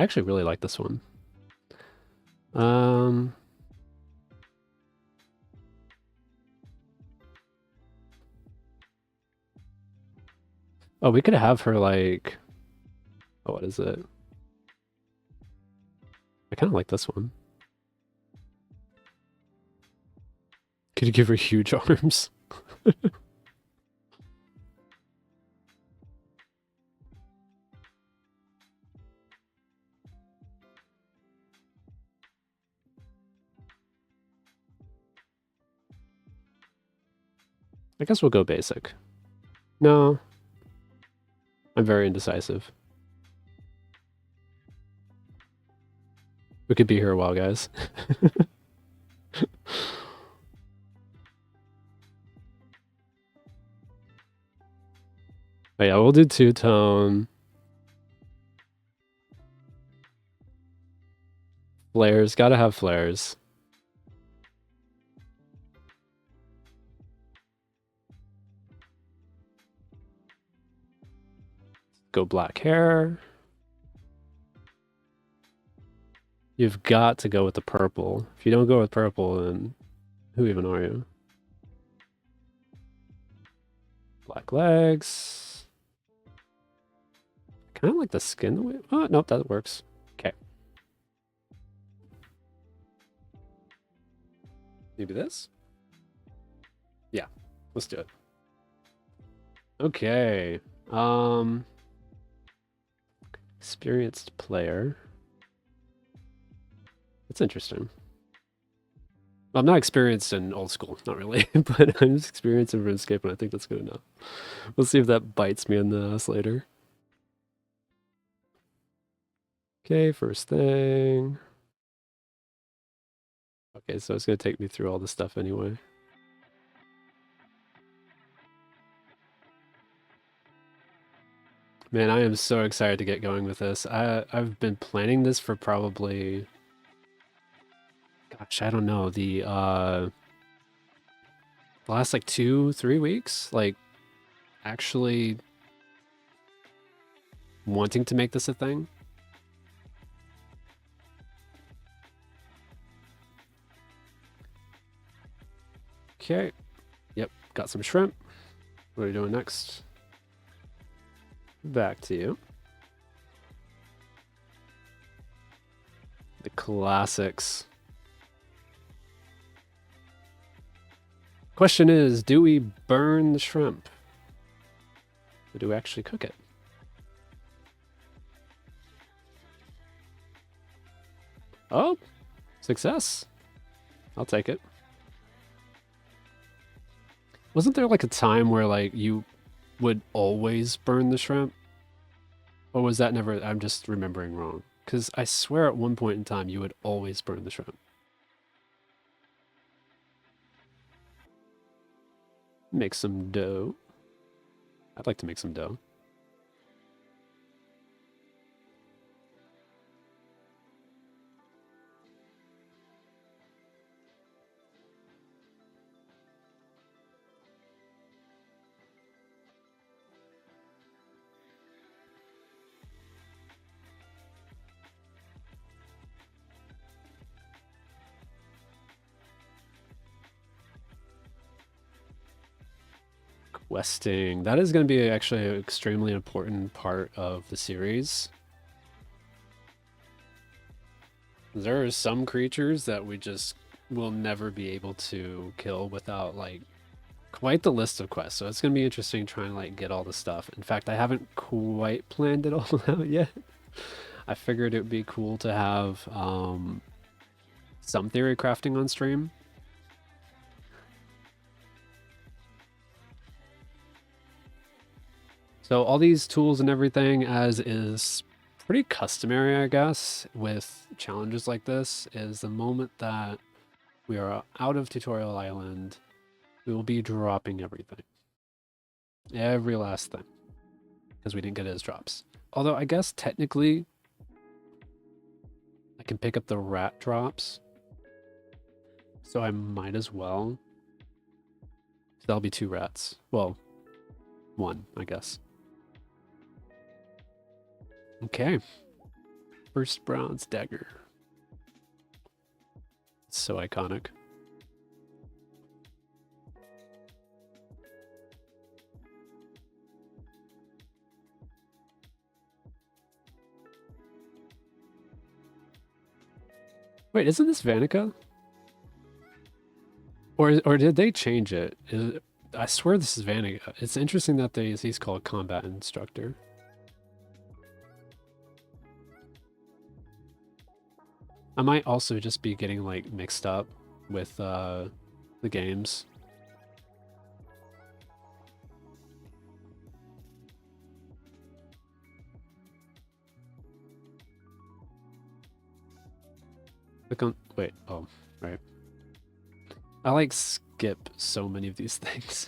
I actually really like this one. Oh, we could have her like, oh, what is it? I kind of like this one. Could you give her huge arms? I guess we'll go basic. No, I'm very indecisive. We could be here a while, guys. But yeah, we'll do two-tone. Flares, gotta have flares. Go black hair. You've got to go with the purple. If you don't go with purple, then who even are you? Black legs. Kind of like the skin. Oh, nope, that works. Okay. Maybe this? Yeah, let's do it. Okay. Experienced player. That's interesting. I'm not experienced in old school, not really, but I'm just experienced in RuneScape, and I think that's good enough. We'll see if that bites me in the ass later. Okay, first thing. Okay, so it's going to take me through all this stuff anyway. Man, I am so excited to get going with this. I've been planning this for probably, gosh, I don't know, the last like 2-3 weeks, like actually wanting to make this a thing. Okay. Yep, got some shrimp. What are you doing next? Back to you. The classics. Question is, do we burn the shrimp? Or do we actually cook it? Oh, success. I'll take it. Wasn't there like a time where like you would always burn the shrimp? Or was that never, I'm just remembering wrong. Because I swear at one point in time you would always burn the shrimp. Make some dough. I'd like to make some dough. Questing. That is going to be actually an extremely important part of the series. There are some creatures that we just will never be able to kill without like quite the list of quests. So it's going to be interesting trying to like get all the stuff. In fact, I haven't quite planned it all out yet. I figured it would be cool to have some theory crafting on stream. So all these tools and everything, as is pretty customary, I guess, with challenges like this, is the moment that we are out of Tutorial Island, we will be dropping everything. Every last thing. Because we didn't get it as drops. Although I guess technically I can pick up the rat drops. So I might as well. That'll be 2 rats. Well, 1, I guess. Okay. First bronze dagger. So iconic. Wait, isn't this Vanica? Or did they change it? I swear this is Vanica. It's interesting that he's called Combat Instructor. I might also just be getting like mixed up with the games. Click on, wait, oh, right. I like skip so many of these things.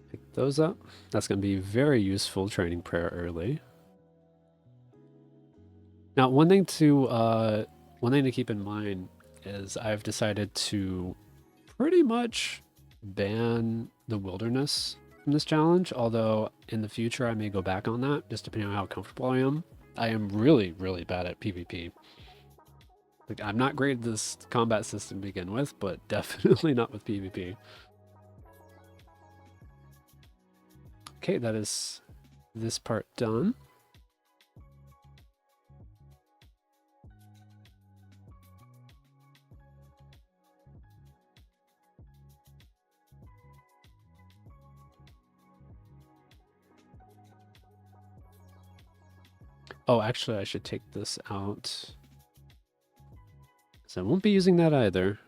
Pick those up. That's going to be very useful training prayer early. Now, one thing to keep in mind is I've decided to pretty much ban the wilderness from this challenge, although in the future I may go back on that, just depending on how comfortable I am. I am really, really bad at PvP. Like, I'm not great at this combat system to begin with, but definitely not with PvP. Okay, that is this part done. Oh, actually, I should take this out. So I won't be using that either.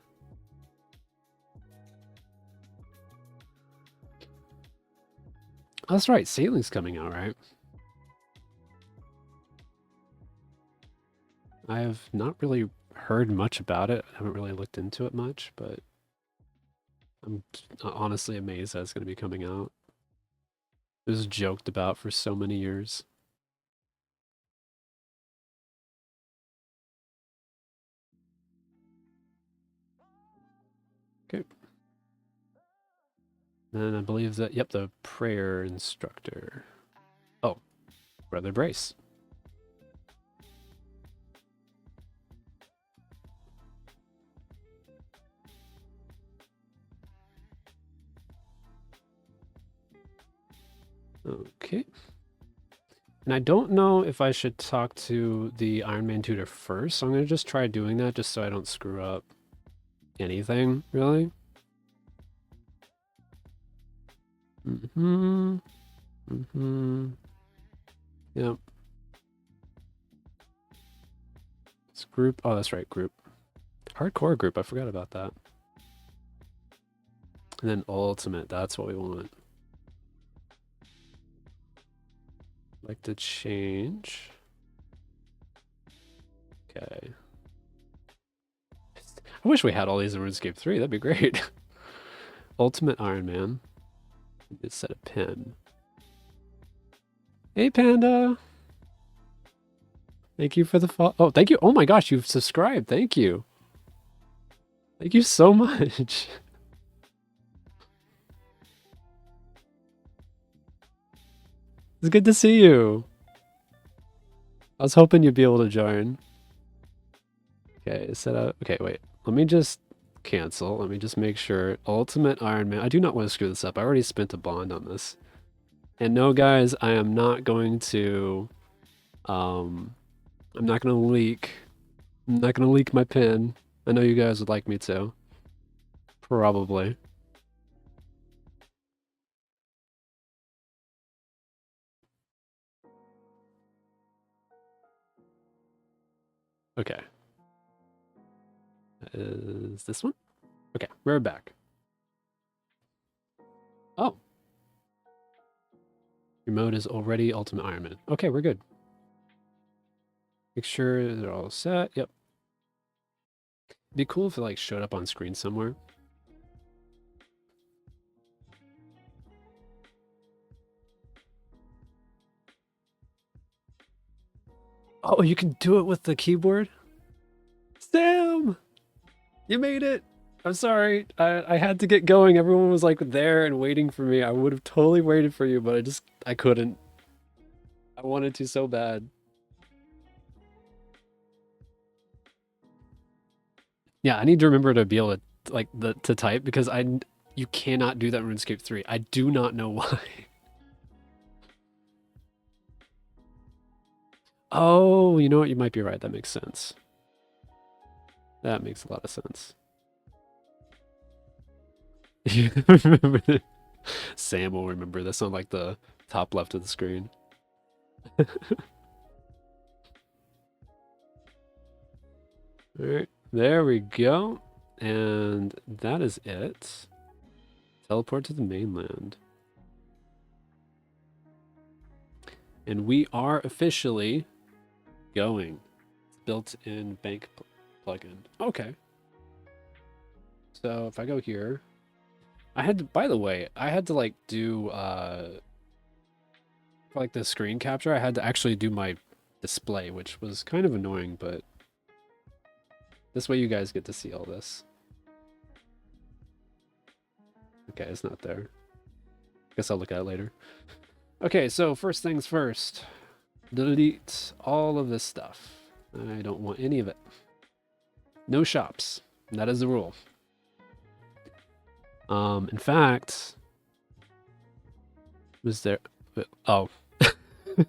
Oh, that's right, Sailing's coming out, right? I have not really heard much about it. I haven't really looked into it much, but I'm honestly amazed that it's going to be coming out. It was joked about for so many years. Okay. And I believe that, yep, the prayer instructor. Oh, Brother Brace. Okay. And I don't know if I should talk to the Iron Man tutor first, so I'm going to just try doing that just so I don't screw up anything, really. Yep. It's group. Oh, that's right, group. Hardcore group, I forgot about that. And then ultimate, that's what we want. Like to change. Okay. I wish we had all these in RuneScape 3, that'd be great. Ultimate Iron Man. Just set a pin. Hey, Panda. Thank you for the follow. Oh, thank you. Oh my gosh, you've subscribed. Thank you. Thank you so much. It's good to see you. I was hoping you'd be able to join. Okay, set up. Okay, wait. Let me just cancel. Let me just make sure. Ultimate Iron Man. I do not want to screw this up. I already spent a bond on this. And no, guys, I am not going to... I'm not going to leak. I'm not going to leak my pin. I know you guys would like me to. Probably. Okay. Is this one? Okay, we're back. Oh. Your mode is already Ultimate Iron Man. Okay, we're good. Make sure they're all set. Yep. It'd be cool if it like showed up on screen somewhere. Oh, you can do it with the keyboard? Sam! You made it! I'm sorry. I had to get going. Everyone was like there and waiting for me. I would have totally waited for you, but I couldn't. I wanted to so bad. Yeah, I need to remember to be able to to type because you cannot do that in RuneScape 3. I do not know why. Oh, you know what? You might be right. That makes sense. That makes a lot of sense. You remember it? Sam will remember this on like the top left of the screen. All right, there we go. And that is it. Teleport to the mainland. And we are officially going. Built-in bank plugin. Okay. So if I go here, I had to, by the way, I had to like do for like the screen capture, I had to actually do my display, which was kind of annoying, but this way you guys get to see all this. Okay, it's not there. Guess I'll look at it later. Okay, so first things first. Delete all of this stuff. I don't want any of it. No shops. That is the rule. In fact, was there? Oh, it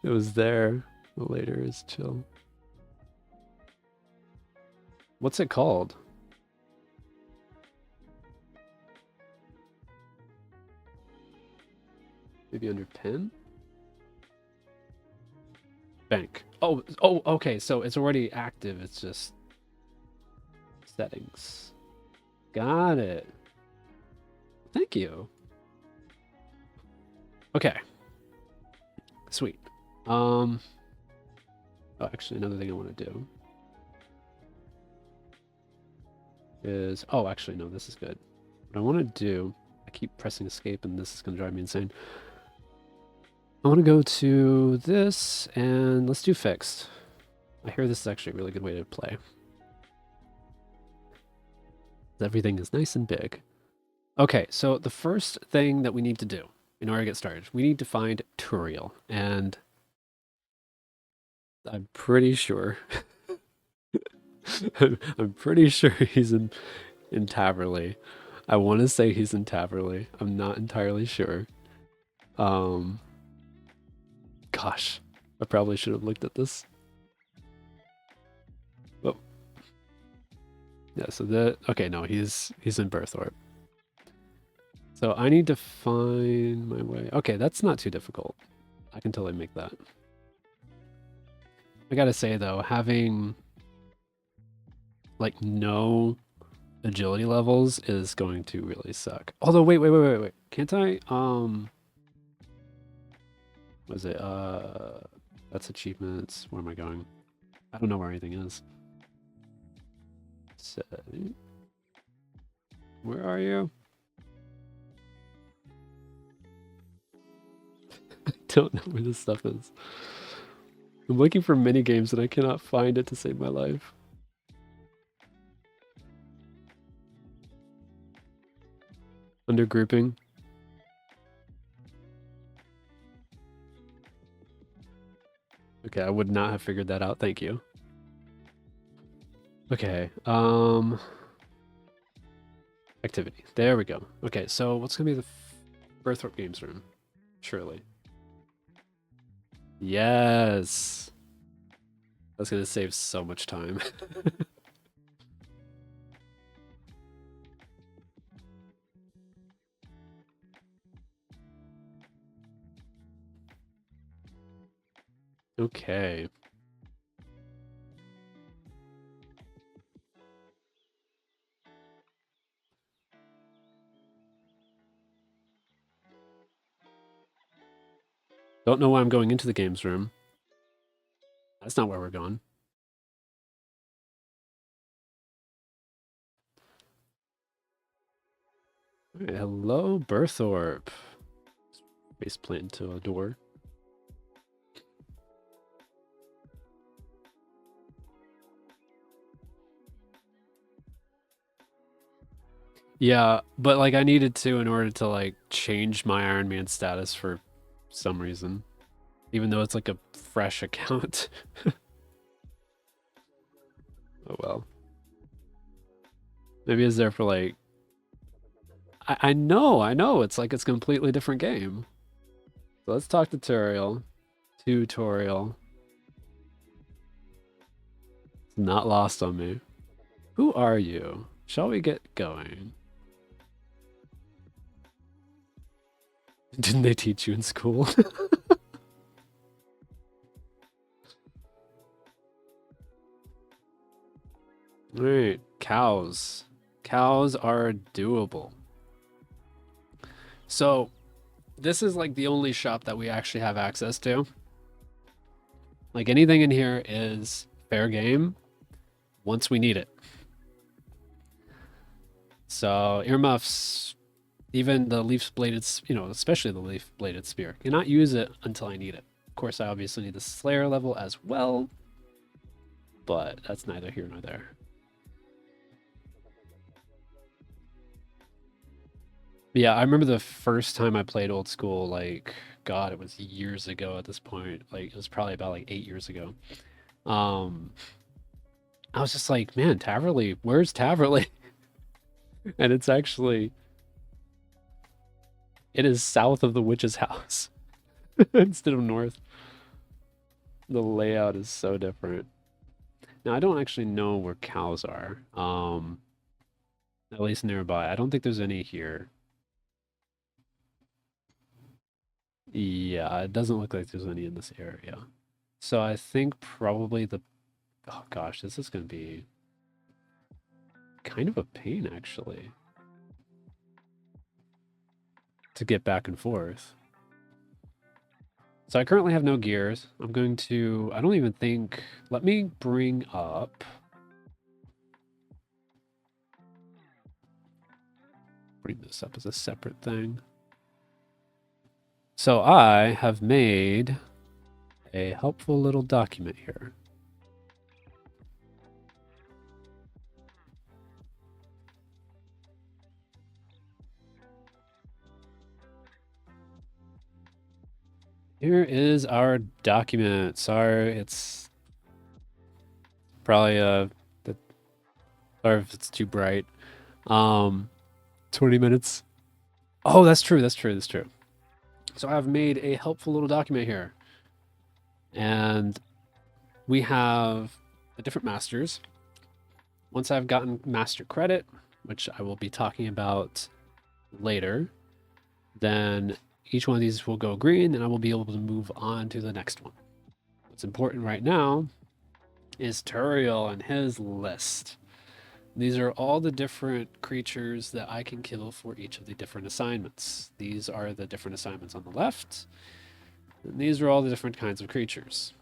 was there. Later is chill. What's it called? Maybe under pen? Bank. Oh, okay. So it's already active. It's just settings. Got it. Thank you. Okay. Sweet. Oh, actually, another thing I want to do is, oh, actually, no, this is good. What I want to do, I keep pressing escape and this is going to drive me insane. I want to go to this and let's do fixed. I hear this is actually a really good way to play. Everything is nice and big. Okay, so the first thing that we need to do in order to get started, we need to find Turiel, and I'm pretty sure I'm pretty sure he's in Taverley. I want to say he's in Taverley. I'm not entirely sure. Gosh, I probably should have looked at this. Oh. Yeah, so okay, no, he's in Berthorpe. So I need to find my way. Okay, that's not too difficult. I can totally make that. I gotta say though, having like no agility levels is going to really suck. Although wait. Can't I was it that's achievements. Where am I going? I don't know where anything is. So, where are you? I don't know where this stuff is. I'm looking for mini games and I cannot find it to save my life. Under grouping. Okay, I would not have figured that out. Thank you. Okay, activity. There we go. Okay, so what's gonna be the Berthorpe Games Room? Surely. Yes. That's gonna save so much time. Okay. Don't know why I'm going into the games room. That's not where we're going. All right, hello, Berthorpe. Face plant into a door. Yeah, but like I needed to in order to like change my Iron Man status for some reason, even though it's like a fresh account. Oh well. Maybe it's there for like I know. It's like it's a completely different game. So let's talk tutorial. Tutorial. It's not lost on me. Who are you? Shall we get going? Didn't they teach you in school? Alright, cows. Cows are doable. So, this is like the only shop that we actually have access to. Like anything in here is fair game once we need it. So, earmuffs, even the leaf bladed, especially the leaf bladed spear, cannot use it until I need it. Of course, I obviously need the Slayer level as well, but that's neither here nor there. Yeah, I remember the first time I played old school, like, God, it was years ago at this point. Like, it was probably about like 8 years ago. Um, I was just like, man, Taverley, where's Taverley? And it's actually, it is south of the witch's house instead of north. The layout is so different. Now, I don't actually know where cows are, at least nearby. I don't think there's any here. Yeah, it doesn't look like there's any in this area. So I think probably the, oh gosh, this is going to be kind of a pain actually to get back and forth. So I currently have no gears. I'm going to, I don't even think, let me bring this up as a separate thing. So I have made a helpful little document here. Here is our document. Sorry, it's probably sorry if it's too bright. 20 minutes. Oh, that's true. That's true. That's true. So I've made a helpful little document here. And we have the different masters. Once I've gotten master credit, which I will be talking about later, then each one of these will go green and I will be able to move on to the next one. What's important right now is Turiel and his list. These are all the different creatures that I can kill for each of the different assignments. These are the different assignments on the left. And these are all the different kinds of creatures.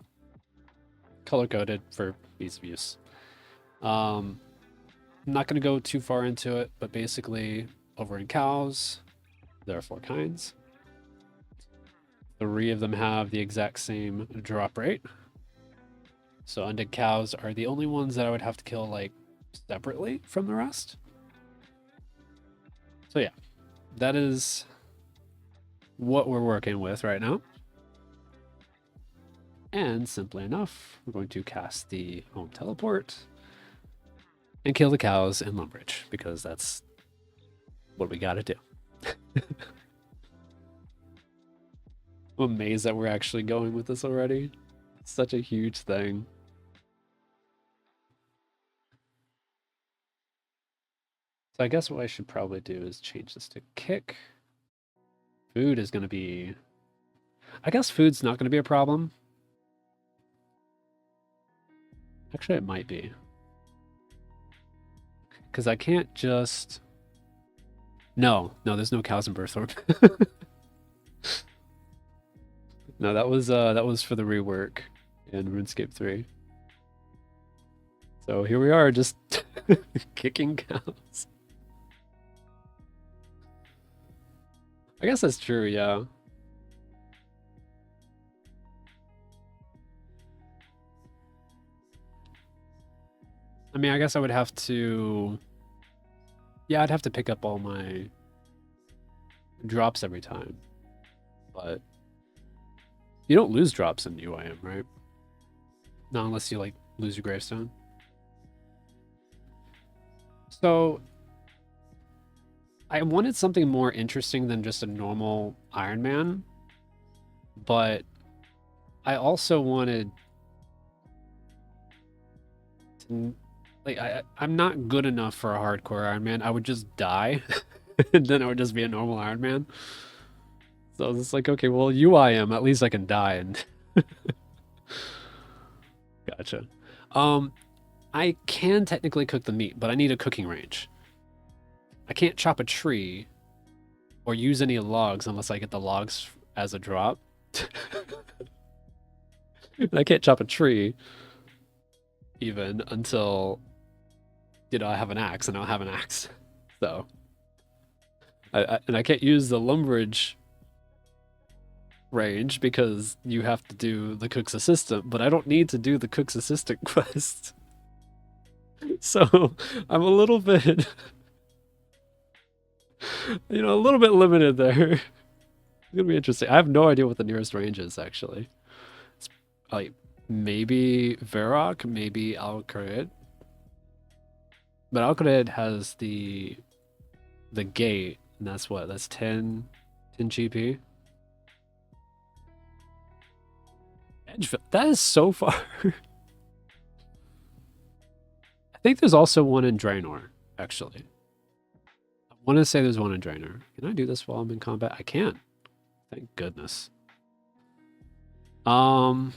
Color-coded for ease of use. I'm not going to go too far into it, but basically over in cows, there are 4 kinds. 3 of them have the exact same drop rate. So undead cows are the only ones that I would have to kill like separately from the rest. So yeah, that is what we're working with right now. And simply enough, we're going to cast the home teleport and kill the cows in Lumbridge because that's what we gotta do. I'm amazed that we're actually going with this already. It's such a huge thing. So I guess what I should probably do is change this to kick. Food is going to be... I guess food's not going to be a problem. Actually, it might be. Because I can't just... No, there's no cows in Burthorpe. No, that was for the rework in RuneScape 3. So here we are, just kicking cows. I guess that's true, yeah. I mean, I guess I would have to Yeah, I'd have to pick up all my drops every time, but you don't lose drops in UIM, right? Not unless you like lose your gravestone. So I wanted something more interesting than just a normal Iron Man, but I also wanted to, like I'm not good enough for a hardcore Iron Man. I would just die, and then I would just be a normal Iron Man. So it's like, okay, well, UIM, at least I can die and gotcha. I can technically cook the meat, but I need a cooking range. I can't chop a tree or use any logs unless I get the logs as a drop. I can't chop a tree even until, you know, I have an axe, and I don't have an axe. So, and I can't use the lumberage range because you have to do the cook's assistant, but I don't need to do the cook's assistant quest. So I'm a little bit, you know, a little bit limited there. It's gonna be interesting. I have no idea what the nearest range is, actually. It's like maybe Varrock, maybe Al-Qaeda. But Al-Qaeda has the gate, and that's what? That's 10 GP. Edgeville. That is so far. I think there's also one in Draenor, actually. I want to say there's one in Draenor. Can I do this while I'm in combat? I can't. Thank goodness. No,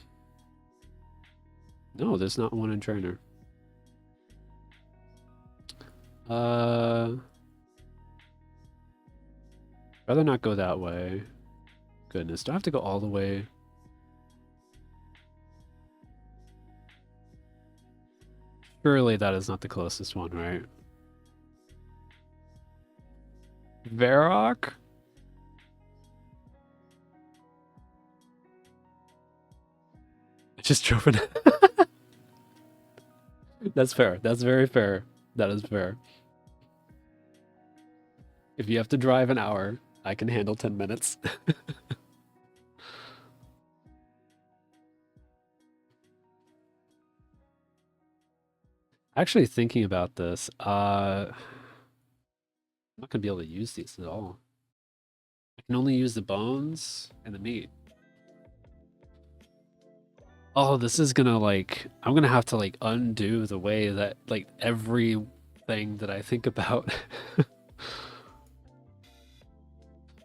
there's not one in Draenor. Rather not go that way. Goodness, do I have to go all the way? Surely that is not the closest one, right? Varrock? I just drove it. That's fair. That's very fair. That is fair. If you have to drive an hour, I can handle 10 minutes. Actually thinking about this, I'm not gonna be able to use these at all. I can only use the bones and the meat. Oh, this is gonna like, I'm gonna have to like undo the way that like everything that I think about.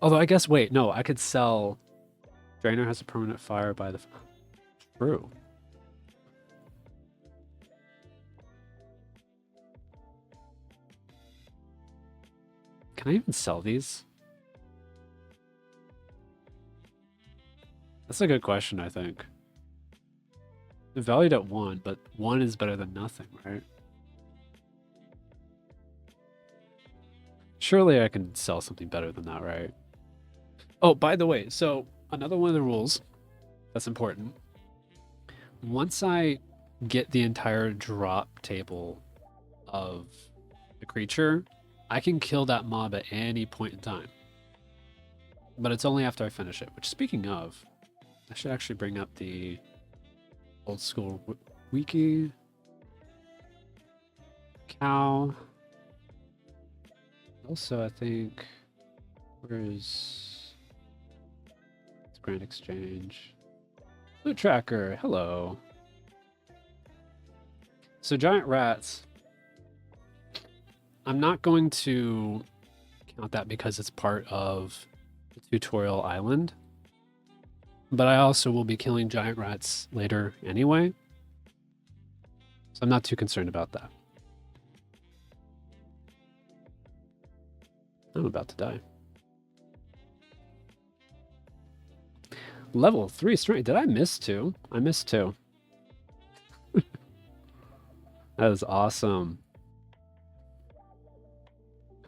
Although I guess, wait, no, I could sell. Draenor has a permanent fire by the. True. Can I even sell these? That's a good question, I think. They're valued at 1, but 1 is better than nothing, right? Surely I can sell something better than that, right? Oh, by the way, so another one of the rules that's important. Once I get the entire drop table of the creature, I can kill that mob at any point in time. But it's only after I finish it, which, speaking of, I should actually bring up the old school wiki. Cow. Also, I think, where is Grand Exchange? Loot Tracker, hello. So giant rats, I'm not going to count that because it's part of the tutorial island. But I also will be killing giant rats later anyway. So I'm not too concerned about that. I'm about to die. Level 3 strength. Did I miss 2? I missed 2. That is awesome.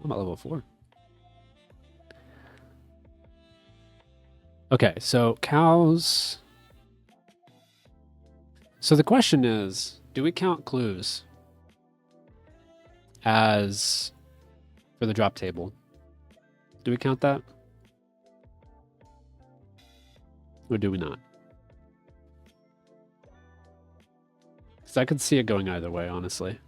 I'm at level 4. Okay, so cows. So the question is, do we count clues as for the drop table. Do we count that? Or do we not? Because I could see it going either way, honestly.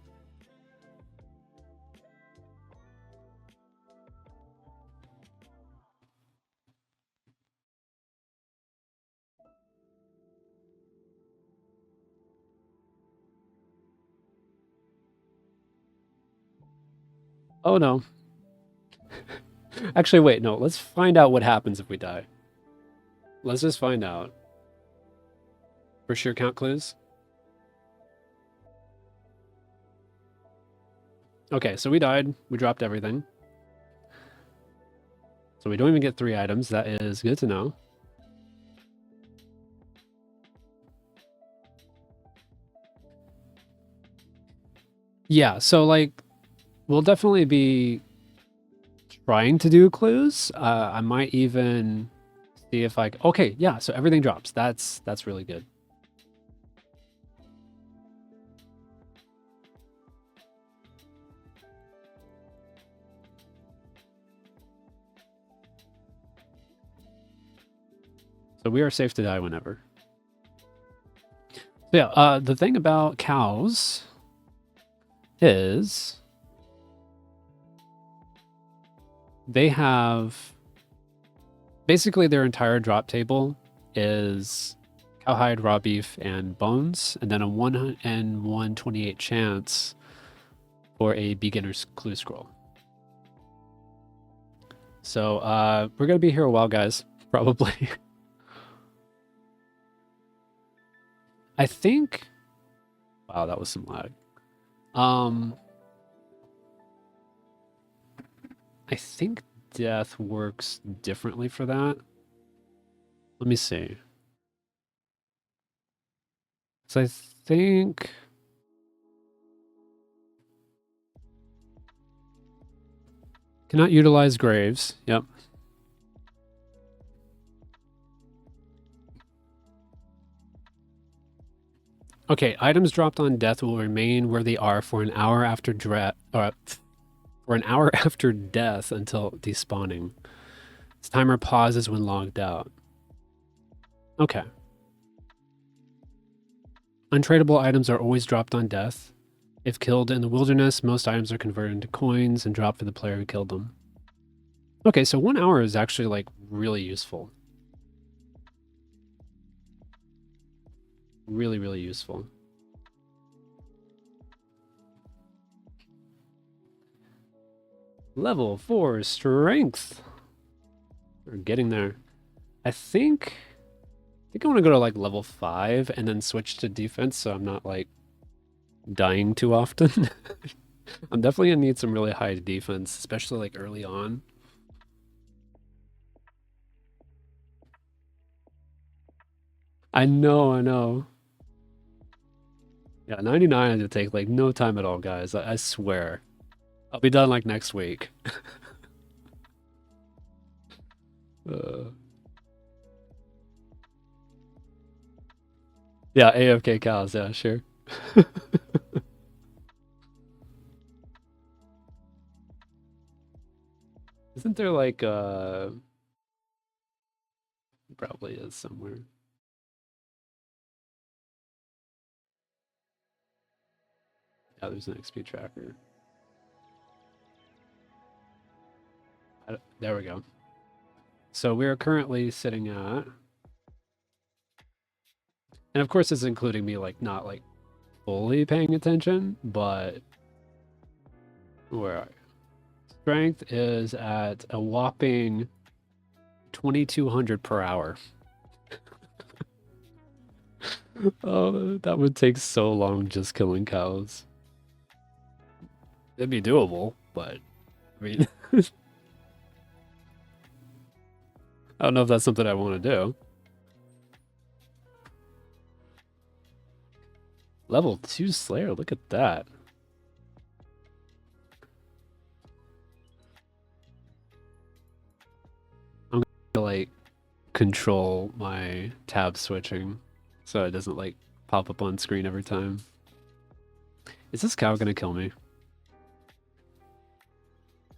Oh no. Actually, wait, no. Let's find out what happens if we die. Let's just find out. For sure count clues? Okay, so we died. We dropped everything. So we don't even get 3 items. That is good to know. Yeah, so like, we'll definitely be trying to do clues. I might even see if I... Okay, yeah, so everything drops. That's really good. So we are safe to die whenever. So yeah, the thing about cows is they have basically their entire drop table is cowhide, raw beef, and bones, and then a 1 in 128 chance for a beginner's clue scroll. So we're gonna be here a while, guys, probably. I think... Wow, that was some lag. I think death works differently for that. Let me see. So I think... Cannot utilize graves. Yep. Okay, items dropped on death will remain where they are for an hour after for an hour after death until despawning. This timer pauses when logged out. Okay. Untradeable items are always dropped on death. If killed in the wilderness, most items are converted into coins and dropped for the player who killed them. Okay, so 1 hour is actually like really useful. Really, really useful. Level 4 strength. We're getting there. I think I want to go to like level 5 and then switch to defense so I'm not like dying too often. I'm definitely gonna need some really high defense, especially like early on. I know. Yeah, 99 is gonna take like no time at all, guys. I swear. I'll be done like next week. Yeah, AFK cows, yeah, sure. Isn't there like probably is somewhere. Yeah, there's an XP tracker. There we go. So we're currently sitting at, and of course it's including me like not like fully paying attention, but where are you? Strength is at a whopping 2200 per hour. Oh, that would take so long just killing cows. It'd be doable, but I mean, I don't know if that's something I want to do. Level 2 Slayer, look at that. I'm gonna like control my tab switching so it doesn't like pop up on screen every time. Is this cow gonna kill me?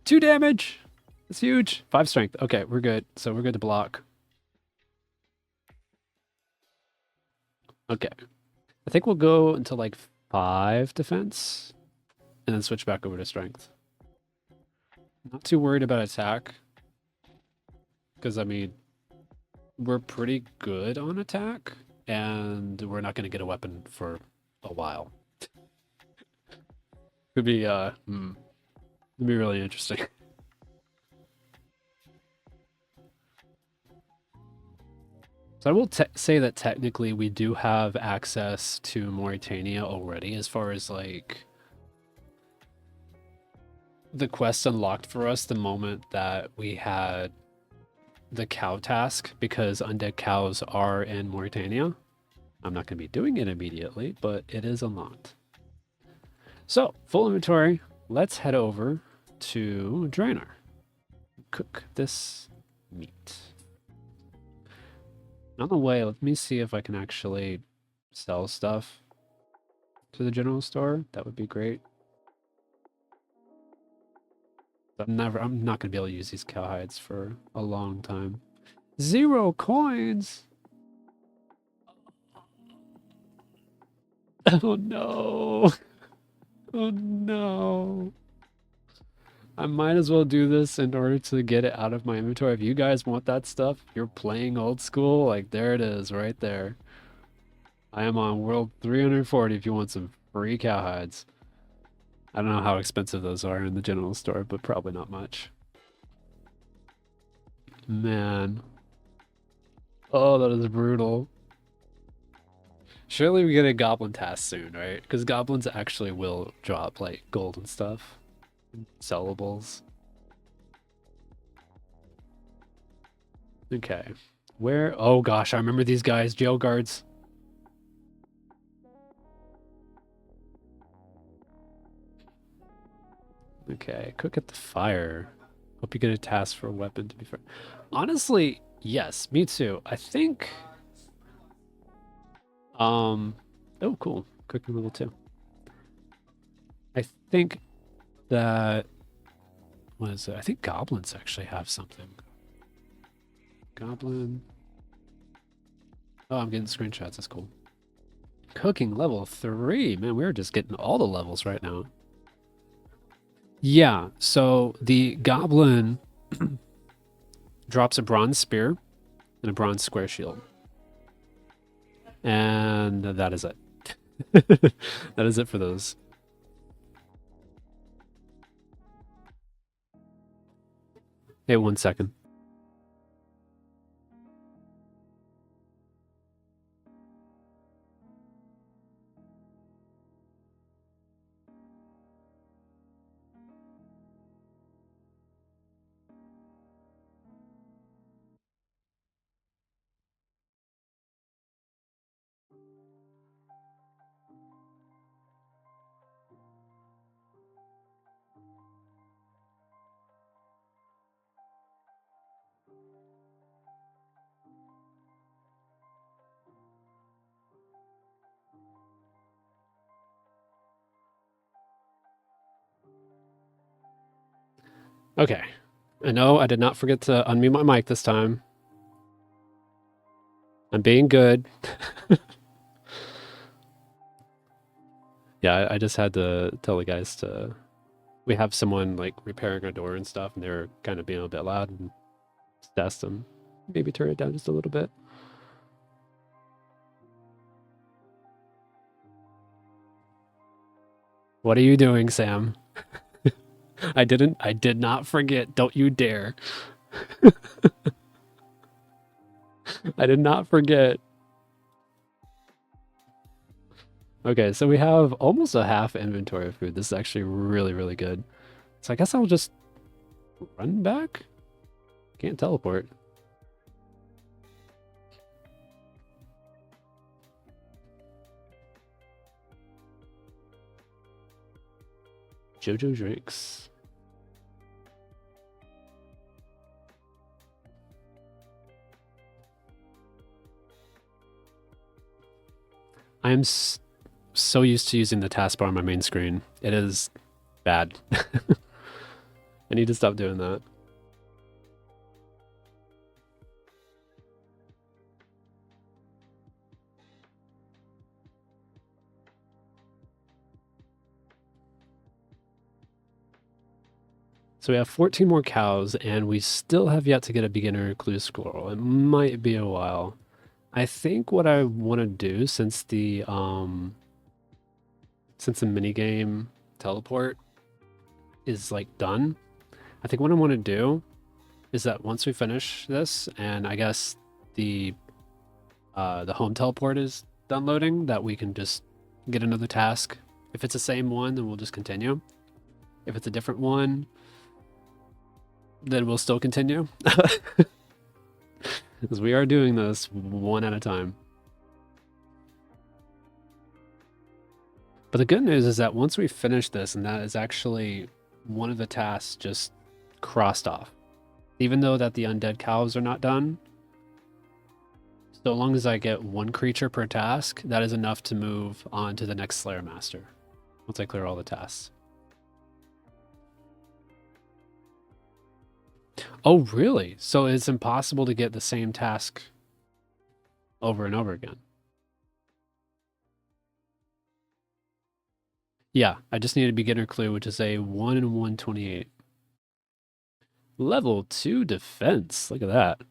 2 damage. It's huge. 5 strength. Okay, we're good. So we're good to block. Okay. I think we'll go until like 5 defense and then switch back over to strength. Not too worried about attack. Because, I mean, we're pretty good on attack. And we're not going to get a weapon for a while. Could be, it'd be really interesting. So I will say that technically we do have access to Mauritania already as far as like the quest unlocked for us the moment that we had the cow task because undead cows are in Mauritania. I'm not going to be doing it immediately, but it is unlocked. So full inventory. Let's head over to Draenor. Cook this meat. On the way, let me see if I can actually sell stuff to the general store. That would be great. I'm not gonna be able to use these cow hides for a long time. 0 coins. Oh no. Oh no. I might as well do this in order to get it out of my inventory. If you guys want that stuff, you're playing old school, like there it is right there. I am on world 340 if you want some free cow hides. I don't know how expensive those are in the general store, but probably not much. Man. Oh, that is brutal. Surely we get a goblin task soon, right? Because goblins actually will drop like gold and stuff. Sellables. Okay. Where? Oh gosh, I remember these guys, jail guards. Okay, cook at the fire. Hope you get a task for a weapon to be fair. Honestly, yes, me too. I think oh cool. Cooking level 2. I think that what is it? I think goblins actually have something. Goblin. Oh, I'm getting screenshots. That's cool. Cooking level 3. Man, we're just getting all the levels right now. Yeah, so the goblin drops a bronze spear and a bronze square shield. And that is it. That is it for those. Hey, 1 second. Okay. I know I did not forget to unmute my mic this time. I'm being good. Yeah, I just had to tell the guys to... We have someone like repairing our door and stuff, and they're kind of being a bit loud, and test them. Maybe turn it down just a little bit. What are you doing, Sam? I did not forget. Don't you dare. I did not forget. Okay, so we have almost a half inventory of food. This is actually really, really good. So I guess I'll just run back? Can't teleport. Jojo drinks. I am so used to using the taskbar on my main screen. It is bad. I need to stop doing that. So we have 14 more cows, and we still have yet to get a beginner clue squirrel. It might be a while. I think what I want to do, since the minigame teleport is like done, I think what I want to do is that once we finish this, and I guess the home teleport is done loading, that we can just get another task. If it's the same one, then we'll just continue. If it's a different one, then we'll still continue. Because we are doing this one at a time. But the good news is that once we finish this, and that is actually one of the tasks just crossed off. Even though that the undead cows are not done, so long as I get one creature per task, that is enough to move on to the next Slayer Master. Once I clear all the tasks. Oh, really? So it's impossible to get the same task over and over again? Yeah, I just need a beginner clue, which is a 1 in 128. Level 2 defense. Look at that.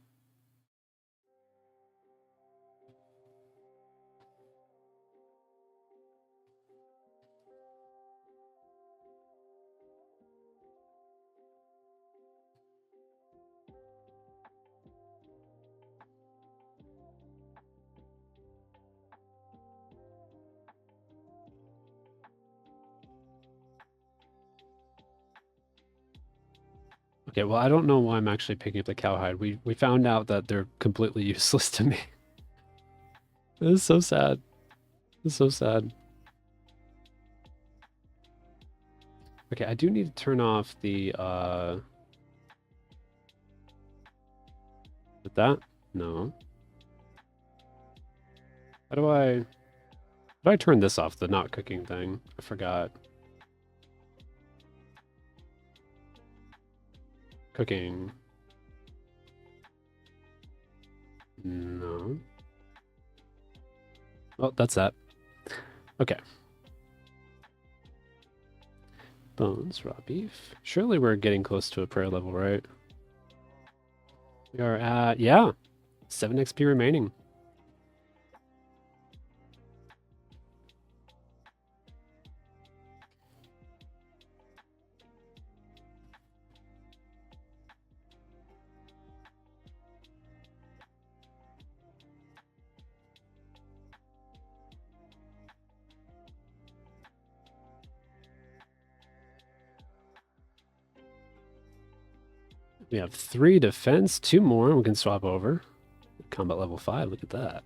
Okay, well, I don't know why I'm actually picking up the cowhide. We found out that they're completely useless to me. This is so sad. This is so sad. Okay, I do need to turn off the, with that? No. How do I turn this off, the not cooking thing? I forgot. Cooking. No. Oh, that's that. Okay. Bones, raw beef. Surely we're getting close to a prayer level, right? We are at, yeah, 7 XP remaining. We have 3 defense, 2 more, we can swap over. Combat level 5, look at that.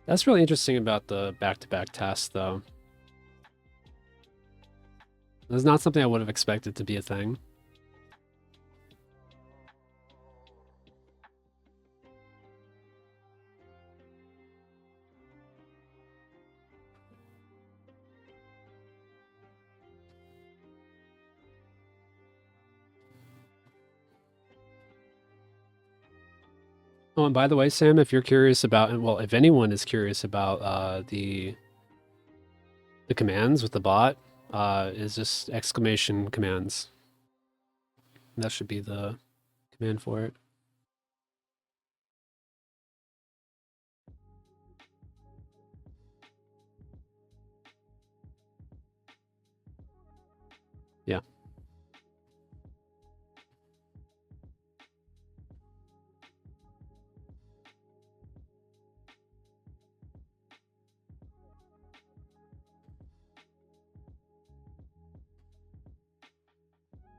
That's really interesting about the back-to-back tasks, though. That's not something I would have expected to be a thing. Oh, and by the way, Sam, if you're curious about, well, if anyone is curious about the commands with the bot, is just exclamation commands. That should be the command for it. Yeah.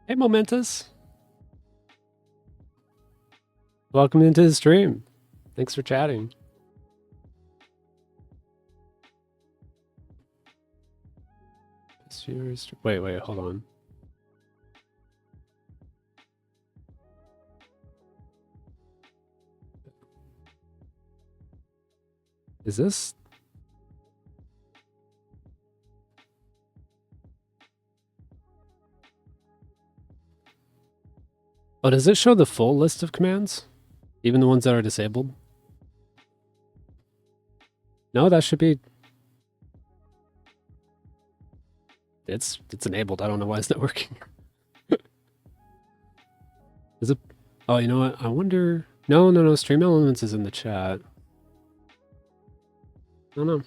Hey, Momentous. Welcome into the stream. Thanks for chatting. Wait, hold on. Is this? Oh, does it show the full list of commands? Even the ones that are disabled? No, that should be... It's enabled. I don't know why it's not working. Is it... Oh, you know what? I wonder... No. Stream Elements is in the chat. I don't know.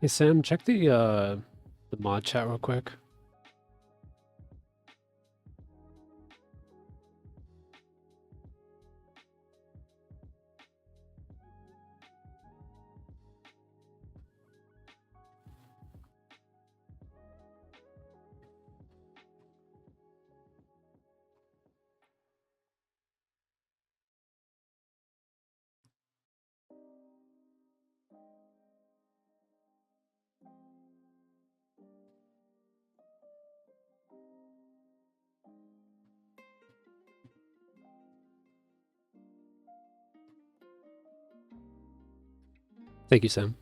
Hey, Sam, check the mod chat real quick. Thank you, Sam.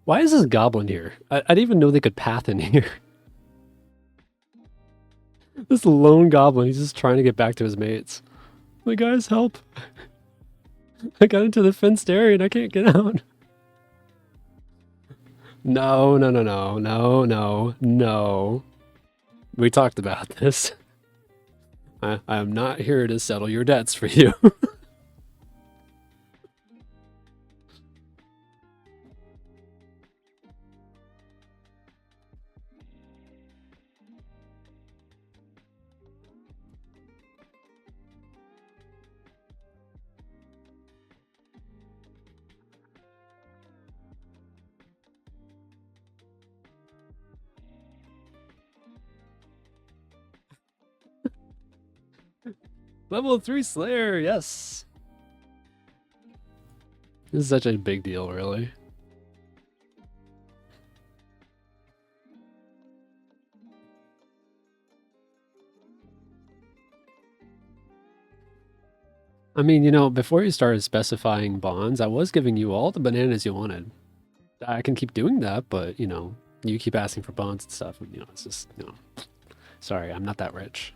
Why is this goblin here? I didn't even know they could path in here. This lone goblin, he's just trying to get back to his mates. Like, guys, help. I got into the fenced area and I can't get out. No. We talked about this. I am not here to settle your debts for you. Level 3 Slayer, yes. This is such a big deal, really. I mean, you know, before you started specifying bonds, I was giving you all the bananas you wanted. I can keep doing that, but, you know, you keep asking for bonds and stuff, and, you know, it's just, you know, sorry, I'm not that rich.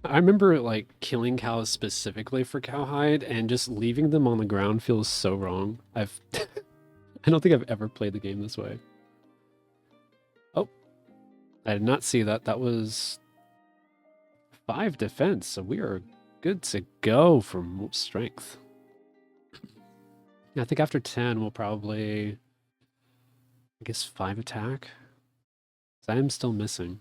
I remember, like, killing cows specifically for cowhide, and just leaving them on the ground feels so wrong. I don't think I've ever played the game this way. Oh, I did not see that. That was 5 defense, so we are good to go for strength. I think after 10, we'll probably, I guess, 5 attack. I am still missing.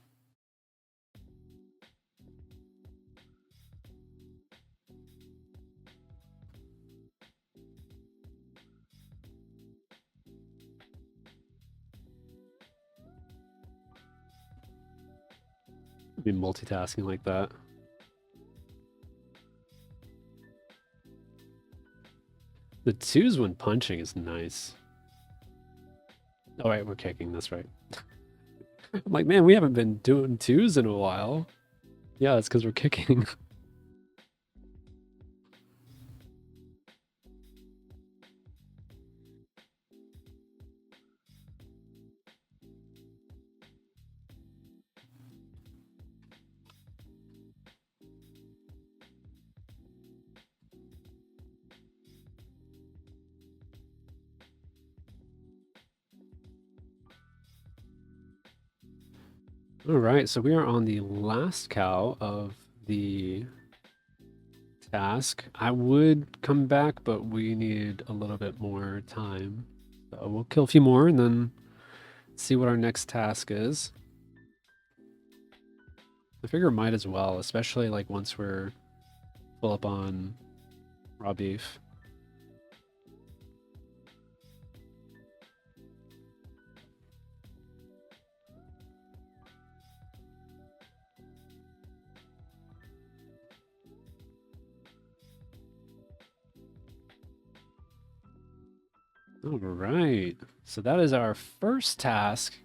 Be multitasking like that. The 2s when punching is nice. Oh, right, we're kicking, that's right. I'm like, man, we haven't been doing 2s in a while. Yeah, it's because we're kicking. All right, so we are on the last cow of the task. I would come back, but we need a little bit more time. So we'll kill a few more and then see what our next task is. I figure might as well, especially like once we're full up on raw beef. All right, so that is our first task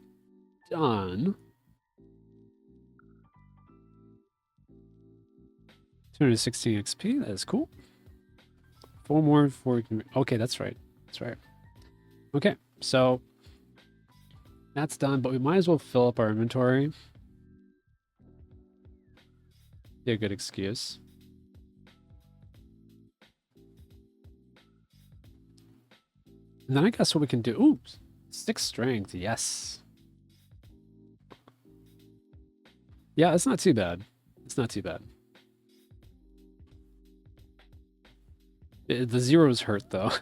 done. 216 XP, that is cool. 4 more before we can... Okay, that's right. That's right. Okay, so that's done, but we might as well fill up our inventory. Be a good excuse. And then I guess what we can do... Ooh, 6 strength, yes. Yeah, it's not too bad. It's not too bad. The zeros hurt, though.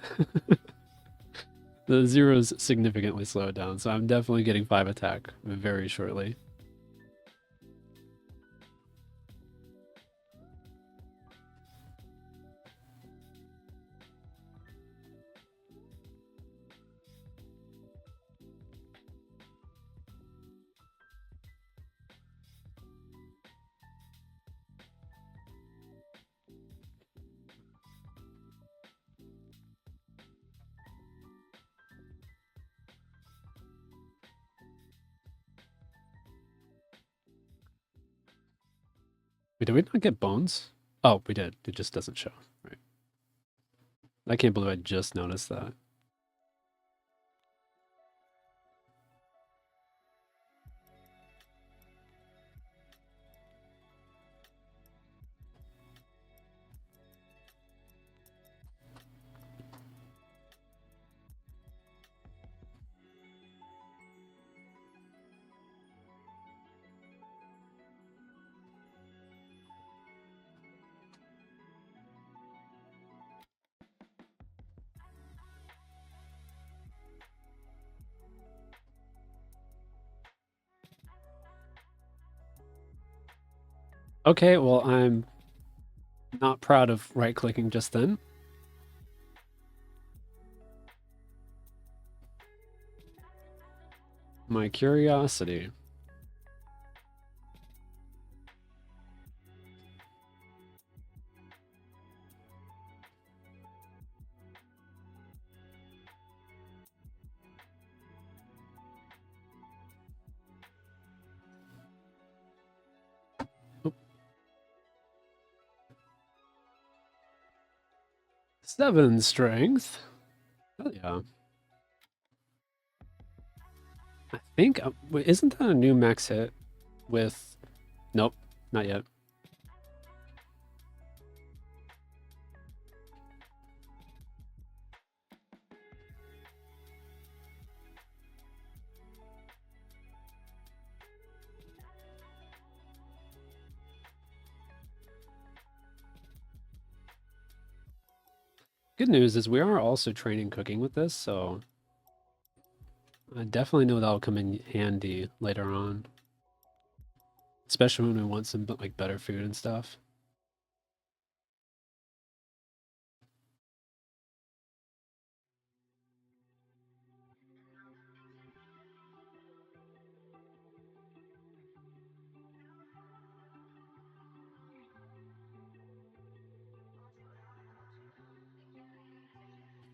The zeros significantly slowed down, so I'm definitely getting 5 attack very shortly. Wait, did we not get bones? Oh, we did. It just doesn't show. Right. I can't believe I just noticed that. Okay, well, I'm not proud of right-clicking just then. My curiosity. Oh. 7 strength. Oh, yeah. I think... wait, isn't that a new max hit with... Nope, not yet. Good news is we are also training cooking with this, so I definitely know that'll come in handy later on. Especially when we want some like better food and stuff.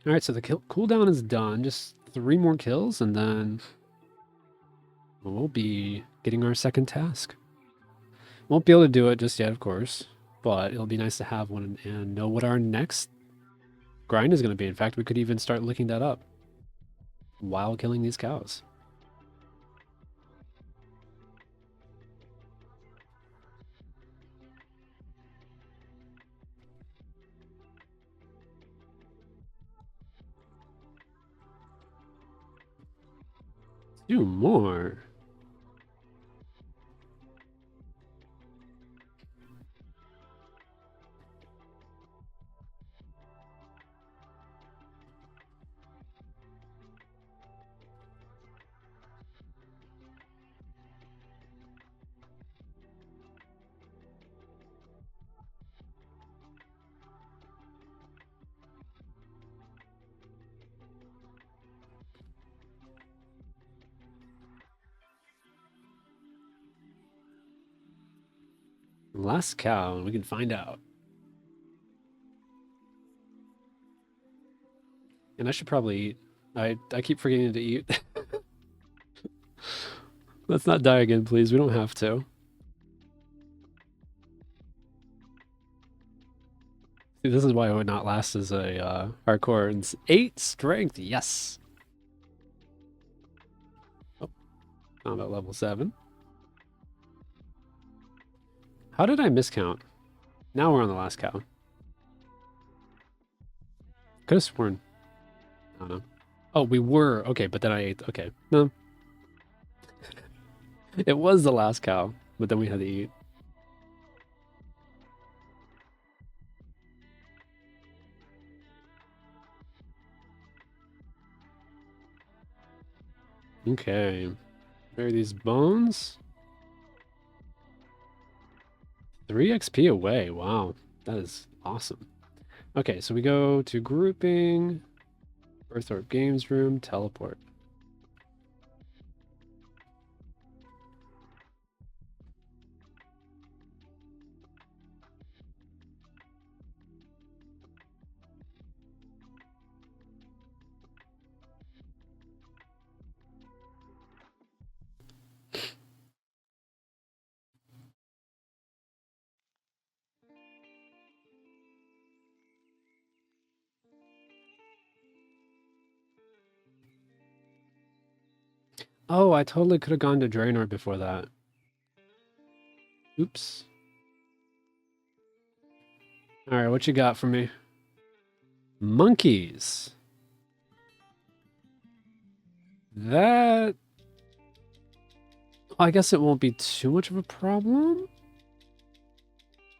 All right, so the cooldown is done. Just 3 more kills, and then we'll be getting our second task. Won't be able to do it just yet, of course, but it'll be nice to have one and know what our next grind is going to be. In fact, we could even start looking that up while killing these cows. Do more. Last cow, and we can find out. And I should probably eat. I keep forgetting to eat. Let's not die again, please. We don't have to. See, this is why I would not last as a hardcore. And 8 strength, yes. Oh, I'm at level 7. How did I miscount? Now we're on the last cow. Could have sworn. I don't know. Oh, we were. Okay, but then I ate. Okay. No. It was the last cow, but then we had to eat. Okay. Where are these bones? 3 XP away. Wow. That is awesome. Okay, so we go to grouping, Earthorp Games Room, teleport. Oh, I totally could have gone to Draenor before that. Oops. Alright, what you got for me? Monkeys. That... I guess it won't be too much of a problem?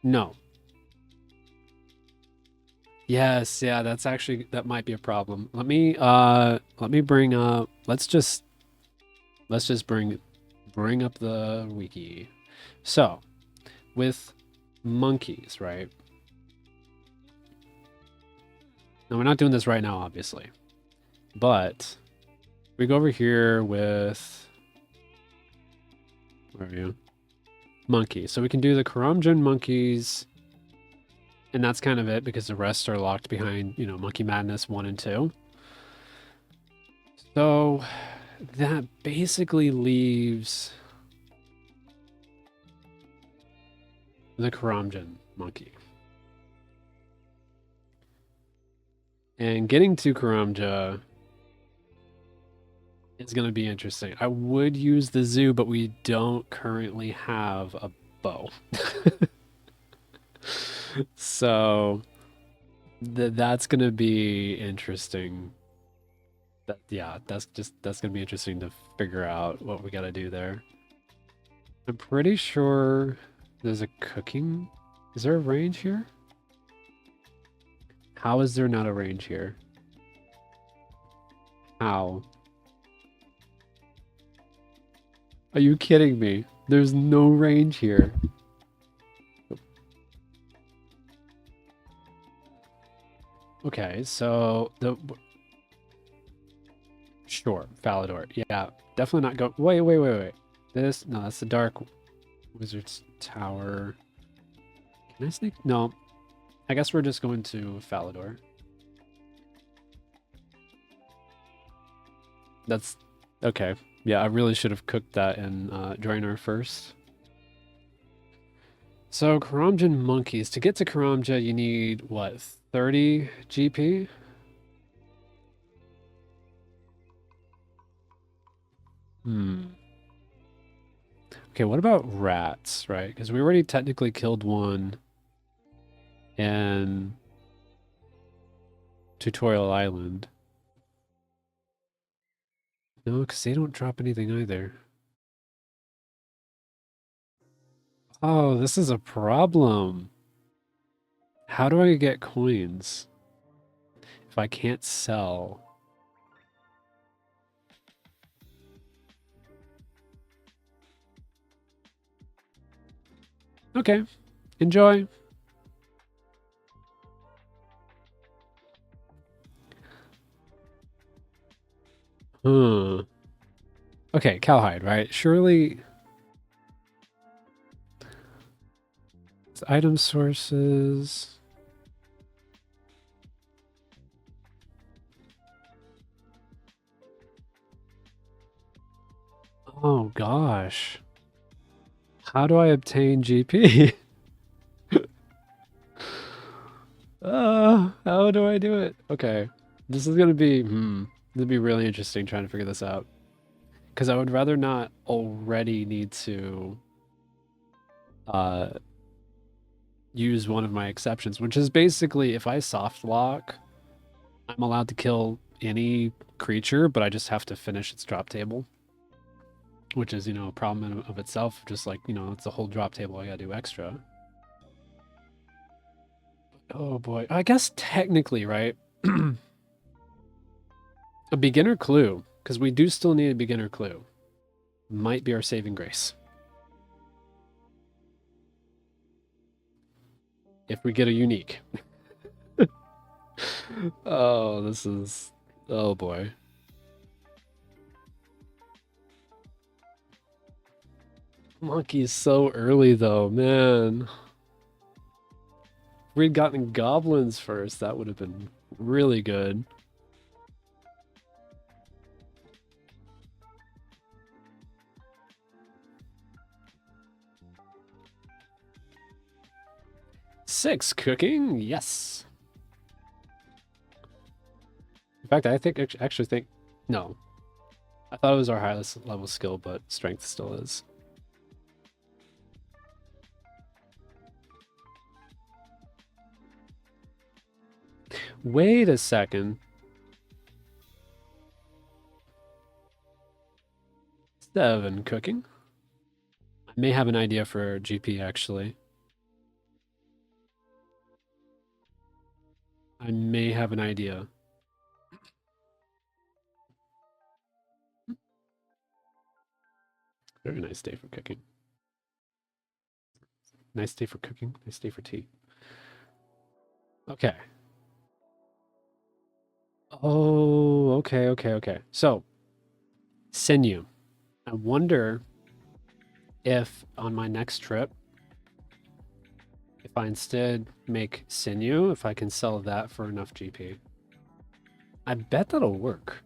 No. Yes, yeah, that's actually... That might be a problem. Let me bring up... Let's just bring up the wiki. So, with monkeys, right? Now, we're not doing this right now, obviously. But we go over here with... Where are you? Monkey. So we can do the Karamjan monkeys, and that's kind of it, because the rest are locked behind, you know, Monkey Madness 1 and 2. So that basically leaves the Karamjan monkey. And getting to Karamja is going to be interesting. I would use the zoo, but we don't currently have a bow. So that's going to be interesting. Yeah, that's going to be interesting to figure out what we got to do there. I'm pretty sure there's a cooking. Is there a range here? How is there not a range here? How? Are you kidding me? There's no range here. Okay, so the... Sure, Falador. Yeah, definitely not go... Wait. This... No, that's the Dark Wizard's Tower. Can I sneak? No. I guess we're just going to Falador. That's... Okay. Yeah, I really should have cooked that in Draenor first. So, Karamjan monkeys. To get to Karamja, you need, what, 30 GP? Okay, what about rats, right? Because we already technically killed one in Tutorial Island. No, because they don't drop anything either. Oh, this is a problem. How do I get coins if I can't sell? Okay, enjoy. Huh. Okay, cowhide, right? Surely... item sources. Oh gosh. How do I obtain GP? How do I do it? Okay. This is gonna be, it'll be really interesting trying to figure this out. Because I would rather not already need to use one of my exceptions, which is basically if I soft lock, I'm allowed to kill any creature, but I just have to finish its drop table. Which is, a problem of itself. Just like, it's a whole drop table I gotta do extra. Oh boy. I guess technically, right? A beginner clue, because we do still need a beginner clue, might be our saving grace. If we get a unique. Oh, this is... Oh boy. Monkey's so early though, man. If we'd gotten goblins first, that would have been really good. Six cooking, yes. In fact, I actually think no. I thought it was our highest level skill, but strength still is. Wait a second. 7 cooking. I may have an idea for GP actually. I may have an idea. Very nice day for cooking. Nice day for cooking. Nice day for tea. Okay. Oh, okay. So, sinew. I wonder if on my next trip, if I instead make sinew, if I can sell that for enough GP. I bet that'll work.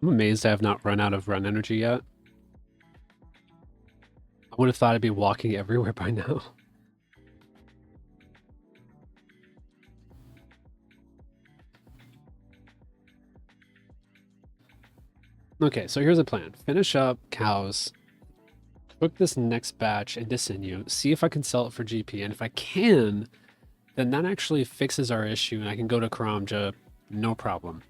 I'm amazed I have not run out of run energy yet. I would have thought I'd be walking everywhere by now. Okay, so here's a plan. Finish up cows, cook this next batch into sinew, see if I can sell it for GP, and if I can, then that actually fixes our issue and I can go to Karamja, no problem.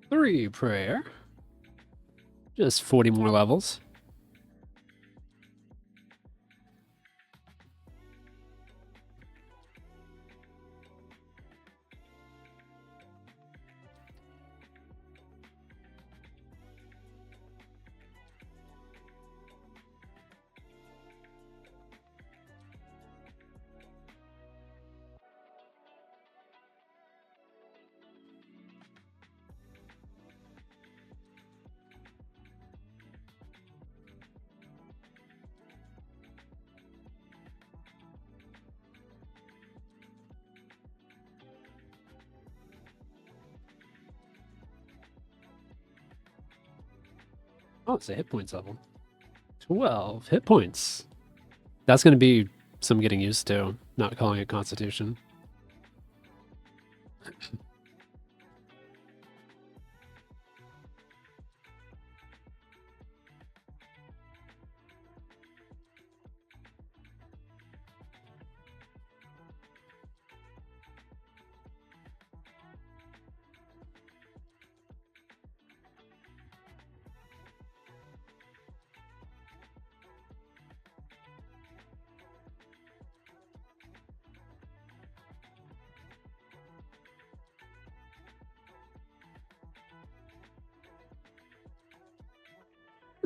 Three prayer. Just 40 more levels. Oh, it's a hit points level. 12 hit points. That's going to be some getting used to, not calling it Constitution.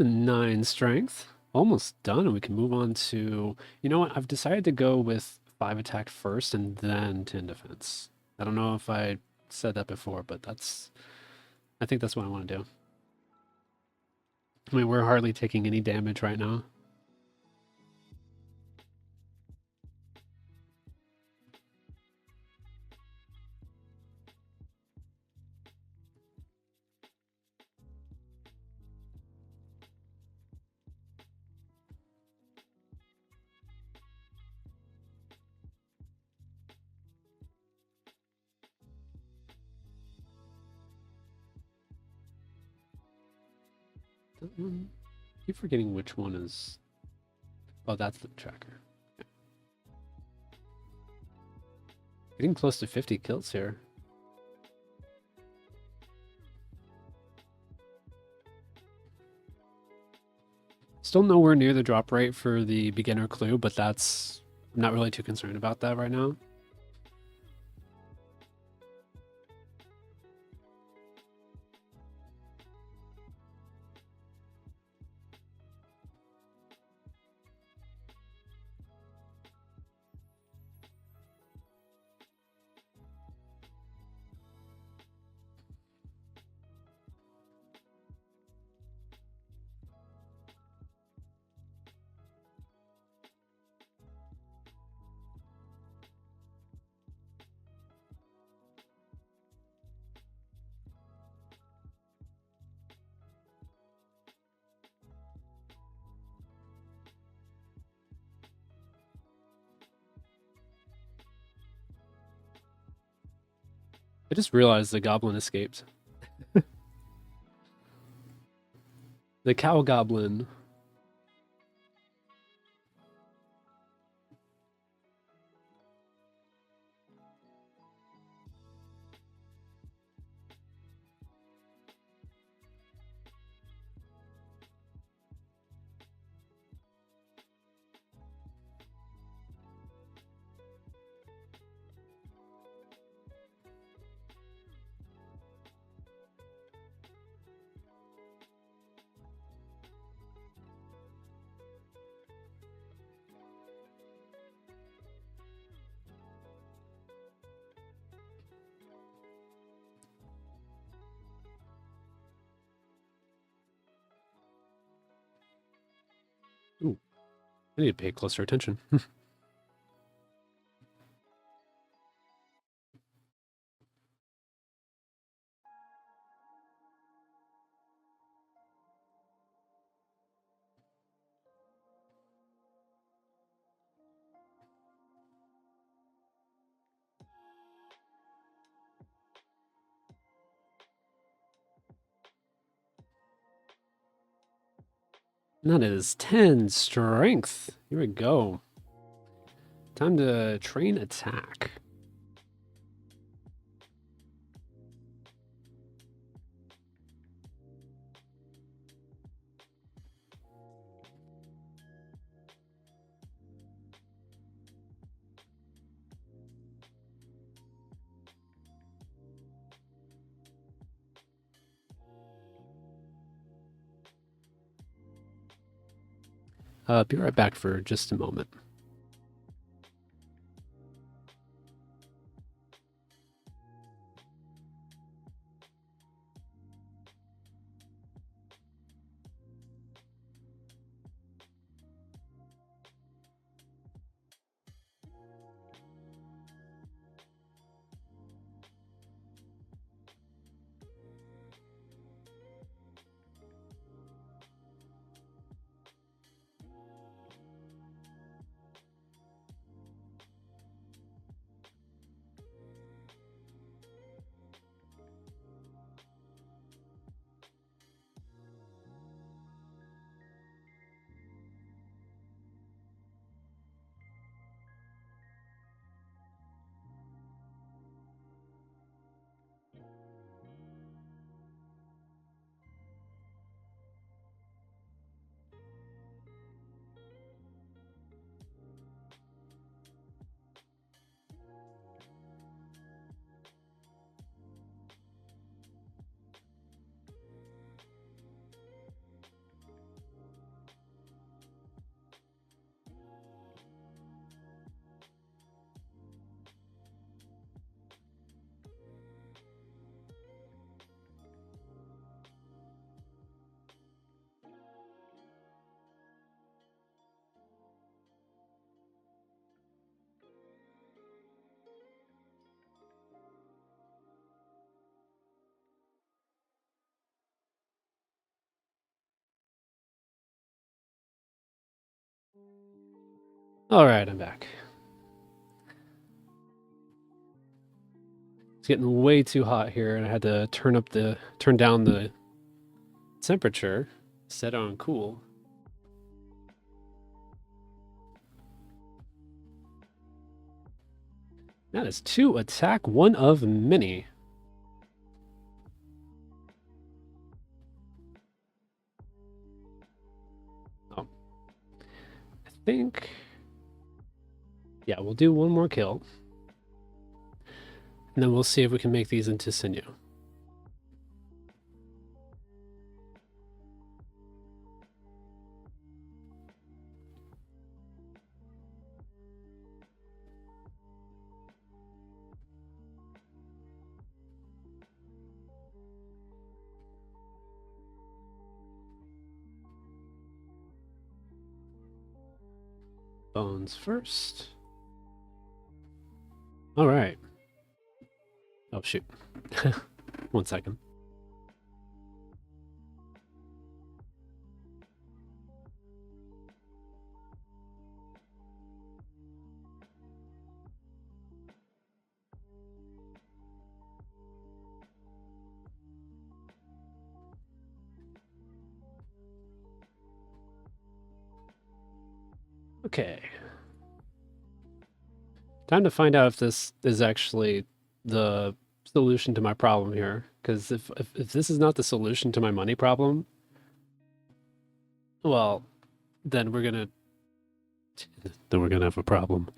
9 strength. Almost done, and we can move on to... You know what? I've decided to go with 5 attack first and then 10 defense. I don't know if I said that before, but that's... I think that's what I want to do. I mean, we're hardly taking any damage right now. Keep forgetting which one is... Oh, that's the tracker. Okay. Getting close to 50 kills here. Still nowhere near the drop rate for the beginner clue, but that's... I'm not really too concerned about that right now. I just realized the goblin escaped. The cow goblin. Ooh, I need to pay closer attention. That is 10 strength. Here we go. Time to train attack. Be right back for just a moment. All right, I'm back. It's getting way too hot here, and I had to turn down the temperature, set on cool. That is 2 attack, 1 of many. Oh, I think, yeah, we'll do 1 more kill, and then we'll see if we can make these into sinew. Bones first. All right. Oh, shoot. 1 second. Okay. Time to find out if this is actually the solution to my problem here. Because if this is not the solution to my money problem, well, then we're gonna have a problem.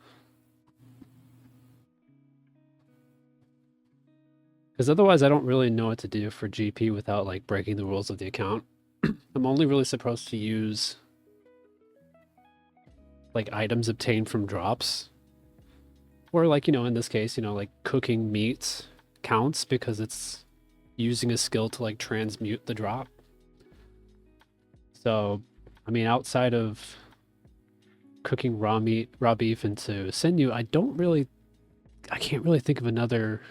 Because otherwise, I don't really know what to do for GP without like breaking the rules of the account. I'm only really supposed to use like items obtained from drops, or like, you know, in this case, you know, like cooking meat counts because it's using a skill to like transmute the drop. So, I mean, outside of cooking raw beef into sinew, I can't really think of another.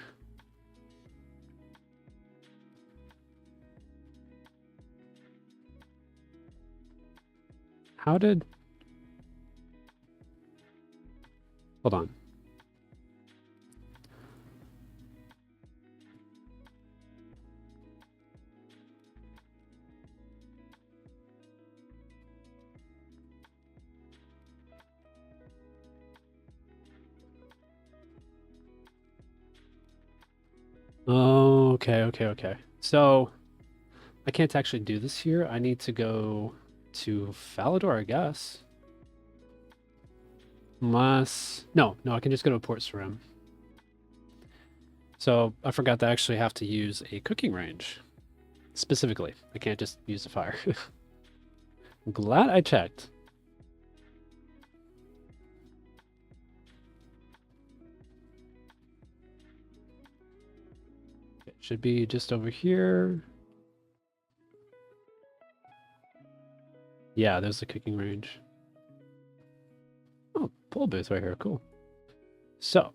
Hold on. Oh, okay. So I can't actually do this here. I need to go to Falador, I guess. Unless... No, I can just go to Port Sarim. So I forgot to actually have to use a cooking range. Specifically. I can't just use the fire. I'm glad I checked. It should be just over here. Yeah, there's the cooking range. Oh, pull booth right here. Cool. So,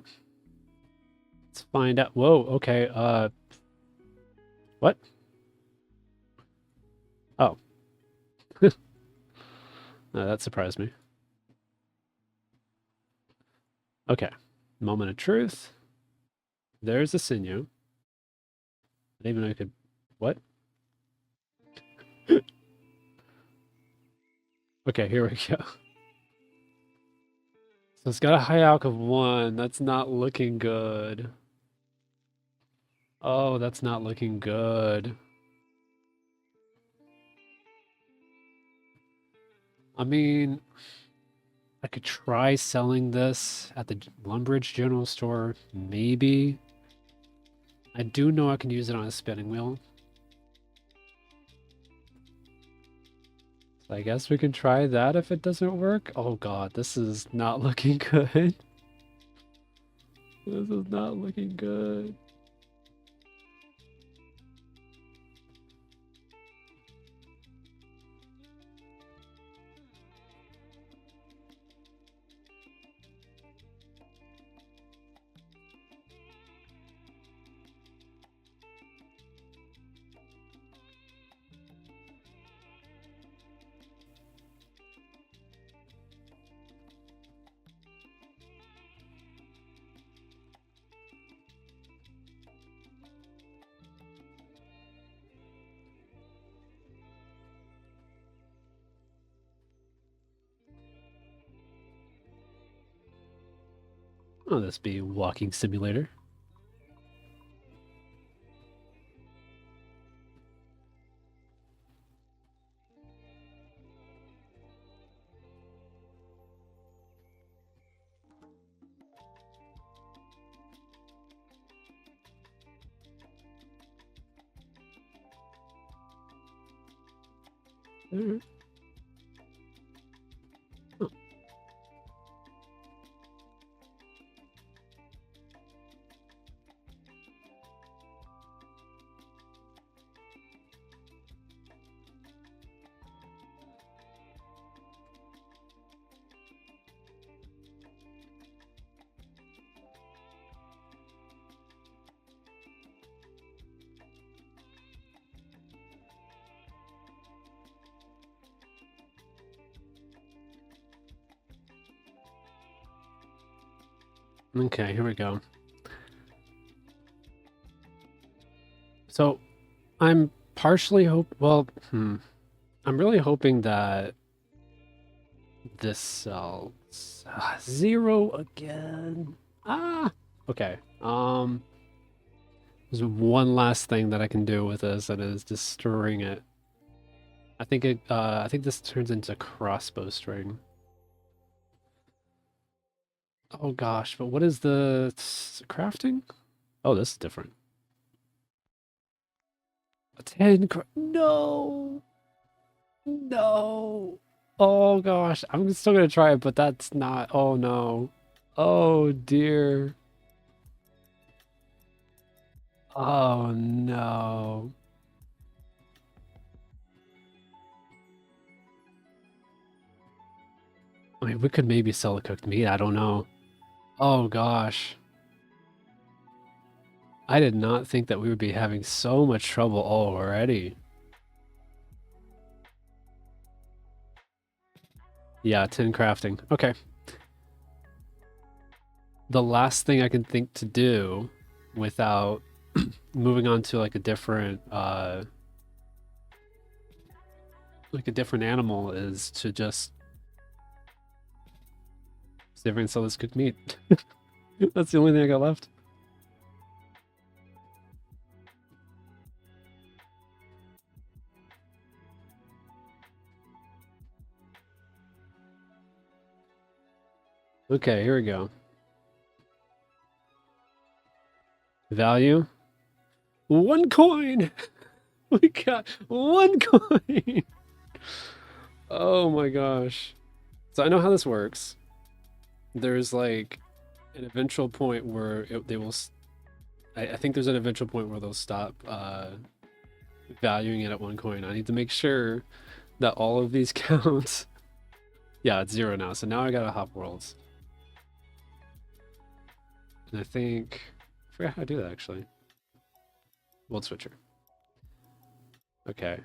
let's find out. Whoa, okay. What? Oh. That surprised me. Okay. Moment of truth. There's the sinew. I didn't even know I could... What? Okay, here we go. So it's got a high alc of 1. That's not looking good. Oh, that's not looking good. I mean, I could try selling this at the Lumbridge General Store, maybe. I do know I can use it on a spinning wheel. So I guess we can try that if it doesn't work. Oh god, this is not looking good. This is not looking good. Oh, this be walking simulator. Oh. Okay, here we go. So I'm partially I'm really hoping that this sells 0 again. Okay. There's one last thing that I can do with this, and it is just string it. I think this turns into crossbow string. Oh gosh, but what is the crafting? Oh, this is different. A 10 no. No. Oh gosh, I'm still gonna try it, but that's not. Oh no. Oh dear. Oh no. I mean, we could maybe sell a cooked meat. I don't know. Oh gosh. I did not think that we would be having so much trouble already. Yeah, 10 crafting. Okay. The last thing I can think to do without moving on to like a different animal is to just see if I can sell this cooked meat. That's the only thing I got left. Okay, here we go. Value. 1 coin! We got 1 coin! Oh my gosh. So I know how this works. There's like an eventual point where they will... I think there's an eventual point where they'll stop valuing it at 1 coin. I need to make sure that all of these count. Yeah, it's 0 now. So now I gotta hop worlds. And I think... I forgot how to do that, actually. World switcher. Okay.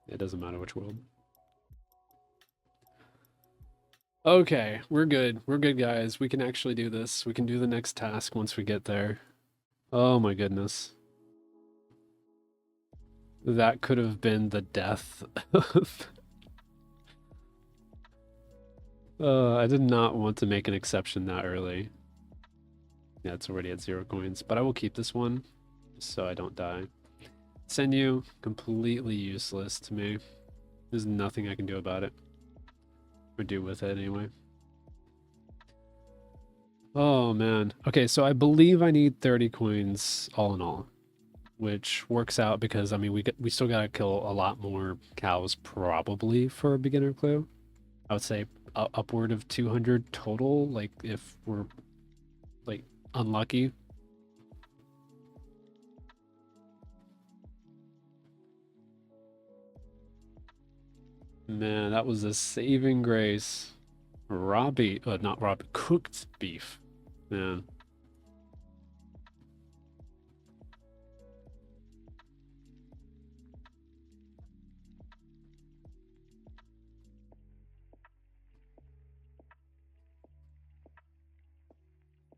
It doesn't matter which world. Okay, we're good. We're good, guys. We can actually do this. We can do the next task once we get there. Oh my goodness. That could have been the death of... I did not want to make an exception that early. Yeah, it's already at 0 coins, but I will keep this one so I don't die. Send you completely useless to me. There's nothing I can do about it. Or do with it anyway. Oh man. Okay, so I believe I need 30 coins all in all, which works out because I mean we still gotta kill a lot more cows probably for a beginner clue. I would say upward of 200 total, like if we're like unlucky. Man, that was a saving grace. Not Robbie, cooked beef. Man.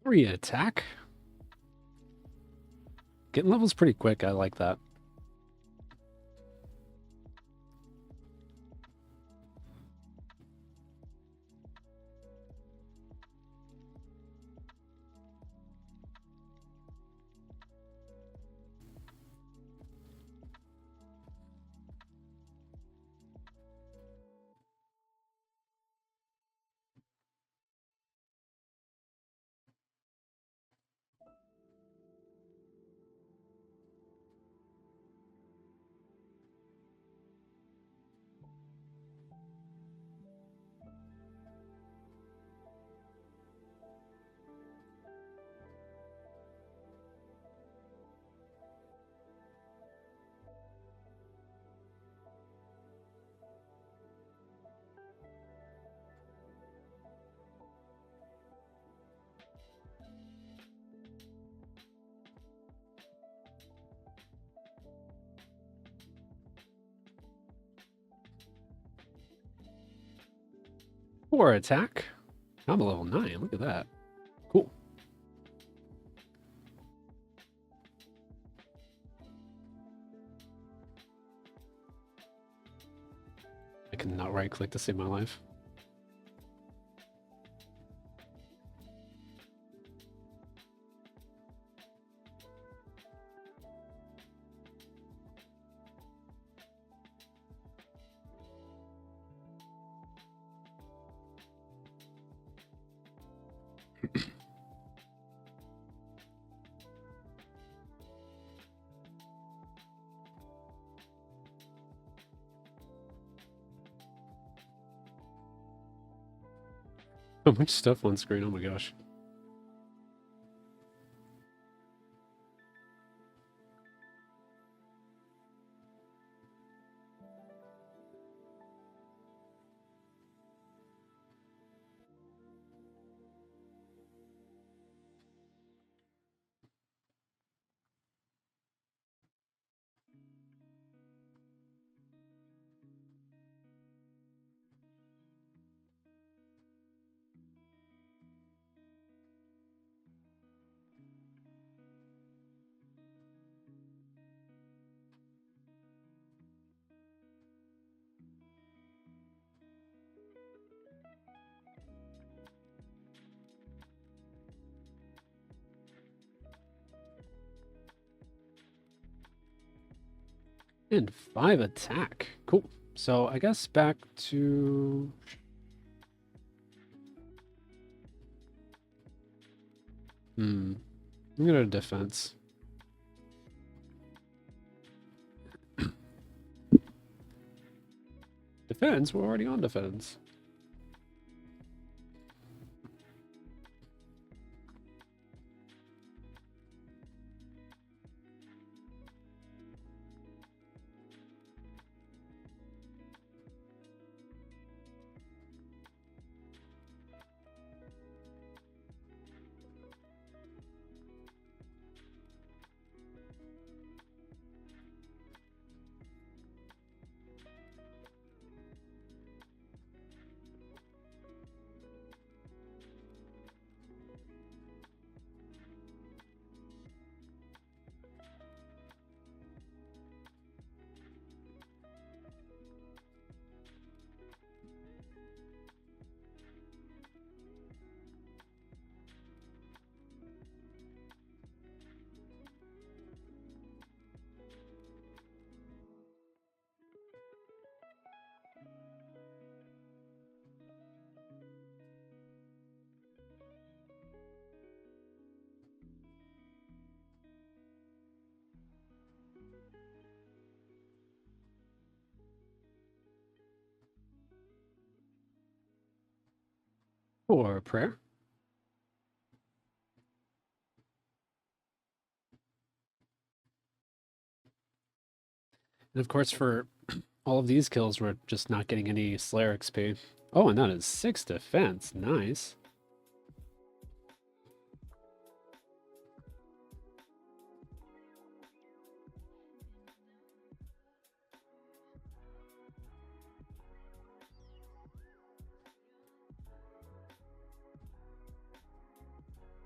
Re-attack? Getting levels pretty quick, I like that. 4 attack. I'm a level 9. Look at that. Cool. I cannot right click to save my life. So much stuff on screen. Oh my gosh. And 5 attack. Cool. So I guess back to... I'm gonna defense. Defense? We're already on defense. Or prayer. And of course, for all of these kills, we're just not getting any Slayer XP. Oh, and that is 6 defense. Nice.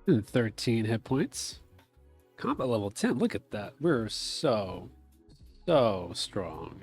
And 13 hit points. Combat level 10. Look at that. We're so strong.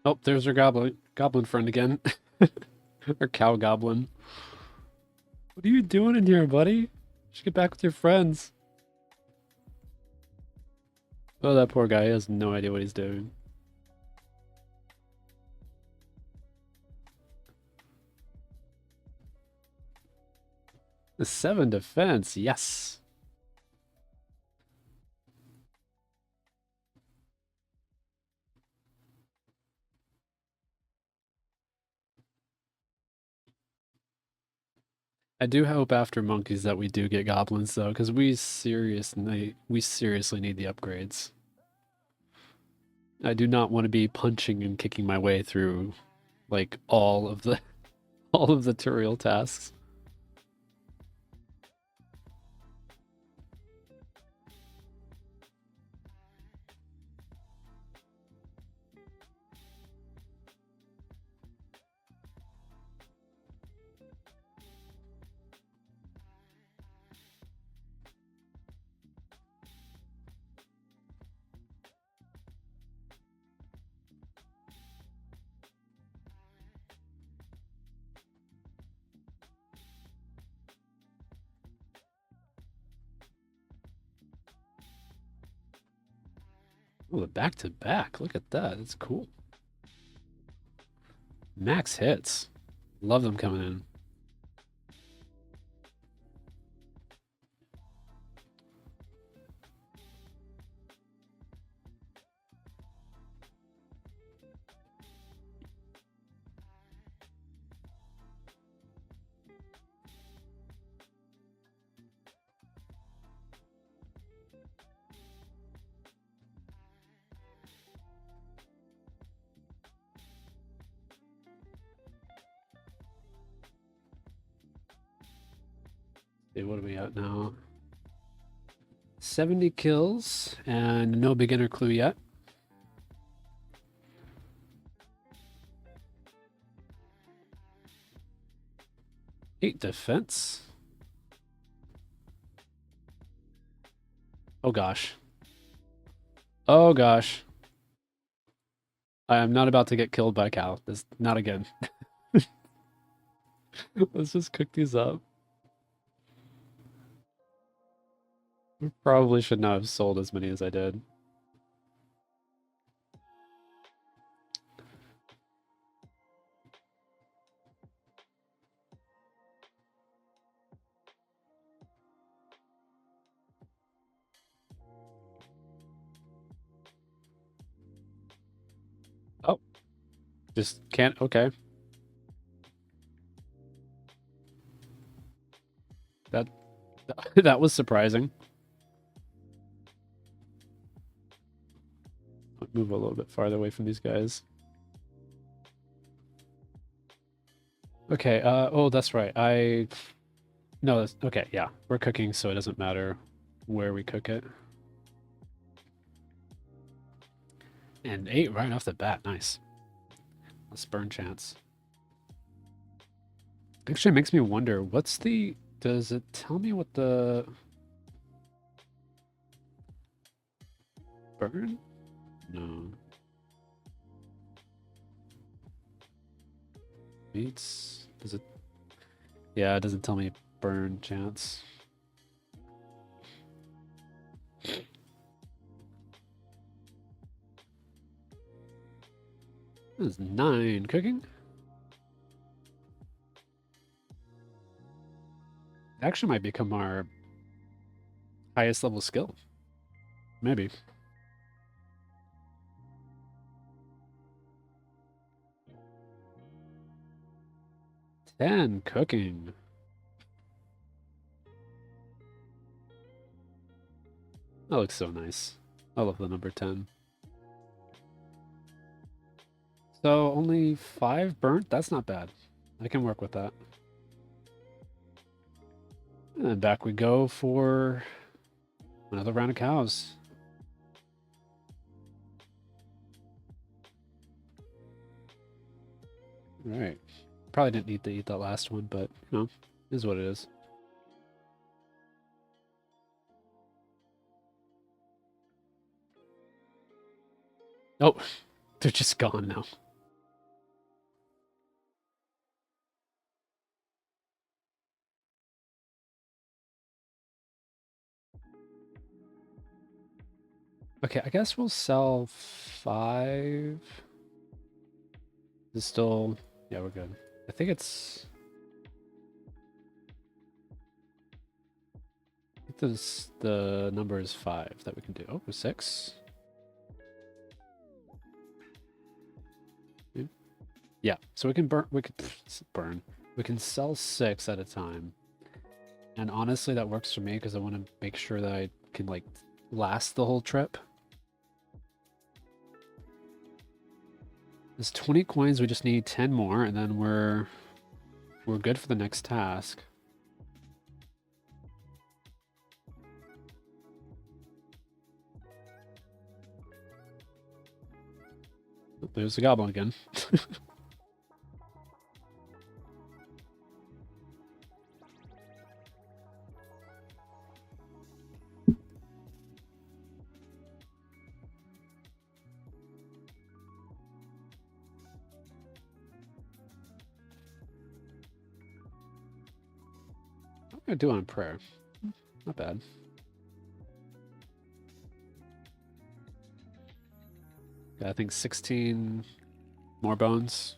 Oh, there's our goblin friend again. Our cow goblin. What are you doing in here, buddy? You should get back with your friends. Oh, that poor guy has no idea what he's doing. The 7 defense, yes. I do hope after monkeys that we do get goblins though, because we seriously need the upgrades. I do not want to be punching and kicking my way through like all of the all of the tutorial tasks. Oh, the back to back. Look at that. That's cool. Max hits. Love them coming in. Okay, what are we at now? 70 kills and no beginner clue yet. Eight defense. Oh gosh. Oh gosh. I am not about to get killed by a cow. This not again. Let's just cook these up. We probably should not have sold as many as I did. Oh, just can't. Okay. That that was surprising. I'll move a little bit farther away from these guys. Okay, oh, that's right. No, that's okay, yeah. We're cooking, so it doesn't matter where we cook it. And 8 right off the bat. Nice. Let's burn chance. Actually, it makes me wonder, what's the... Does it tell me what the... Burn? No. Meats? Does it... Yeah, it doesn't tell me burn chance. This is 9 cooking. Actually might become our highest level skill. Maybe. Ten cooking. That looks so nice. I love the number 10. So only 5 burnt? That's not bad. I can work with that. And then back we go for another round of cows. All right. Probably didn't need to eat that last one, but you know, is what it is. Oh, they're just gone now. Okay, I guess we'll sell 5. Is still, yeah, we're good. I think it's, I think this, the number is 5 that we can do. Oh, 6. Yeah, so we can burn, burn. We can sell 6 at a time. And honestly, that works for me because I want to make sure that I can like last the whole trip. There's 20 coins, we just need 10 more, and then we're good for the next task. Oh, there's the goblin again. I'm gonna do on prayer. Not bad. Yeah, I think 16 more bones.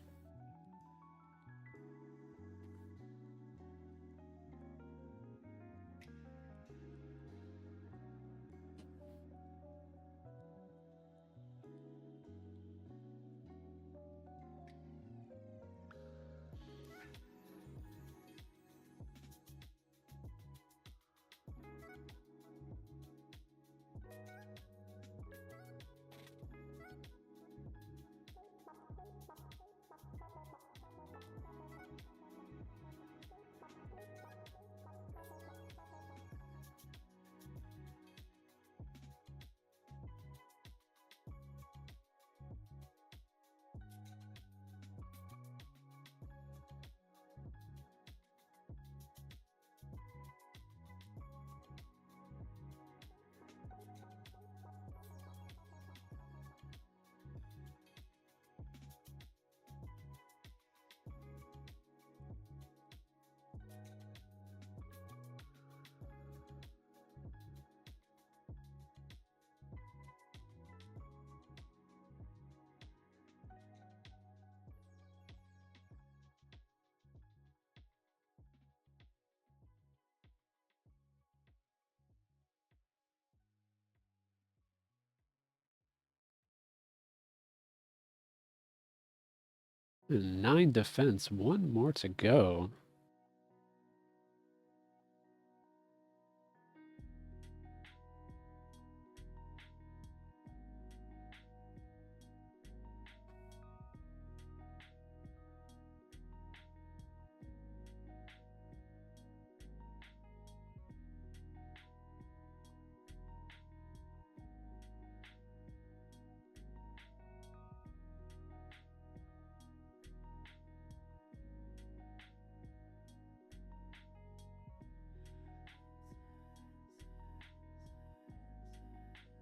And 9 defense, 1 more to go.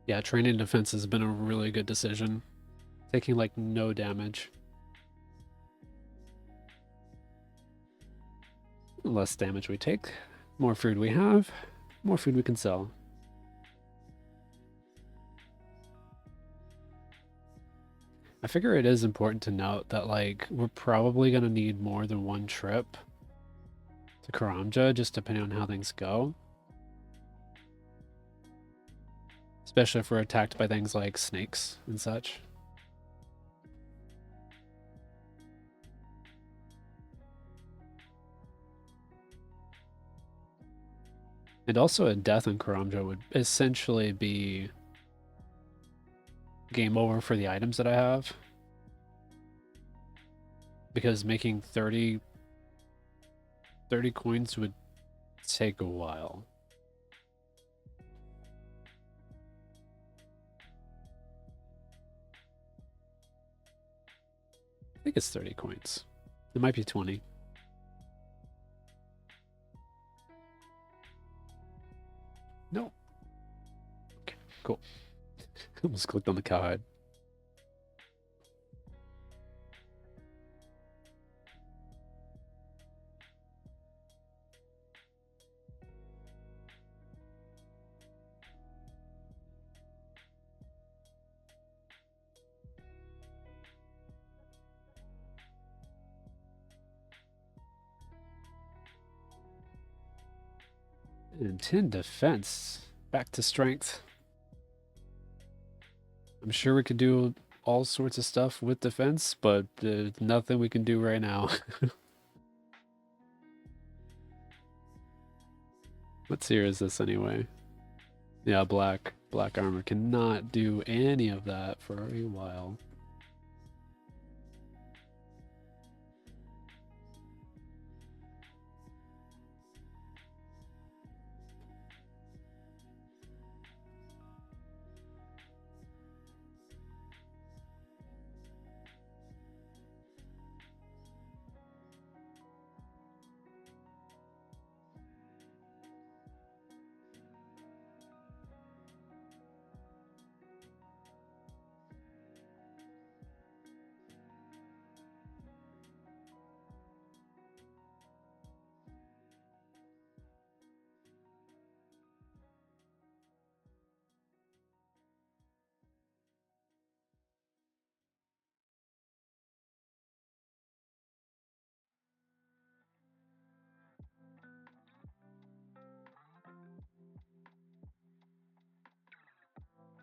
Yeah, training defense has been a really good decision. Taking like no damage. The less damage we take, more food we have, more food we can sell. I figure it is important to note that like we're probably going to need more than 1 trip to Karamja, just depending on how things go. Especially if we're attacked by things like snakes and such. And also a death in Karamja would essentially be game over for the items that I have. Because making 30 coins would take a while. I think it's 30 coins. It might be 20. No. Okay, cool. Almost clicked on the cowhide. And 10 defense. Back to strength. I'm sure we could do all sorts of stuff with defense, but there's nothing we can do right now. What tier is this anyway? Yeah, black armor cannot do any of that for a while.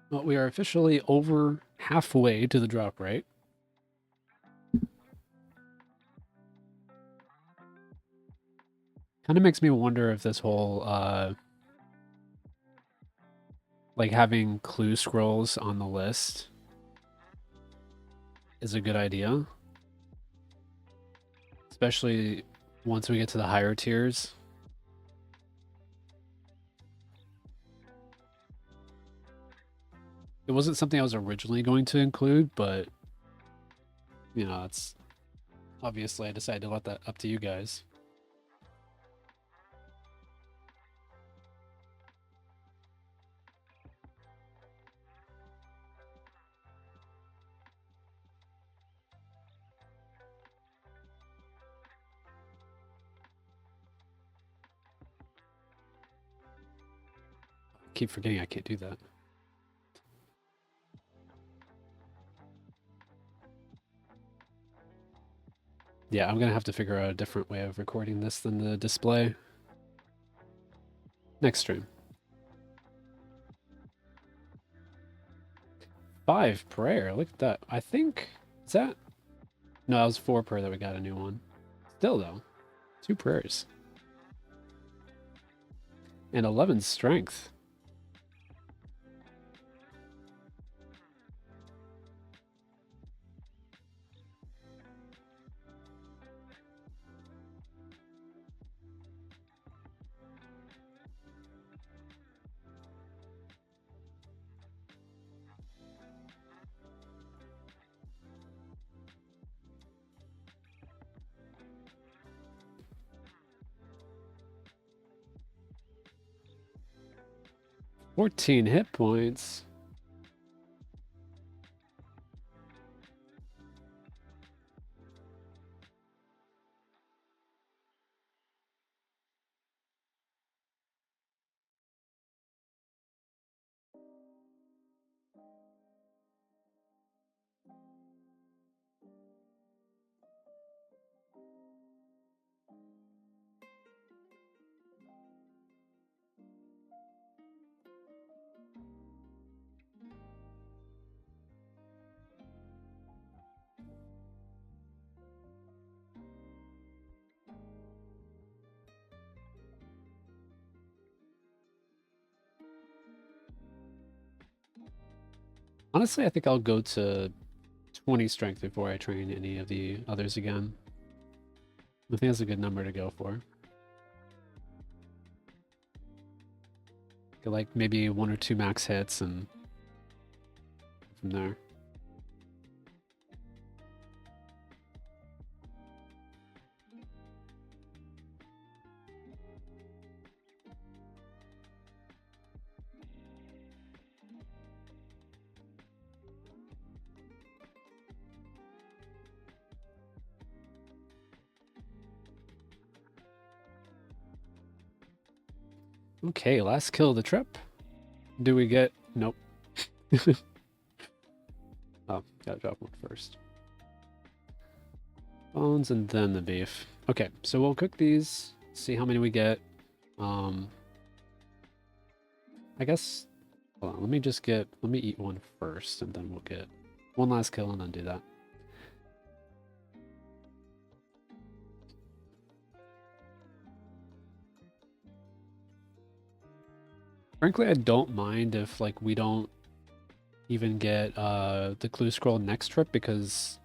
Well, we are officially over halfway to the drop rate. Kind of makes me wonder if this whole, like having clue scrolls on the list is a good idea. Especially once we get to the higher tiers. It wasn't something I was originally going to include, but, you know, it's obviously I decided to let that up to you guys. I keep forgetting I can't do that. Yeah, I'm gonna have to figure out a different way of recording this than the display. Next stream. 5 prayer, look at that. I think, is that? No, that was 4 prayer that we got a new one. Still though, 2 prayers. And 11 strength. $14 hit points. Honestly, I think I'll go to 20 strength before I train any of the others again. I think that's a good number to go for. Get like maybe 1 or 2 max hits and from there. Okay, last kill of the trip. Do we get... Nope. Oh, gotta drop one first. Bones and then the beef. Okay, so we'll cook these, see how many we get. I guess, hold on, let me eat one first, and then we'll get one last kill and then do that. Frankly, I don't mind if, like, we don't even get the clue scroll next trip, because,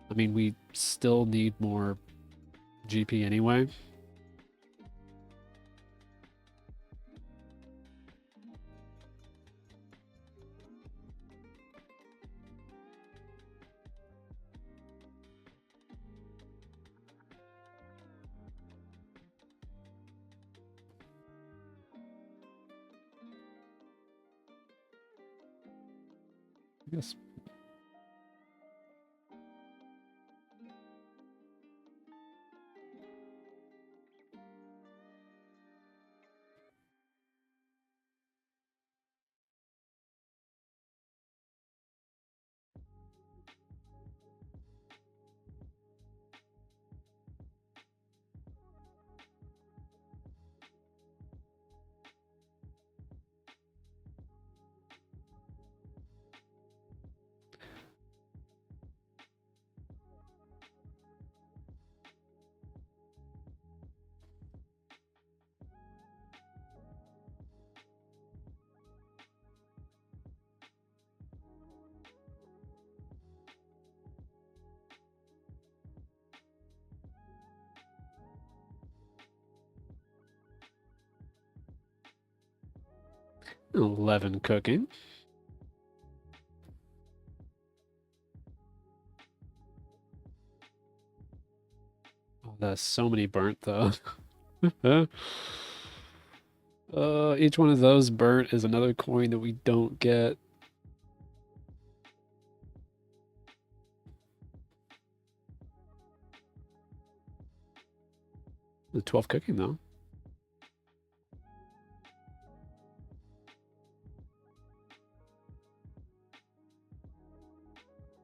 I mean, we still need more GP anyway. Yes. $11 cooking. Oh, that's so many burnt though. Each one of those burnt is another coin that we don't get. The 12 cooking though.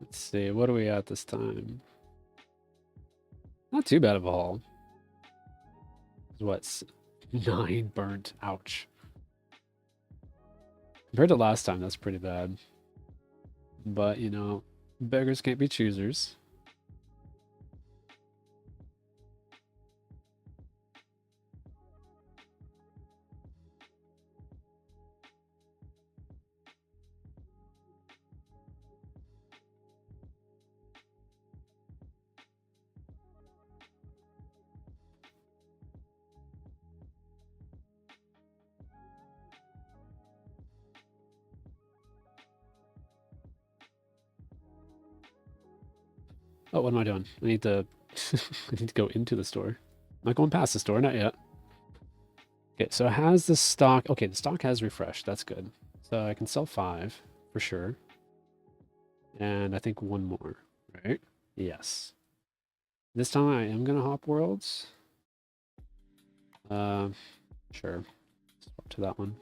Let's see, what are we at this time? Not too bad of a haul. What? 9 burnt. Ouch. Compared to last time, that's pretty bad. But, you know, beggars can't be choosers. Oh, what am I doing? I need to I need to go into the store. I'm not going past the store, not yet. Okay, so has the stock... Okay, the stock has refreshed. That's good. So I can sell 5 for sure. And I think 1 more, right? Yes. This time I am going to hop worlds. Sure. Swap to that one.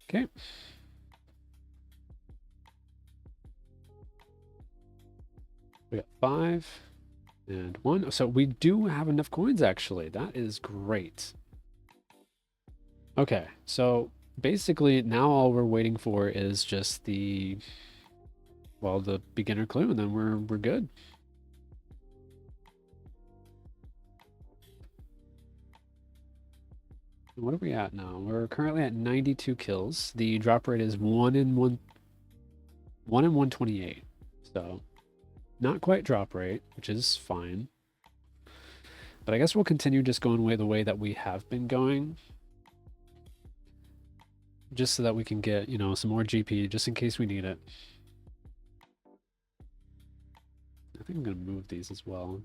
Okay. We got 5 and 1. So we do have enough coins, actually. That is great. Okay, so basically now all we're waiting for is just the, well, the beginner clue, and then we're good. What are we at now? We're currently at 92 kills. The drop rate is 1 in 128. So not quite drop rate, which is fine. But I guess we'll continue just going the way that we have been going. Just so that we can get, you know, some more GP, just in case we need it. I think I'm going to move these as well.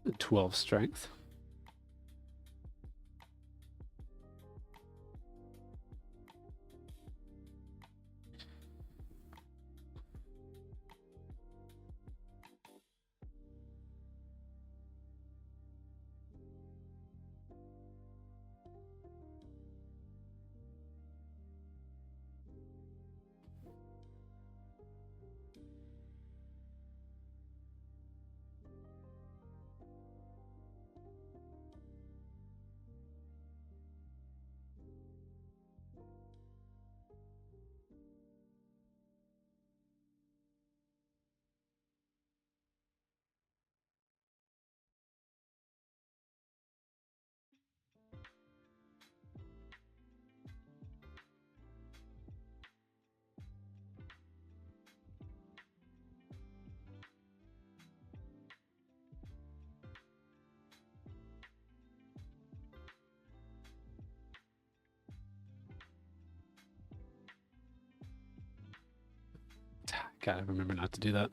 A 12 strength. Gotta remember not to do that.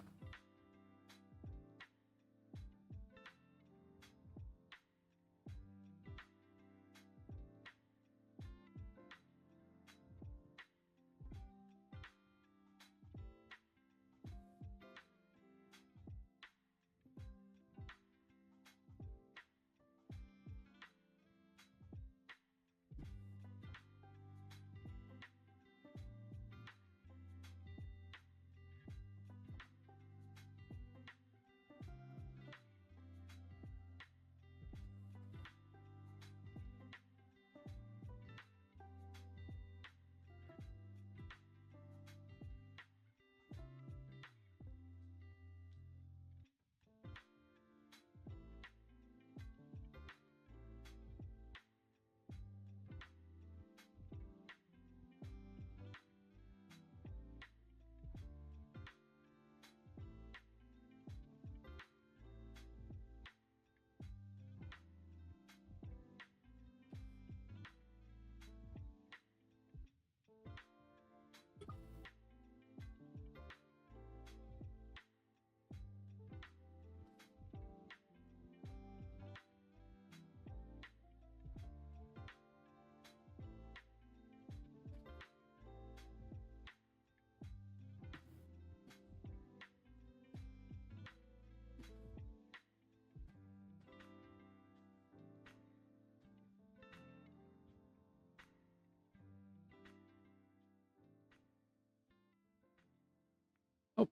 Oh,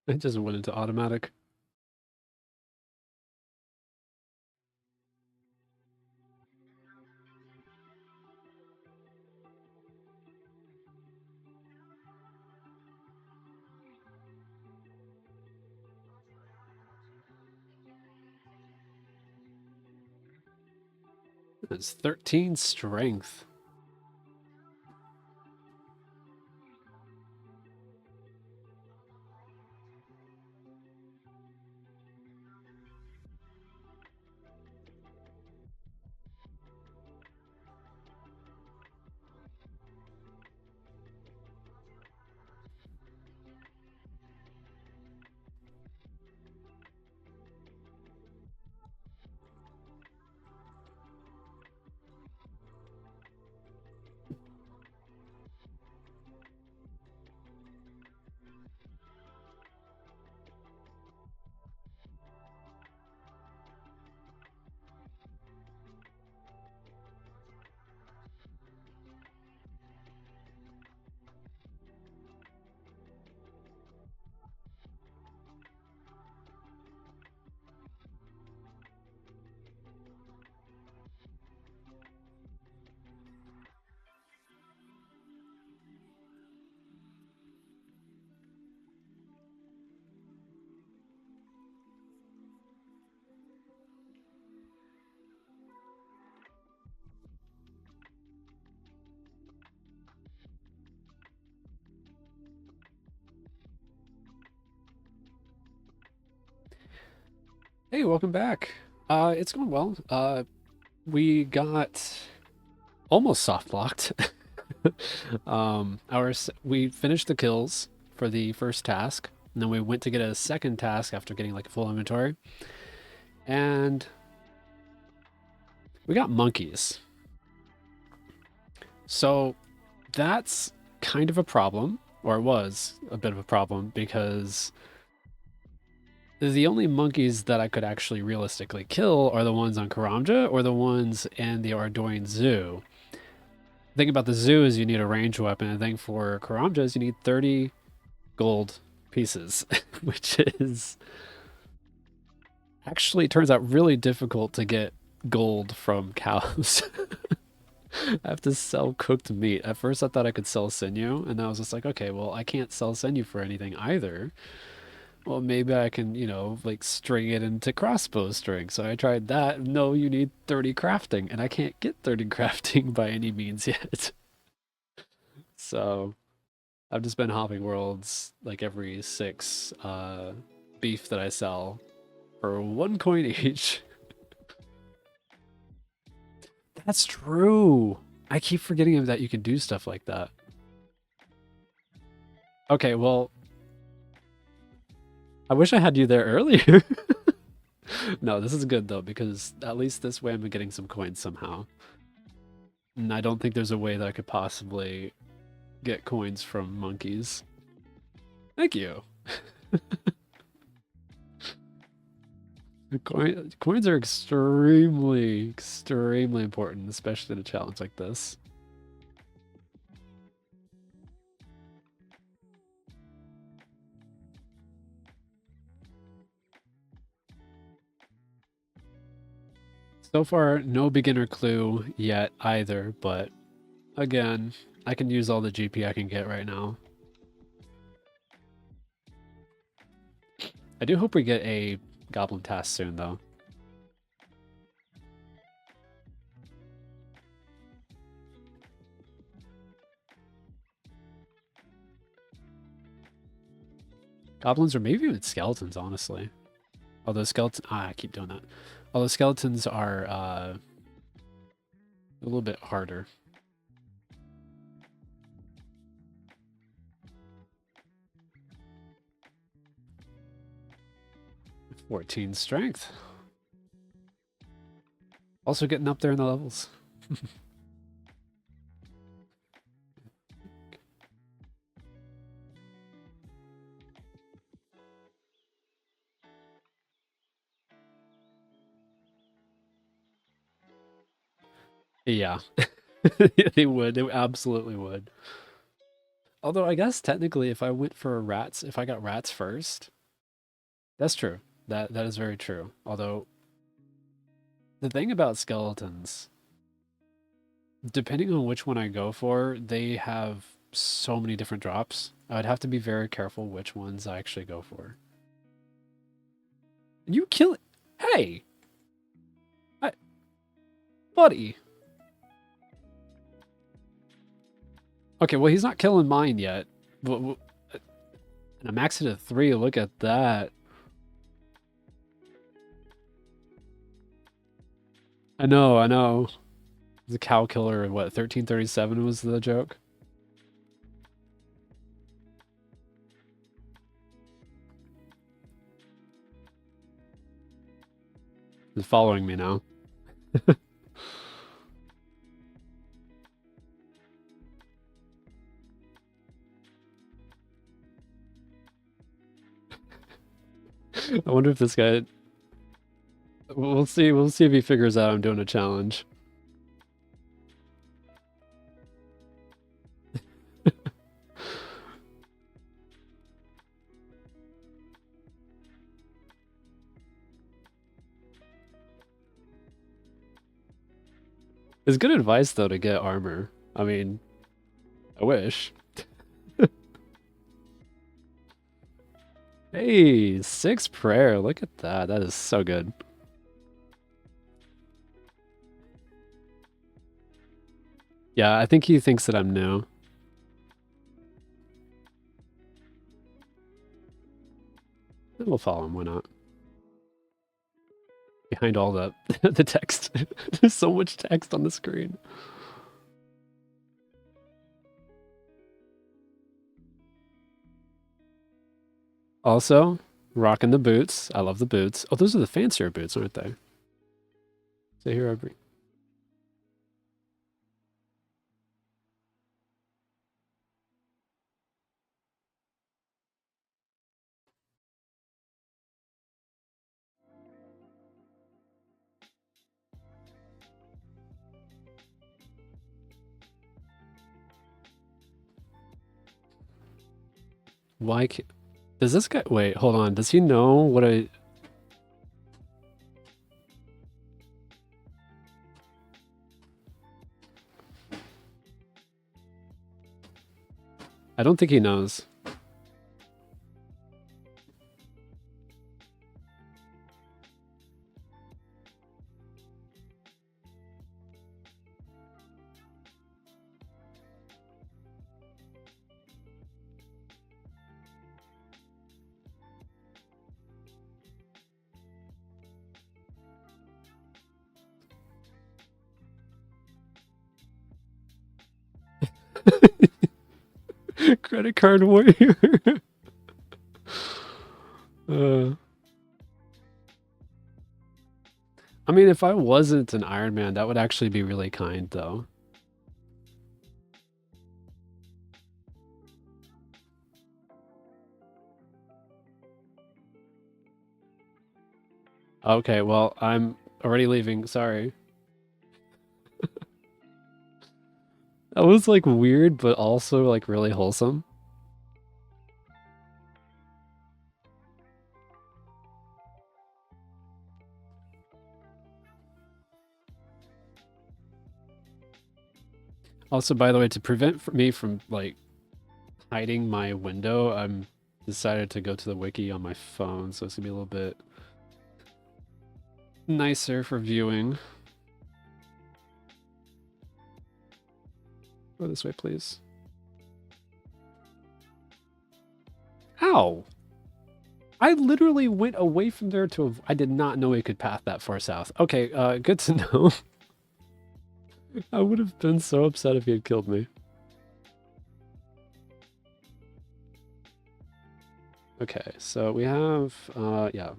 it just went into automatic. It's 13 strength. Hey, welcome back. It's going well. We got almost soft locked. We finished the kills for the first task, and then we went to get a second task after getting like a full inventory, and we got monkeys. So that's kind of a problem, or it was a bit of a problem, because the only monkeys that I could actually realistically kill are the ones on Karamja or the ones in the Ardougne Zoo. The thing about the zoo is you need a ranged weapon. The thing for Karamja is you need 30 gold pieces, which is actually turns out really difficult to get gold from cows. I have to sell cooked meat. At first I thought I could sell sinew, and I was just like, okay, well, I can't sell sinew for anything either. Well, maybe I can, like string it into crossbow string. So I tried that. No, you need 30 crafting, and I can't get 30 crafting by any means yet. So I've just been hopping worlds like every 6 beef that I sell for 1 coin each. That's true. I keep forgetting that you can do stuff like that. Okay, well, I wish I had you there earlier. No, this is good though, because at least this way I'm getting some coins somehow. And I don't think there's a way that I could possibly get coins from monkeys. Thank you. Coins are extremely, extremely important, especially in a challenge like this. So far, no beginner clue yet either, but again, I can use all the GP I can get right now. I do hope we get a goblin task soon, though. Goblins or maybe even skeletons, honestly. Although skeletons... I keep doing that. Although skeletons are a little bit harder. 14 strength. Also getting up there in the levels. Yeah. They would. They absolutely would. Although I guess technically if I went for rats, if I got rats first, that's true. That is very true. Although the thing about skeletons, depending on which one I go for, they have so many different drops. I'd have to be very careful which ones I actually go for. You kill it. Hey! Buddy. Okay, well, he's not killing mine yet. And I maxed it at 3. Look at that. I know, I know. The cow killer, what, 1337 was the joke? He's following me now. I wonder if this guy... We'll see. We'll see if he figures out I'm doing a challenge. It's good advice, though, to get armor. I mean, I wish. Hey, 6 prayer. Look at that. That is so good. Yeah, I think he thinks that I'm new. We'll follow him. Why not? Behind all the the text. There's so much text on the screen. Also, rocking the boots. I love the boots. Oh, those are the fancier boots, aren't they? So here I bring. Why can't... Does this guy... Wait, hold on. Does he know what I... I don't think he knows. Credit card warrior. I mean, if I wasn't an Iron Man, that would actually be really kind, though. Okay, well, I'm already leaving. Sorry. That was like weird, but also like really wholesome. Also, by the way, to prevent me from like hiding my window, I'm decided to go to the wiki on my phone, so it's gonna be a little bit nicer for viewing. Go this way, please. Ow! I literally went away from there to... I did not know it could path that far south. Okay, good to know. I would have been so upset if he had killed me. Okay, so we have, yeah,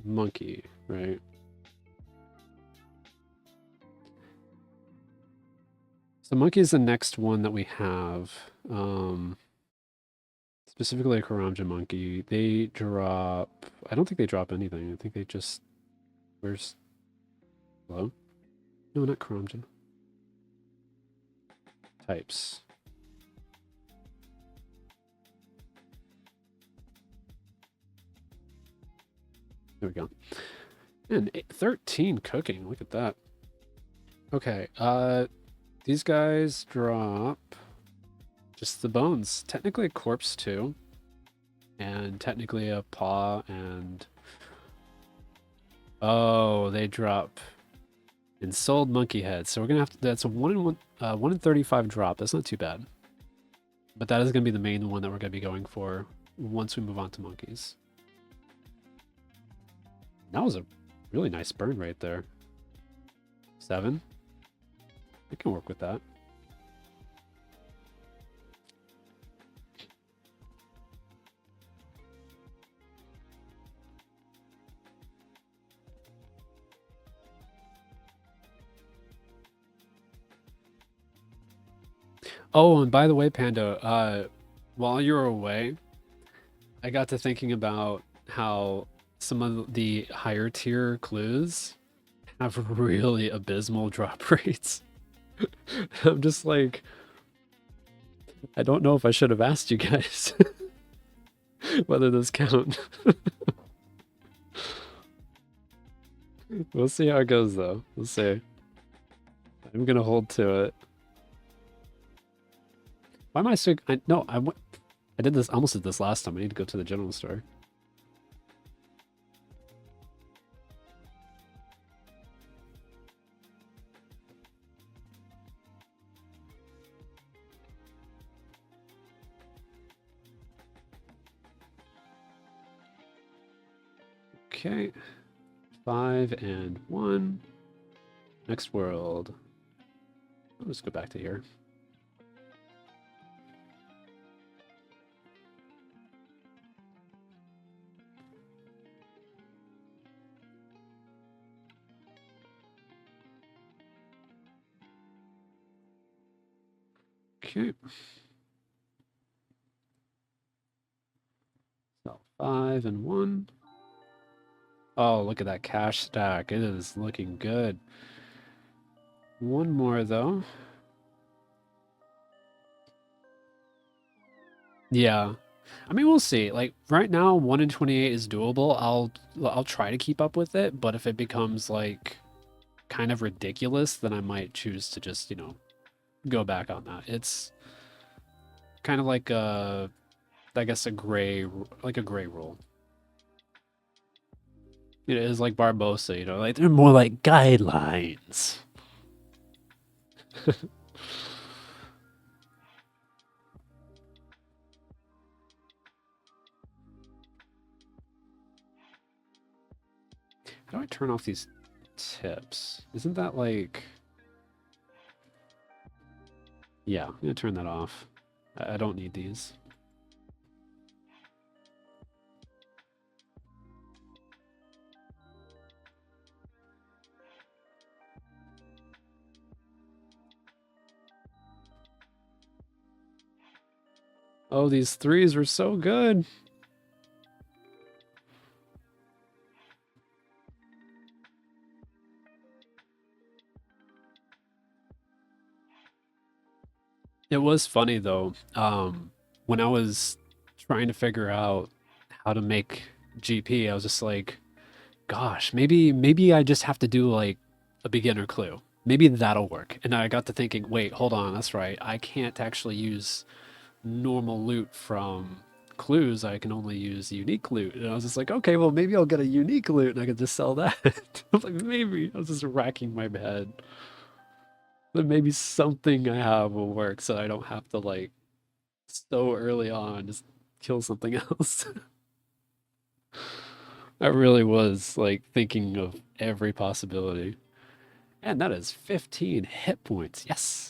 monkey, right? So monkey is the next one that we have. Specifically a Karamja monkey. They drop... I don't think they drop anything. I think they just... Where's... Hello? No, not Karamja. Types. There we go. And 13 cooking. Look at that. Okay, these guys drop just the bones. Technically a corpse too. And technically a paw and... Oh, they drop ensouled monkey head. So we're gonna have to... That's a 1 in 35 drop. That's not too bad. But that is gonna be the main one that we're gonna be going for once we move on to monkeys. That was a really nice burn right there. 7. I can work with that. Oh, and by the way, Panda, while you were away, I got to thinking about how some of the higher tier clues have really abysmal drop rates. I'm just like, I don't know if I should have asked you guys whether this count. We'll see how it goes, though. We'll see. I'm gonna hold to it. Why am I so... No, I did this, almost did this last time. I need to go to the general store. Okay. 5 and 1. Next world. Let's go back to here. Okay. So 5 and 1. Oh, look at that cash stack. It is looking good. One more, though. Yeah. I mean, we'll see. Like, right now, 1 in 28 is doable. I'll try to keep up with it, but if it becomes, like, kind of ridiculous, then I might choose to just, you know, go back on that. It's kind of like a, I guess, a gray rule. It is like Barbosa, you know, like they're more like guidelines. How do I turn off these tips? Isn't that like... Yeah, I'm gonna turn that off. I don't need these. Oh, these threes were so good. It was funny though. When I was trying to figure out how to make GP, I was just like, gosh, maybe I just have to do like a beginner clue. Maybe that'll work. And I got to thinking, wait, hold on, that's right. I can't actually use normal loot from clues. I can only use unique loot. And I was just like, okay, well maybe I'll get a unique loot and I can just sell that. I was like, maybe. I was just racking my head. But maybe something I have will work so I don't have to like so early on just kill something else. I really was like thinking of every possibility. And that is 15 hit points. Yes.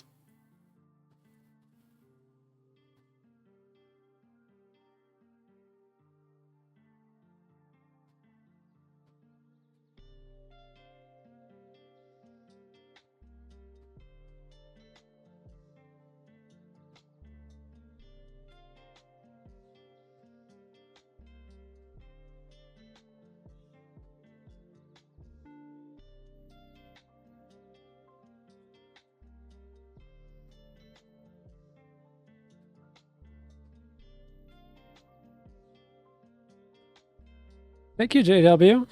Thank you, JW.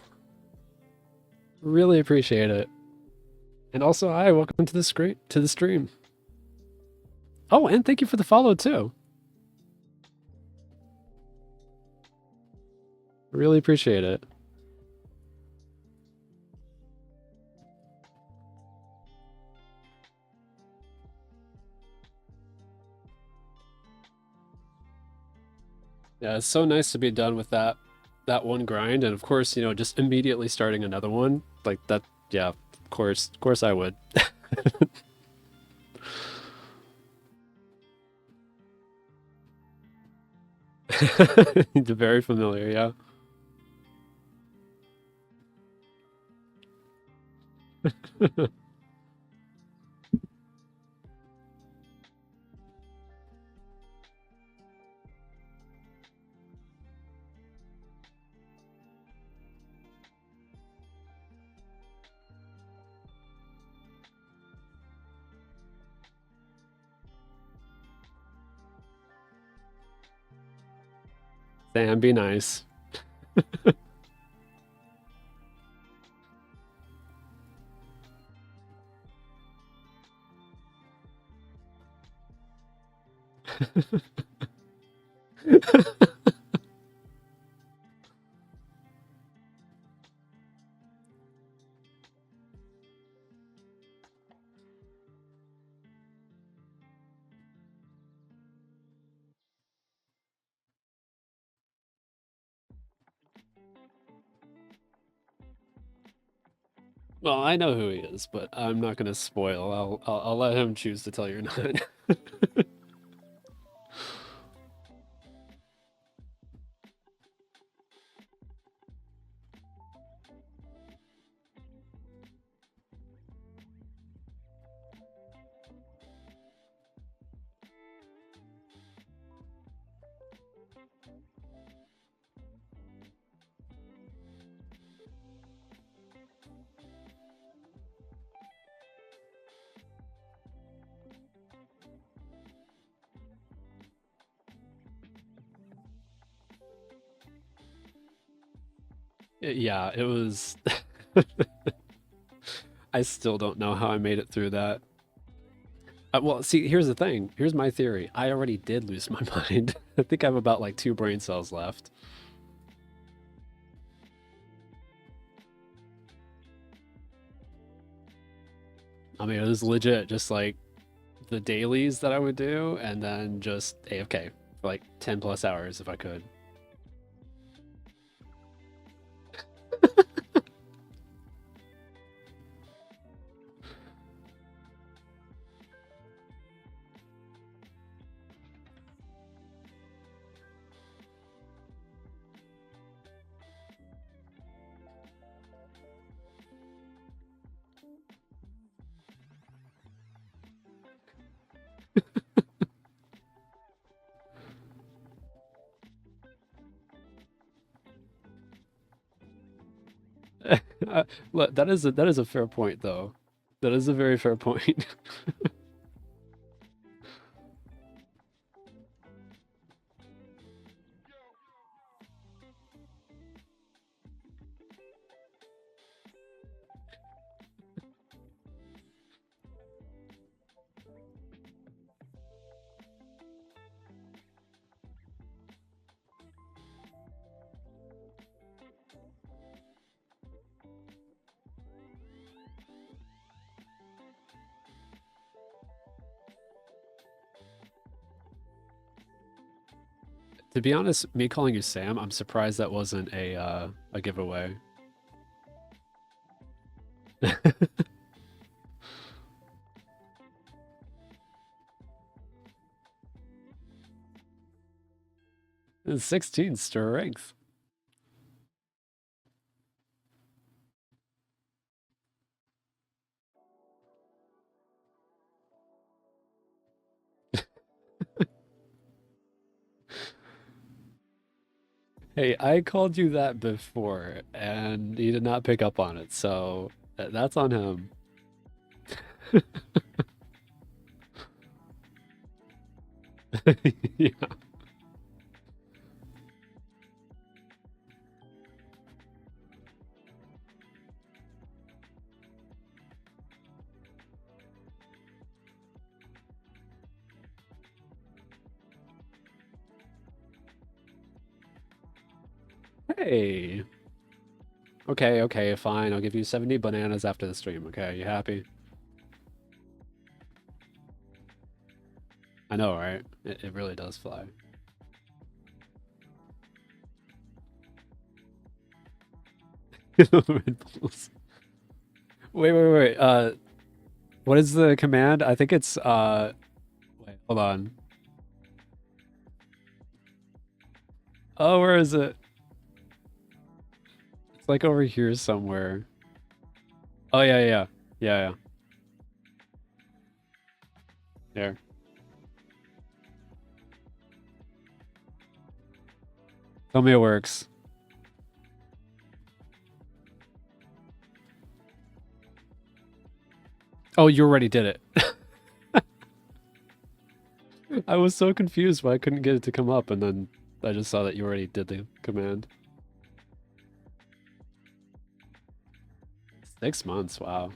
Really appreciate it. And also, hi, welcome to the stream. Oh, and thank you for the follow too. Really appreciate it. Yeah, it's so nice to be done with that one grind, and of course, you know, just immediately starting another one like that. Yeah, of course, I would. Very familiar, yeah. Sam, be nice. Well, I know who he is, but I'm not gonna spoil. I'll let him choose to tell you or not. Yeah, it was. I still don't know how I made it through that. Well, see, here's the thing. Here's my theory. I already did lose my mind. I think I have about like 2 brain cells left. I mean, it was legit just like the dailies that I would do and then just AFK for like 10 plus hours if I could. Look, that is a fair point though. That is a very fair point. To be honest, me calling you Sam, I'm surprised that wasn't a giveaway. It's 16 strength. Hey, I called you that before, and he did not pick up on it, so that's on him. Yeah. Hey. Okay, okay, fine. I'll give you 70 bananas after the stream. Okay, you happy? I know, right? It really does fly. Red Bulls. Wait, wait, wait. What is the command? I think it's wait, hold on. Oh, where is it? It's like over here somewhere. Oh yeah, yeah. Yeah, yeah. There. Tell me it works. Oh, you already did it. I was so confused why I couldn't get it to come up, and then I just saw that you already did the command. 6 months, wow.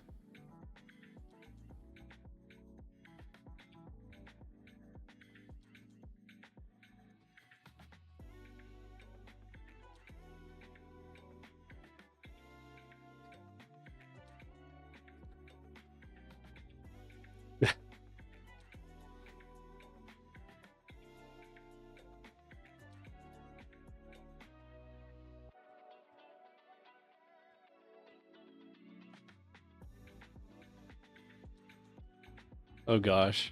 Oh gosh.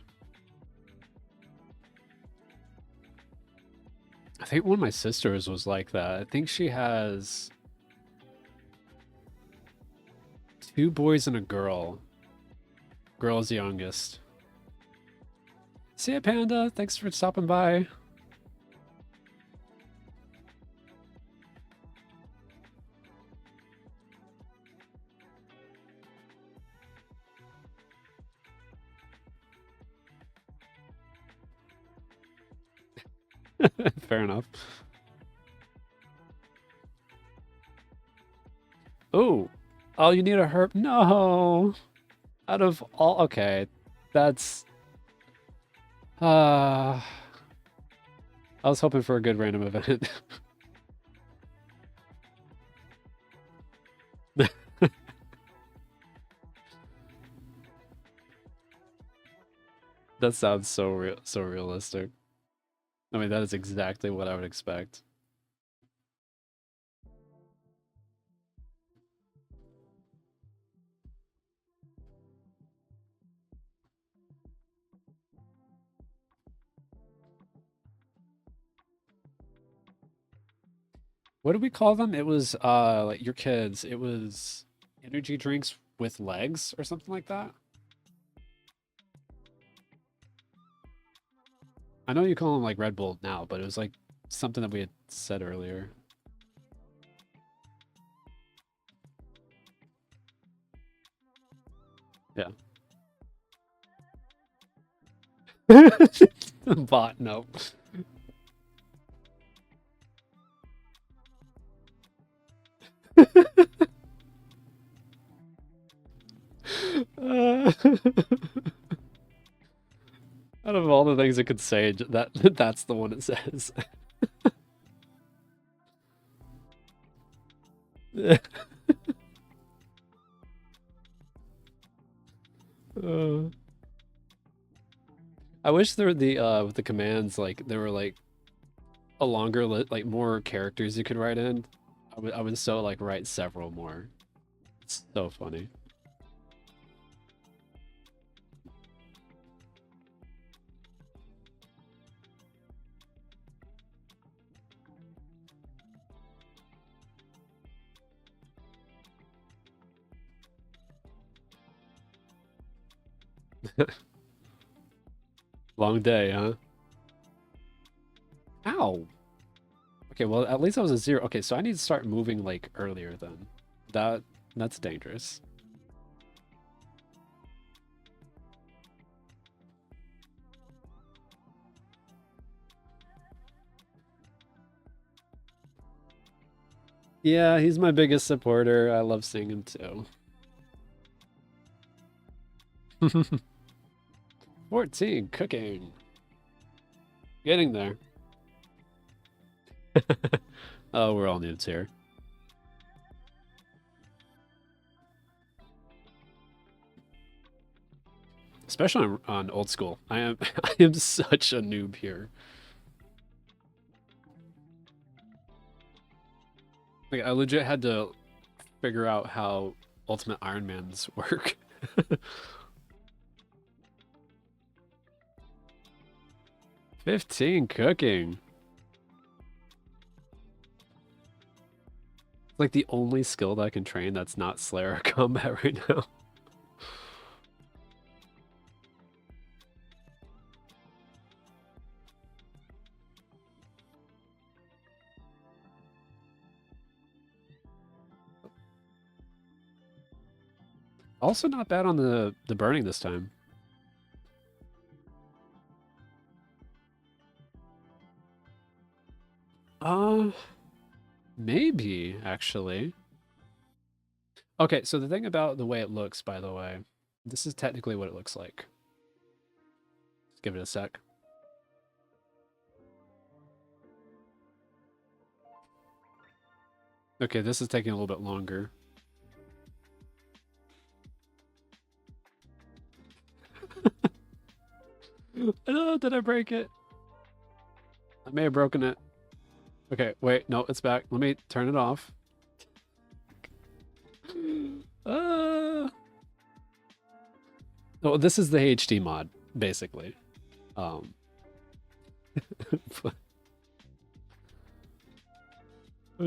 I think one of my sisters was like that. I think she has 2 boys and a girl. Girl's the youngest. See ya, Panda. Thanks for stopping by. Fair enough. Oh, oh, you need a herb? No. Out of all, okay, that's. I was hoping for a good random event. That sounds so real, so realistic. I mean, that is exactly what I would expect. What did we call them? It was like your kids. It was energy drinks with legs or something like that. I know you call them like Red Bull now, but it was like something that we had said earlier. Yeah. Bot, nope. Out of all the things it could say, that's the one it says. I wish there were with the commands, like there were like a longer like more characters you could write in. I would so like write several more. It's so funny. Long day, huh? Ow. Okay, well at least I was a 0. Okay, so I need to start moving like earlier then. That's dangerous. Yeah, he's my biggest supporter. I love seeing him too. 14 cooking. Getting there. Oh, we're all noobs here. Especially on old school. I am I am such a noob here. Like I legit had to figure out how Ultimate Iron Mans work. 15 cooking. It's like the only skill that I can train that's not Slayer combat right now. Also not bad on the burning this time. Maybe actually. Okay, so the thing about the way it looks, by the way, this is technically what it looks like. Let's give it a sec. Okay, this is taking a little bit longer. Oh, did I break it? I may have broken it. Okay, wait, no, it's back. Let me turn it off. Oh, this is the HD mod, basically. I'm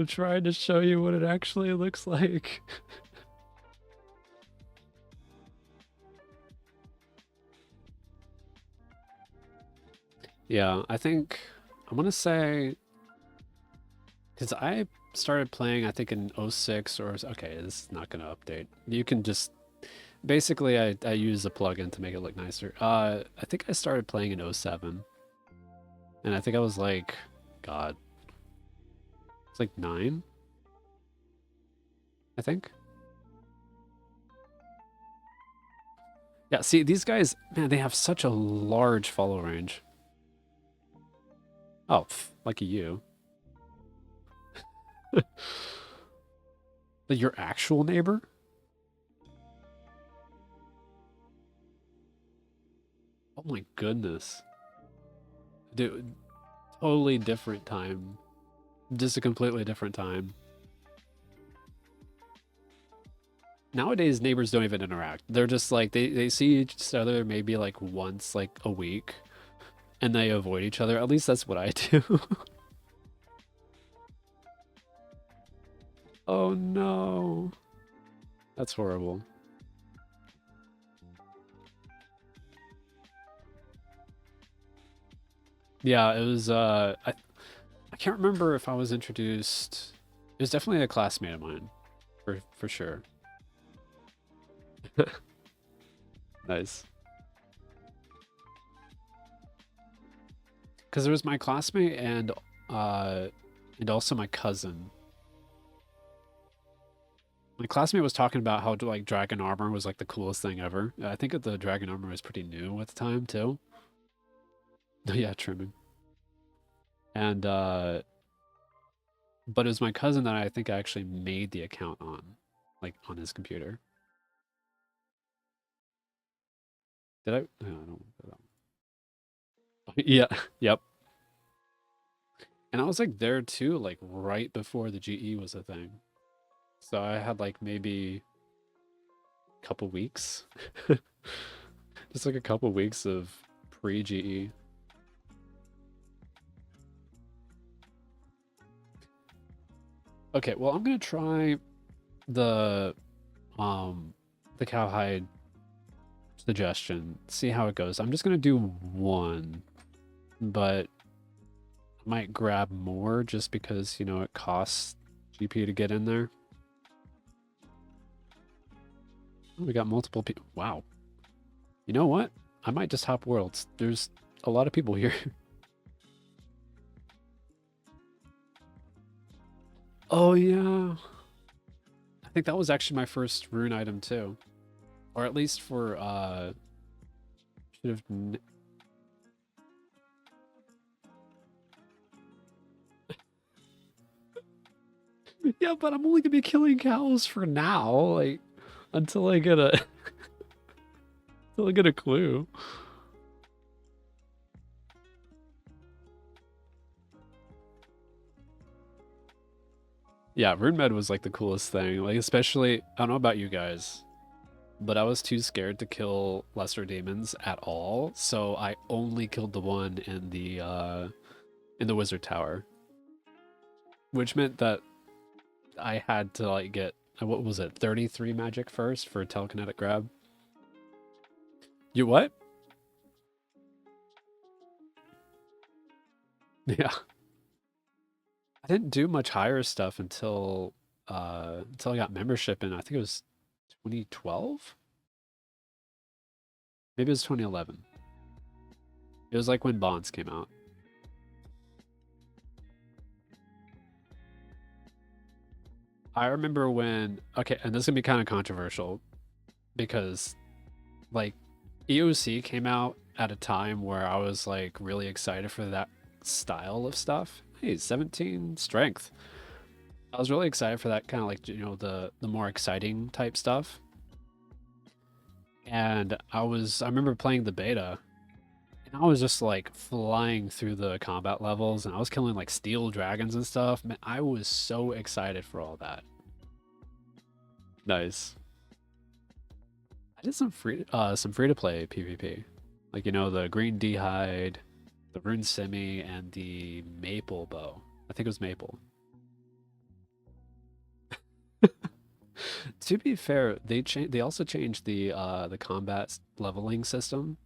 trying to show you what it actually looks like. Yeah, I think I want to say because I started playing, I think in 06 or okay, this is not going to update. You can just basically I use a plugin to make it look nicer. I think I started playing in 07, and I think I was like, God, it's like 9, I think. Yeah, see these guys, man, they have such a large follow range. Oh, lucky you. Your actual neighbor? Oh my goodness. Dude, totally different time. Just a completely different time. Nowadays, neighbors don't even interact. They're just like, they see each other maybe like once, like a week, and they avoid each other. At least that's what I do. Oh no. That's horrible. Yeah, it was I can't remember if I was introduced. It was definitely a classmate of mine, for sure. Nice. Because there was my classmate and also my cousin. My classmate was talking about how like dragon armor was like the coolest thing ever. I think that the dragon armor was pretty new at the time too. Yeah, trimming. And but it was my cousin that I think I actually made the account on, like on his computer. Did I? No, I don't. Yeah. Yep. And I was like there too, like right before the GE was a thing. So I had like maybe a couple weeks. Just like a couple weeks of pre-GE. Okay, well I'm gonna try the cowhide suggestion. See how it goes. I'm just gonna do one, but I might grab more just because, you know, it costs GP to get in there. Oh, we got multiple people. Wow. You know what? I might just hop worlds. There's a lot of people here. Oh yeah. I think that was actually my first rune item too. Or at least for should have yeah, but I'm only gonna be killing cows for now, like until I get a until I get a clue. Yeah, rune med was like the coolest thing. Like especially, I don't know about you guys, but I was too scared to kill lesser demons at all, so I only killed the one in the wizard tower, which meant that I had to like get, what was it, 33 magic first for telekinetic grab. You what? Yeah. I didn't do much higher stuff until I got membership in, I think it was 2012? Maybe it was 2011. It was like when Bonds came out. I remember when, okay, and this is gonna be kind of controversial because like EOC came out at a time where I was like really excited for that style of stuff. Hey, 17 strength. I was really excited for that kind of like, you know, the more exciting type stuff. And I remember playing the beta and I was just like flying through the combat levels and I was killing like steel dragons and stuff. Man, I was so excited for all that. Nice. I did some free to play PvP. Like, you know, the green d'hide, the rune semi, and the maple bow. I think it was maple. To be fair, they also changed the combat leveling system.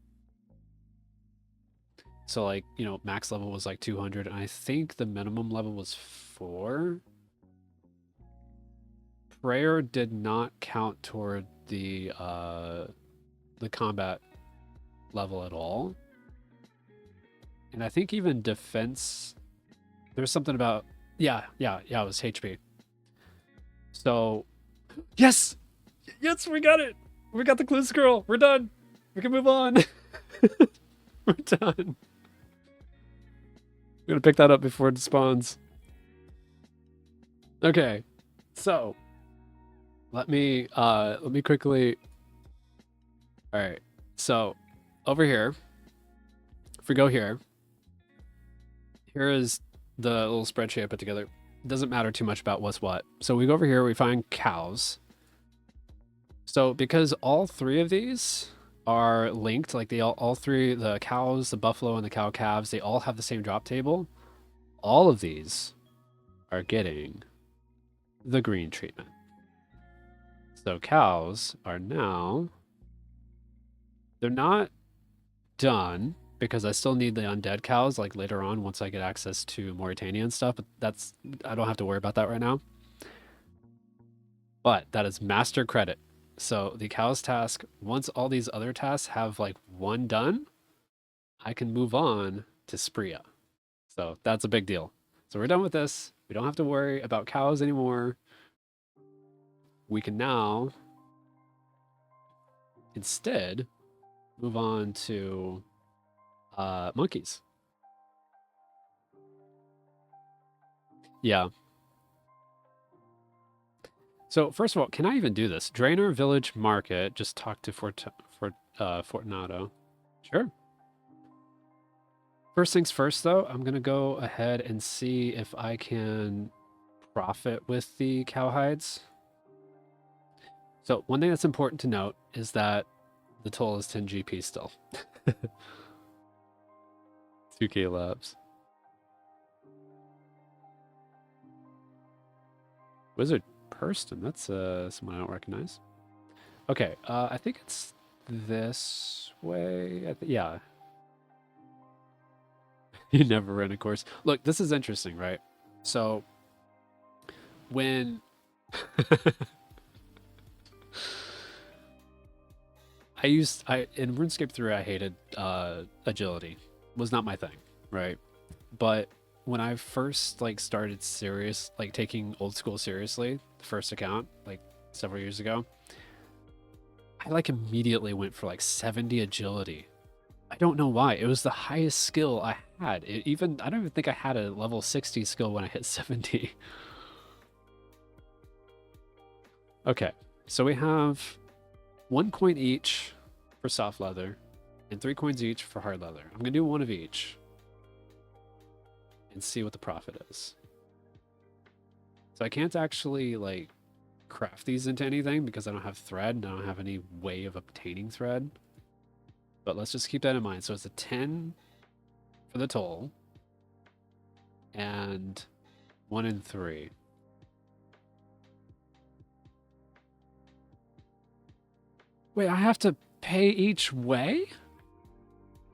So like, you know, max level was like 200 and I think the minimum level was 4. Prayer did not count toward the combat level at all. And I think even defense, there's something about, yeah, it was HP. So, yes, we got it. We got the clue scroll. We're done. We can move on. We're done. I'm gonna pick that up before it spawns. Okay, so let me quickly. All right, so over here, if we go here, here is the little spreadsheet I put together. It doesn't matter too much about what's what. So we go over here, we find cows. So because all 3 of these are linked, like they all 3, the cows, the buffalo, and the cow calves, they all have the same drop table. All of these are getting the green treatment. So cows are now, they're not done because I still need the undead cows like later on once I get access to Mauritania and stuff, but I don't have to worry about that right now. But that is master credit. So the cows task, once all these other tasks have like one done, I can move on to Spria. So that's a big deal. So we're done with this. We don't have to worry about cows anymore. We can now instead move on to monkeys. Yeah. So first of all, can I even do this? Drainer Village Market. Just talk to Fortunato. Sure. First things first, though, I'm gonna go ahead and see if I can profit with the cowhides. So one thing that's important to note is that the toll is 10 GP still. 2K labs. Wizard Person, that's someone I don't recognize. Okay, I think it's this way. Yeah. You never ran a course. Look, this is interesting, right? So when in RuneScape 3 I hated agility. Was not my thing, right? But when I first like started taking old school seriously, the first account, like several years ago, I like immediately went for like 70 agility. I don't know why. It was the highest skill I had. I don't even think I had a level 60 skill when I hit 70. Okay, so we have 1 coin each for soft leather and 3 coins each for hard leather. I'm gonna do one of each and see what the profit is. So I can't actually like craft these into anything because I don't have thread and I don't have any way of obtaining thread. But let's just keep that in mind. So it's a 10 for the toll and 1 and 3. Wait, I have to pay each way?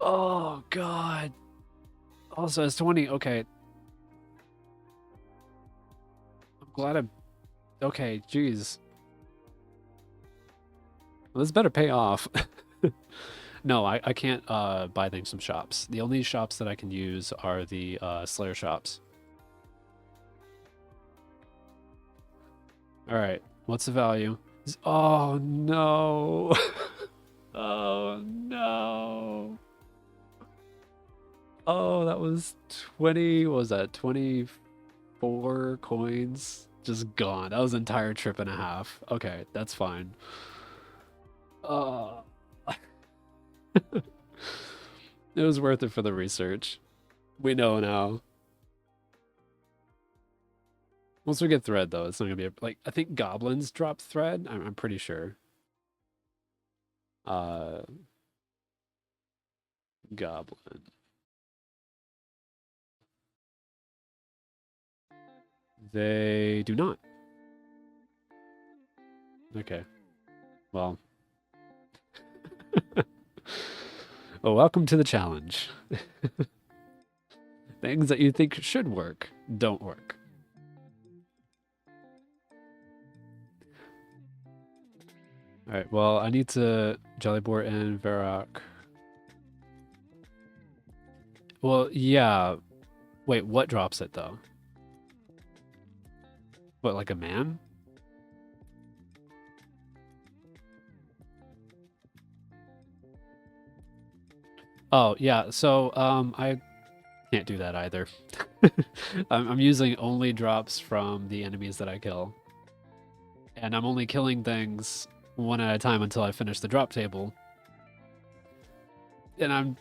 Oh, God. Also, it's 20. Okay. I'm glad I... Okay, geez. Well, this better pay off. No, I can't buy things from shops. The only shops that I can use are the Slayer shops. All right, what's the value? Oh, no. Oh, no. Oh, that was 20, what was that, 24 coins? Just gone. That was an entire trip and a half. Okay, that's fine. It was worth it for the research. We know now. Once we get thread, though, it's not gonna be like I think goblins drop thread. I'm pretty sure. Goblin. They do not. Okay. Well. Well, welcome to the challenge. Things that you think should work don't work. All right, well, I need to Jellybort and Varrock. Well, yeah. Wait, what drops it, though? What, like a man? Oh, yeah, so, I can't do that either. I'm using only drops from the enemies that I kill. And I'm only killing things one at a time until I finish the drop table. And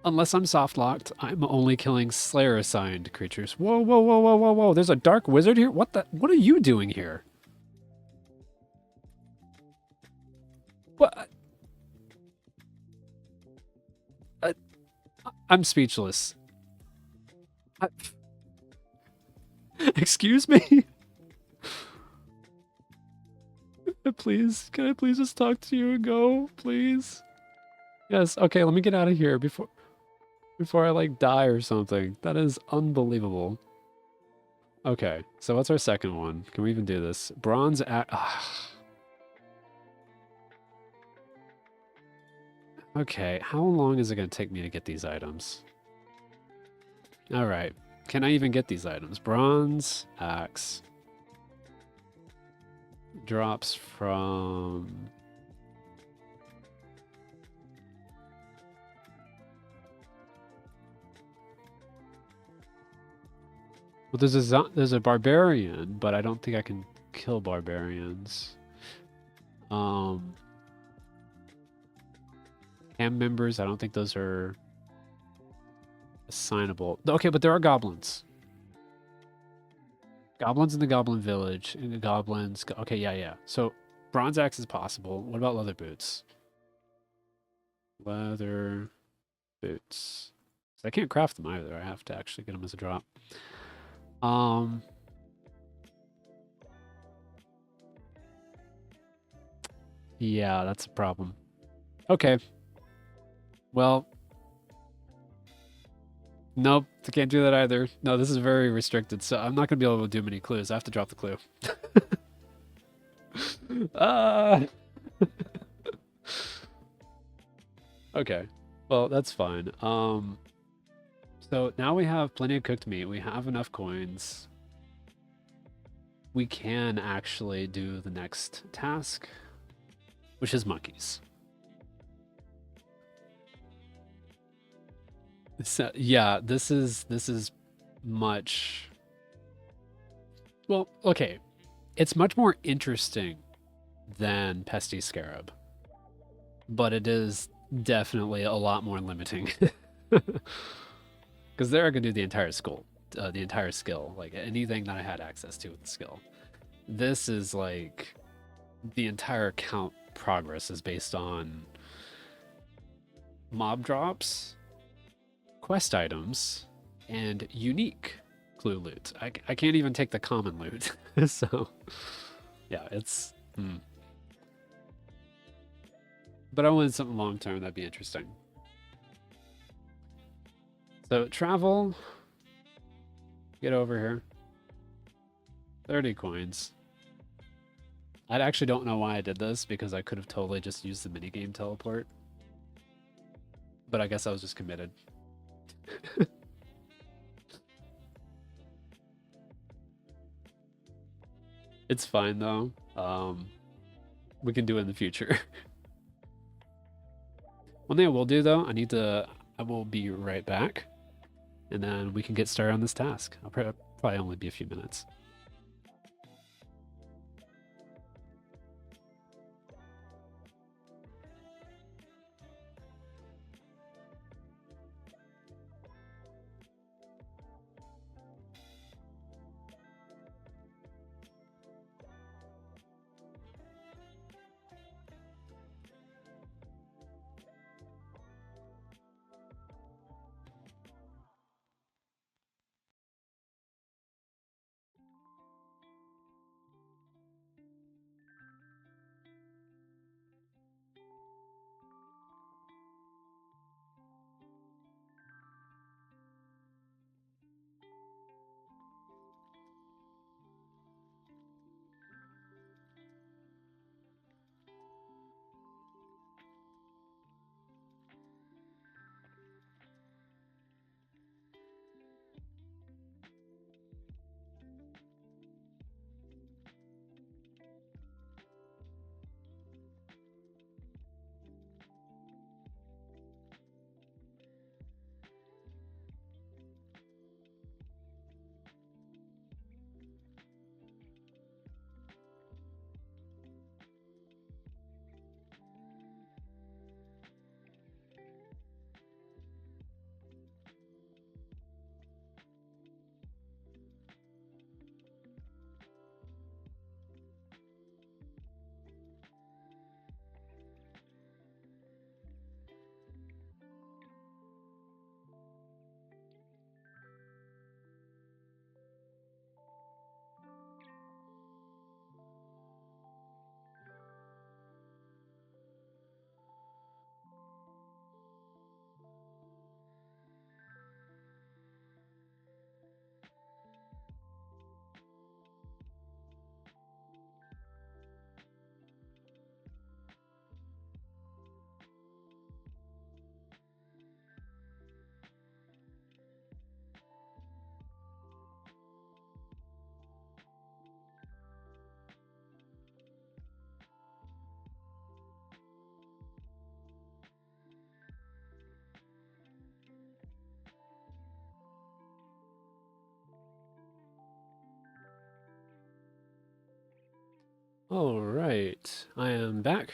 unless I'm soft locked, I'm only killing Slayer assigned creatures. Whoa, whoa, whoa, whoa, whoa, whoa! There's a dark wizard here. What are you doing here? What? I'm speechless. Excuse me. Please, can I please just talk to you and go, please? Yes. Okay, let me get out of here before I like die or something. That is unbelievable. Okay, so what's our second one? Can we even do this? Bronze at Okay, how long is it going to take me to get these items? All right. Can I even get these items? Bronze axe drops from... Well, there's a barbarian, but I don't think I can kill barbarians. Camp members, I don't think those are assignable. Okay, but there are goblins. Goblins in the goblin village. And the goblins. Okay, yeah. So bronze axe is possible. What about leather boots? Leather boots. So I can't craft them either. I have to actually get them as a drop. Yeah, that's a problem. Okay. Well, nope, I can't do that either. No, this is very restricted, so I'm not gonna be able to do many clues. I have to drop the clue. Okay. Well, that's fine. So now we have plenty of cooked meat. We have enough coins. We can actually do the next task, which is monkeys. So, yeah, this is much... Well, okay. It's much more interesting than Pesty Scarab, but it is definitely a lot more limiting. Because there I could do the entire skill, like anything that I had access to with the skill. This is like the entire account progress is based on mob drops, quest items, and unique clue loot. I can't even take the common loot. So, yeah, it's... But I wanted something long term that'd be interesting. So, travel. Get over here. 30 coins. I actually don't know why I did this, because I could have totally just used the minigame teleport. But I guess I was just committed. It's fine though. We can do it in the future. One thing I will do though, I will be right back, and then we can get started on this task. I'll probably only be a few minutes. All right, I am back.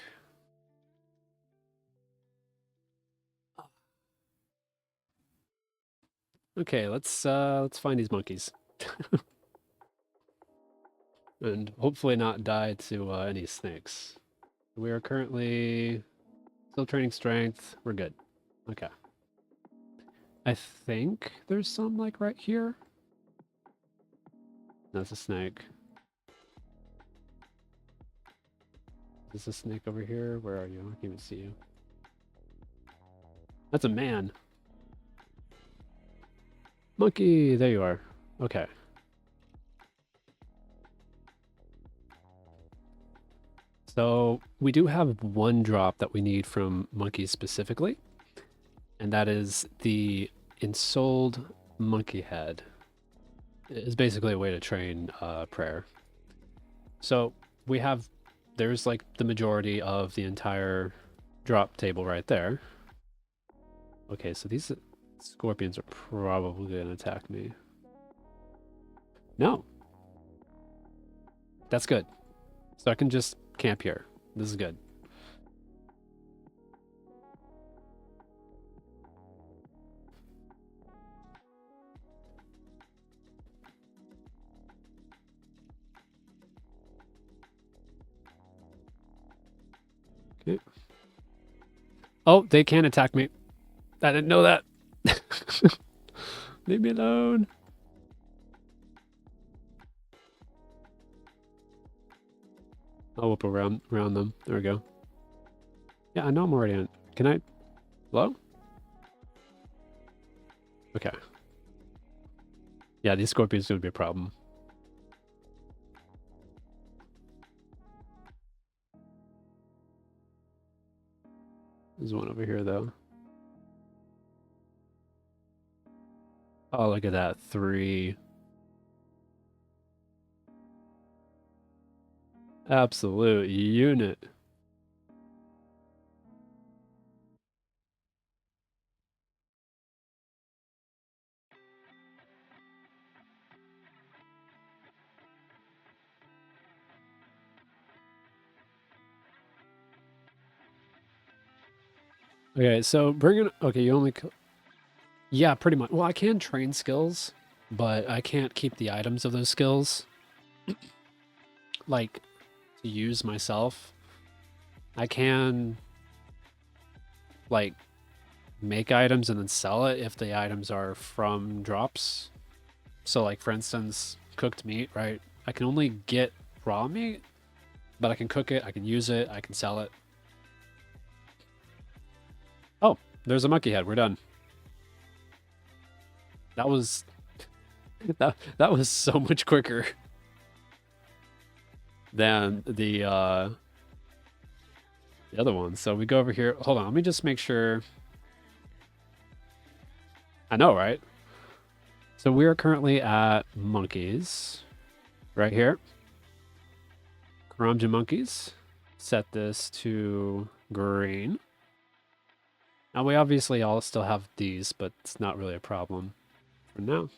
Okay, let's find these monkeys. And hopefully not die to any snakes. We are currently still training strength. We're good. Okay. I think there's some like right here. That's a snake. Is this a snake over here? Where are you? I can't even see you. That's a man. Monkey, there you are. Okay. So we do have one drop that we need from monkeys specifically, and that is the ensouled monkey head. It's basically a way to train prayer. So we have, there's like the majority of the entire drop table right there. Okay, so these scorpions are probably going to attack me. No. That's good. So I can just camp here. This is good. Okay. Oh, they can attack me. I didn't know that. Leave me alone. I'll whip around them. There we go. Yeah, I know I'm already on. Can I? Hello? Okay. Yeah, these scorpions are going to be a problem. There's one over here, though. Oh, look at that. 3. Absolute unit. Okay, so bringing... Okay, you only... Yeah, pretty much. Well, I can train skills, but I can't keep the items of those skills. Like, to use myself. I can... Like, make items and then sell it if the items are from drops. So, like, for instance, cooked meat, right? I can only get raw meat, but I can cook it, I can use it, I can sell it. Oh, there's a monkey head. We're done. That was that was so much quicker than the other one. So we go over here. Hold on, let me just make sure. I know, right? So we are currently at monkeys, right here. Karamja monkeys. Set this to green. Now we obviously all still have these, but it's not really a problem for now.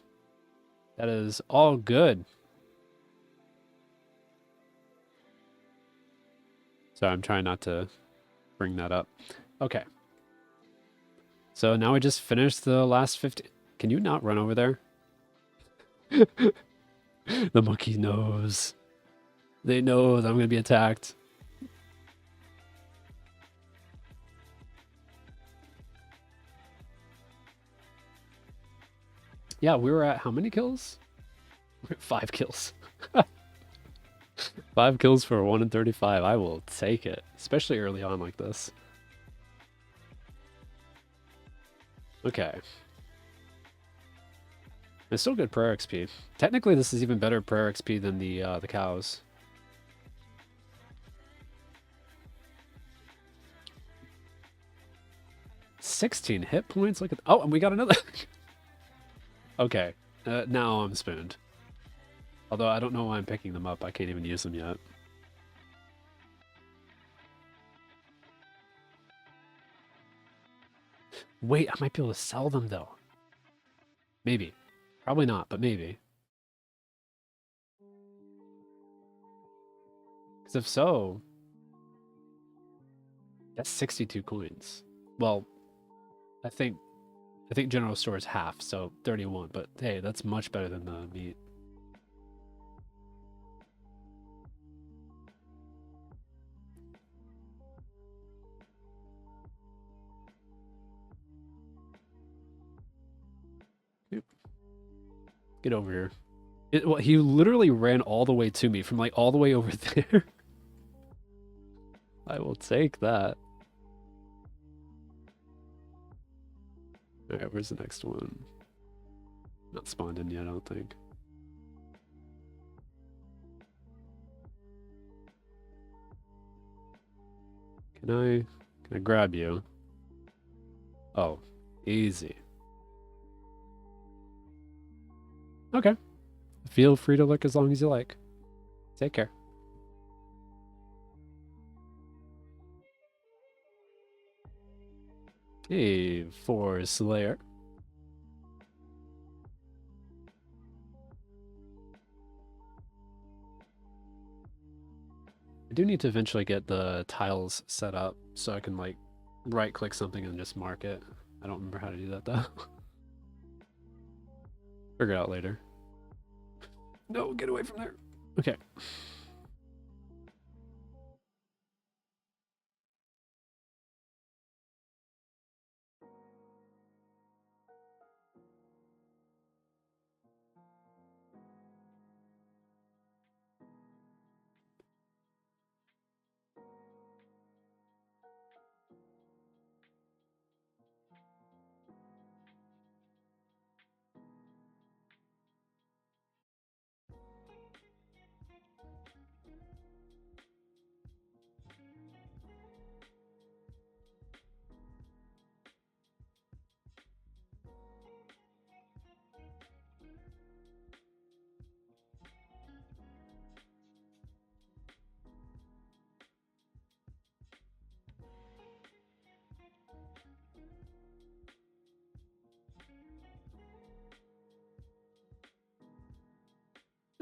That is all good. So I'm trying not to bring that up. Okay. So now we just finished the last 50. Can you not run over there? The monkey knows. They know that I'm going to be attacked. Yeah, we were at how many kills? We're at 5 kills. 5 kills for 1 in 35. I will take it, especially early on like this. Okay. It's still good prayer XP. Technically, this is even better prayer XP than the cows. $16 hit points. Look at. Oh, and we got another. Okay, now I'm spooned. Although I don't know why I'm picking them up. I can't even use them yet. Wait, I might be able to sell them though. Maybe. Probably not, but maybe. Because if so, that's 62 coins. Well, I think general store is half, so 31. But hey, that's much better than the meat. Get over here. Well, he literally ran all the way to me from like all the way over there. I will take that. All right, where's the next one? Not spawned in yet, I don't think. Can I grab you? Oh, easy. Okay. Feel free to look as long as you like. Take care. Hey, for Slayer. I do need to eventually get the tiles set up so I can like right click something and just mark it. I don't remember how to do that though. Figure it out later. No, get away from there. Okay.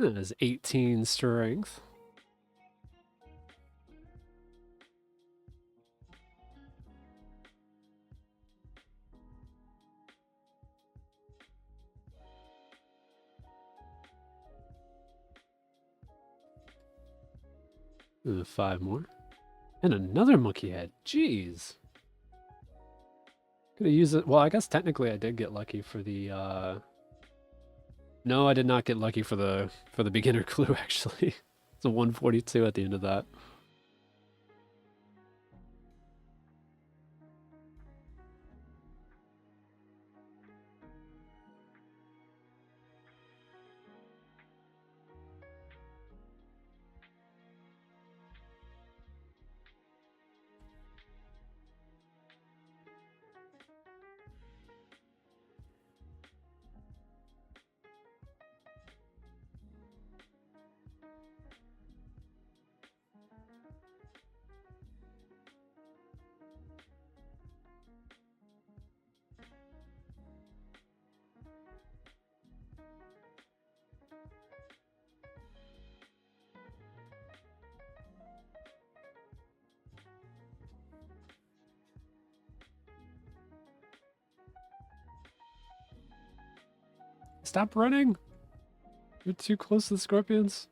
That is 18 strength. And 5 more. And another monkey head. Jeez. Could have used it. Well, I guess technically I did get lucky for the No, I did not get lucky for the beginner clue actually. It's a 142 at the end of that. Stop running! You're too close to the scorpions.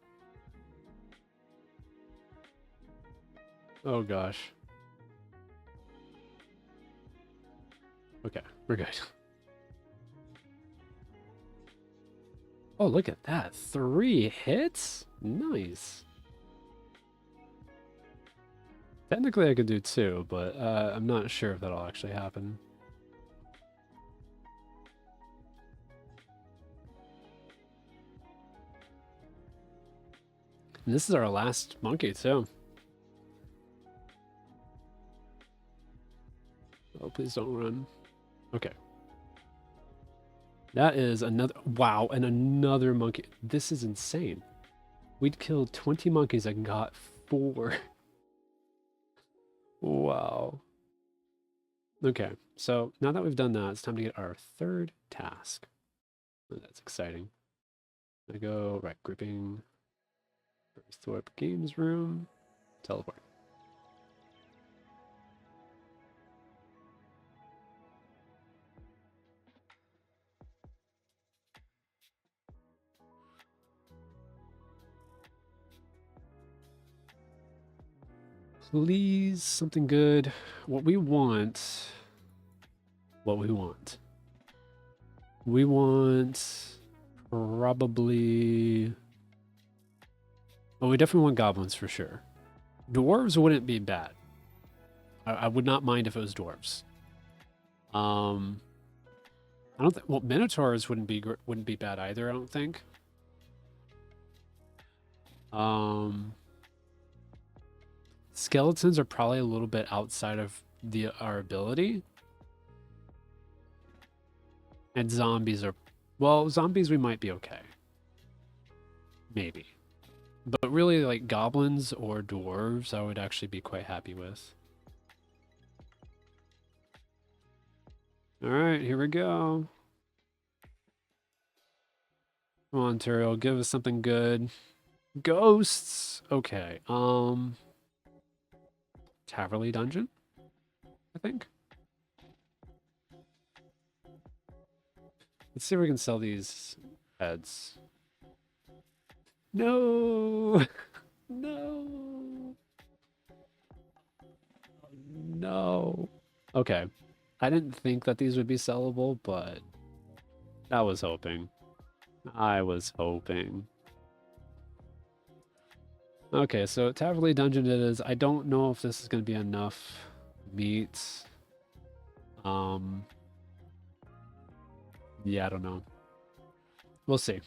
Oh gosh. Okay, we're good. Oh, look at that. 3 hits? Nice. Technically I could do 2, but I'm not sure if that'll actually happen. And this is our last monkey too. Oh, please don't run. Okay. That is another, wow, and another monkey. This is insane. We'd killed 20 monkeys and got 4. Wow. Okay, so now that we've done that, it's time to get our 3rd task. Oh, that's exciting. I go, right, grouping, Thorpe Games Room. Teleport. Please, something good. What we want. What we want. We want probably. Oh, we definitely want goblins for sure. Dwarves wouldn't be bad. I would not mind if it was dwarves. I don't think. Well, minotaurs wouldn't be bad either. I don't think. Skeletons are probably a little bit outside of our ability. And zombies are, well, zombies we might be okay. Maybe. But really, like, goblins or dwarves, I would actually be quite happy with. Alright, here we go. Come on, Turiel, give us something good. Ghosts! Okay, Taverley Dungeon, I think. Let's see if we can sell these heads. No! No! No. Okay. I didn't think that these would be sellable, but I was hoping. I was hoping. Okay, so Taverley Dungeon it is. I don't know if this is going to be enough meat. Yeah, I don't know. We'll see.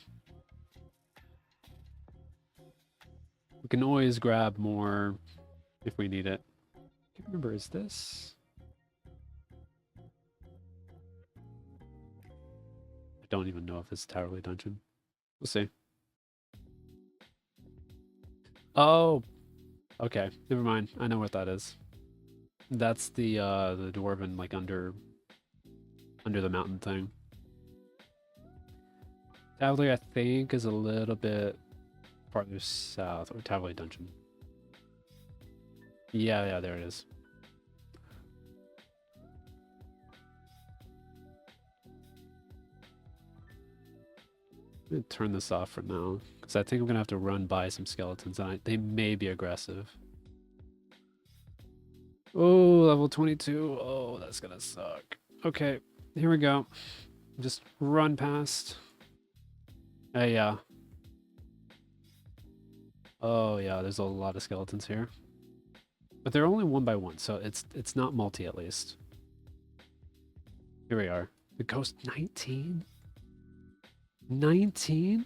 We can always grab more if we need it. I can't remember, is this? I don't even know if it's Taverley Dungeon. We'll see. Oh, okay. Never mind. I know what that is. That's the dwarven, like, under the mountain thing. Taverley, I think, is a little bit farther south. Or Taverley Dungeon. Yeah, there it is. I'm going to turn this off for now, because I think I'm going to have to run by some skeletons, and they may be aggressive. Oh, level 22. Oh, that's going to suck. Okay, here we go. Just run past. Yeah. Oh, yeah, there's a lot of skeletons here. But they're only one by one, so it's not multi at least. Here we are. The ghost 19? 19?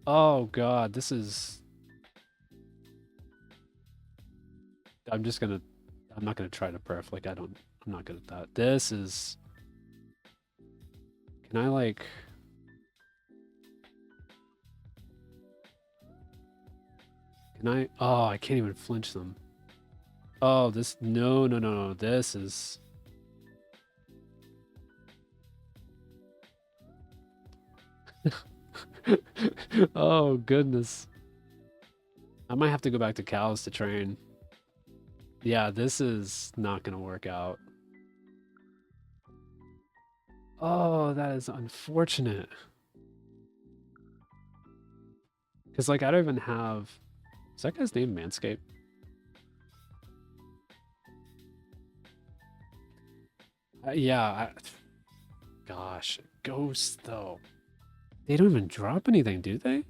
Oh god, this is... I'm not gonna try to perf, like I'm not good at that. This is... Can I like... Can I... Oh, I can't even flinch them. Oh, this... No. This is... Oh, goodness. I might have to go back to cows to train. Yeah, this is not going to work out. Oh, that is unfortunate. Because, like, I don't even have... Is that guy's name Manscape? Yeah. Gosh, ghosts, though. They don't even drop anything, do they?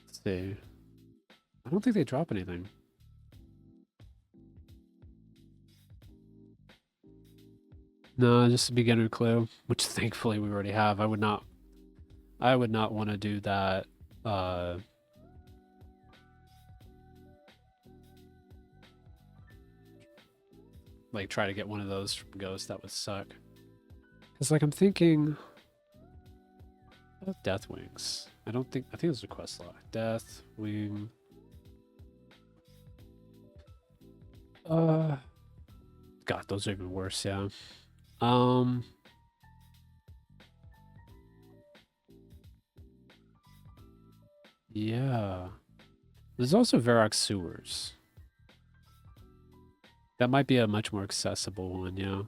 Let's see. I don't think they drop anything. No, just a beginner clue, which thankfully we already have. I would not want to do that. Like try to get one of those from Ghost. That would suck. Cause like I'm thinking about Death Wings. I think it's a quest log. Death Wing. God, those are even worse. Yeah. Yeah. There's also Varrock sewers. That might be a much more accessible one, yeah.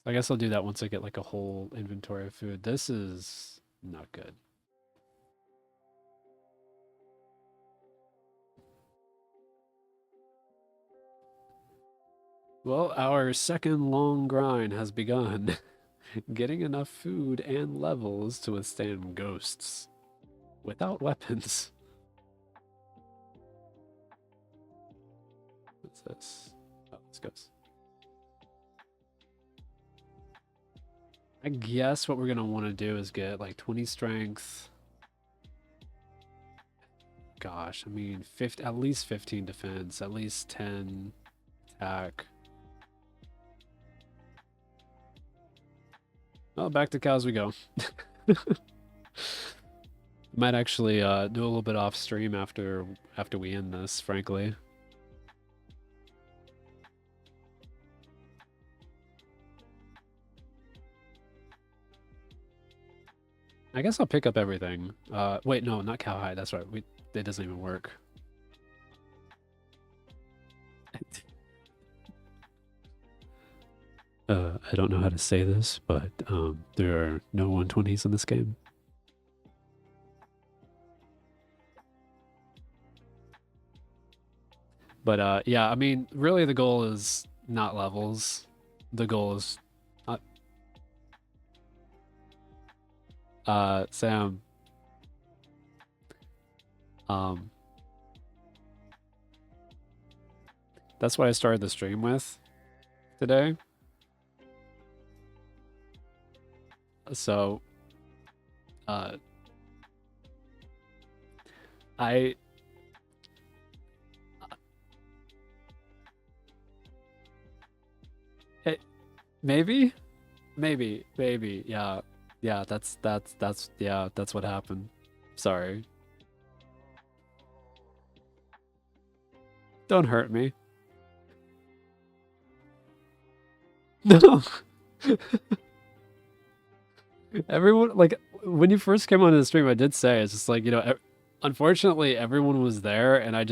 I guess I'll do that once I get like a whole inventory of food. This is not good. Well, our second long grind has begun. Getting enough food and levels to withstand ghosts without weapons. What's this? Oh, this goes. I guess what we're going to want to do is get like 20 strength. Gosh, I mean, at least 15 defense, at least 10 attack. Well, back to cows we go. Might actually do a little bit off stream after we end this, frankly. I guess I'll pick up everything. Wait, no, not cowhide. That's right. It doesn't even work. I don't know how to say this, but there are no 120s in this game. But yeah, I mean, really the goal is not levels. The goal is Sam. That's what I started the stream with today. So maybe, yeah, that's what happened. Sorry. Don't hurt me. No. Everyone, like, when you first came onto the stream, I did say, it's just like, you know, unfortunately, everyone was there, and I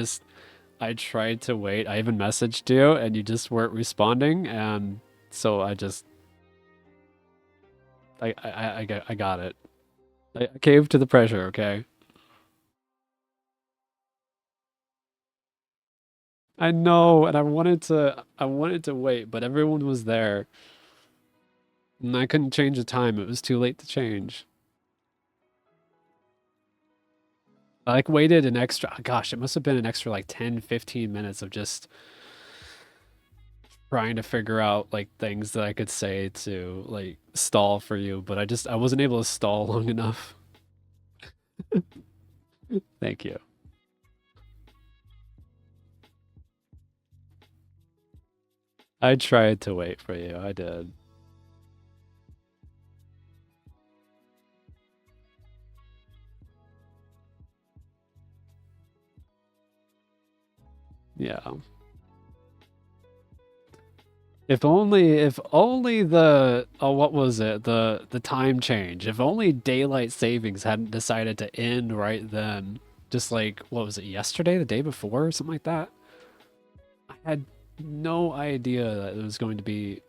tried to wait. I even messaged you, and you just weren't responding, and so I got it. I caved to the pressure, okay? I know, and I wanted to wait, but everyone was there. And I couldn't change the time. It was too late to change. I like waited an extra, gosh, it must have been an extra like 10, 15 minutes of just trying to figure out like things that I could say to like stall for you, but I wasn't able to stall long enough. Thank you. I tried to wait for you. I did. Yeah. If only the what was it? The time change. If only daylight savings hadn't decided to end right then. Just like what was it, yesterday, the day before, something like that. I had no idea that it was going to be.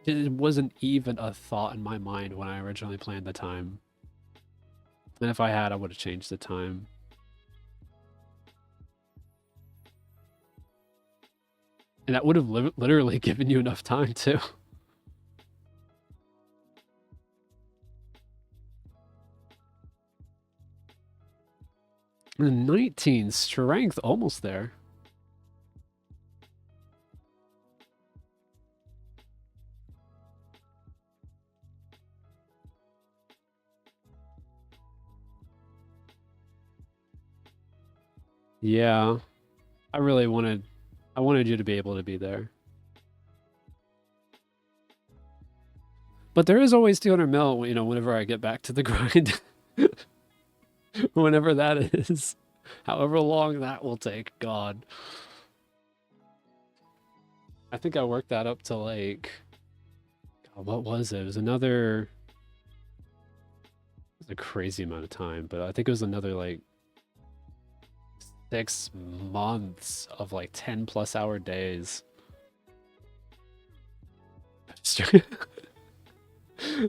It wasn't even a thought in my mind when I originally planned the time. And if I had, I would have changed the time. And that would have literally given you enough time too. And 19 strength, almost there. Yeah, I wanted you to be able to be there. But there is always 200 mil, you know, whenever I get back to the grind. Whenever that is. However long that will take, God. I think I worked that up to like, God, what was it? It was another a crazy amount of time, but I think it was another like 6 months of like 10+ hour days.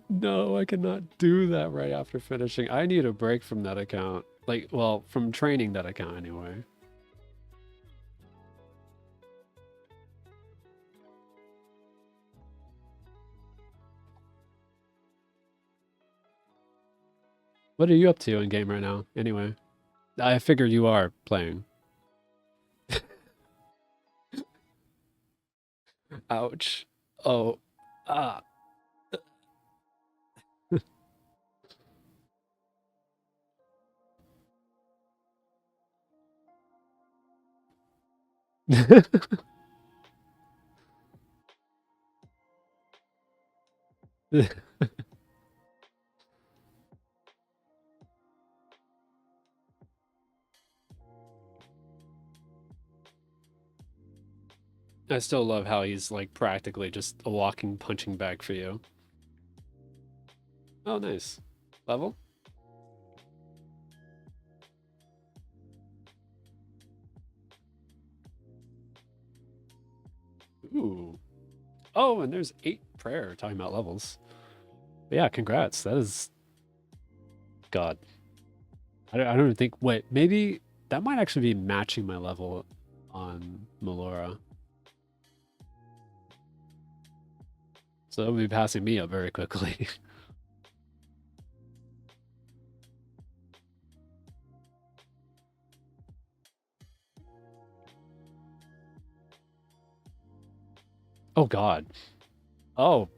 No, I cannot do that right after finishing. I need a break from that account. Like, well, from training that account anyway. What are you up to in game right now, anyway? I figure you are playing. Ouch. Oh. Ah. I still love how he's like practically just a walking punching bag for you. Oh, nice. Level? Ooh. Oh, and there's 8 prayer talking about levels. But yeah, congrats. That is... God. I don't even think... Wait, maybe that might actually be matching my level on Melora. So that'll be passing me up very quickly. Oh, God. Oh,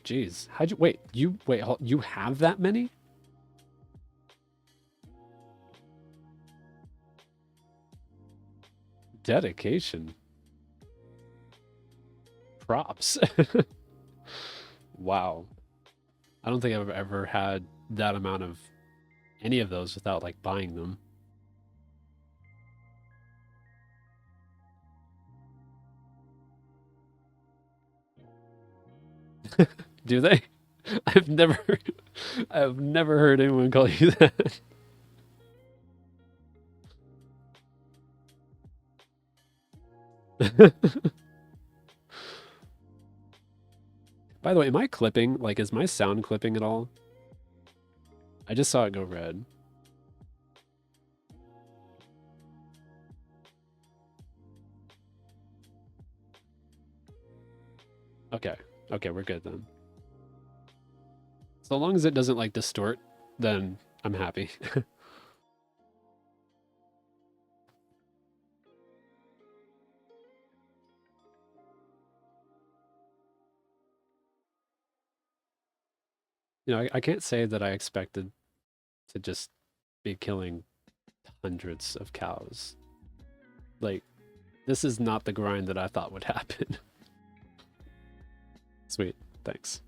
jeez. How'd you... Wait, you have that many? Dedication. Props. Wow. I don't think I've ever had that amount of any of those without like buying them. Do they? I've never I've never heard anyone call you that. By the way, am I clipping? Like, is my sound clipping at all? I just saw it go red. Okay. Okay, we're good then. So long as it doesn't like distort, then I'm happy. You know, I can't say that I expected to just be killing hundreds of cows. Like, this is not the grind that I thought would happen. Sweet, thanks.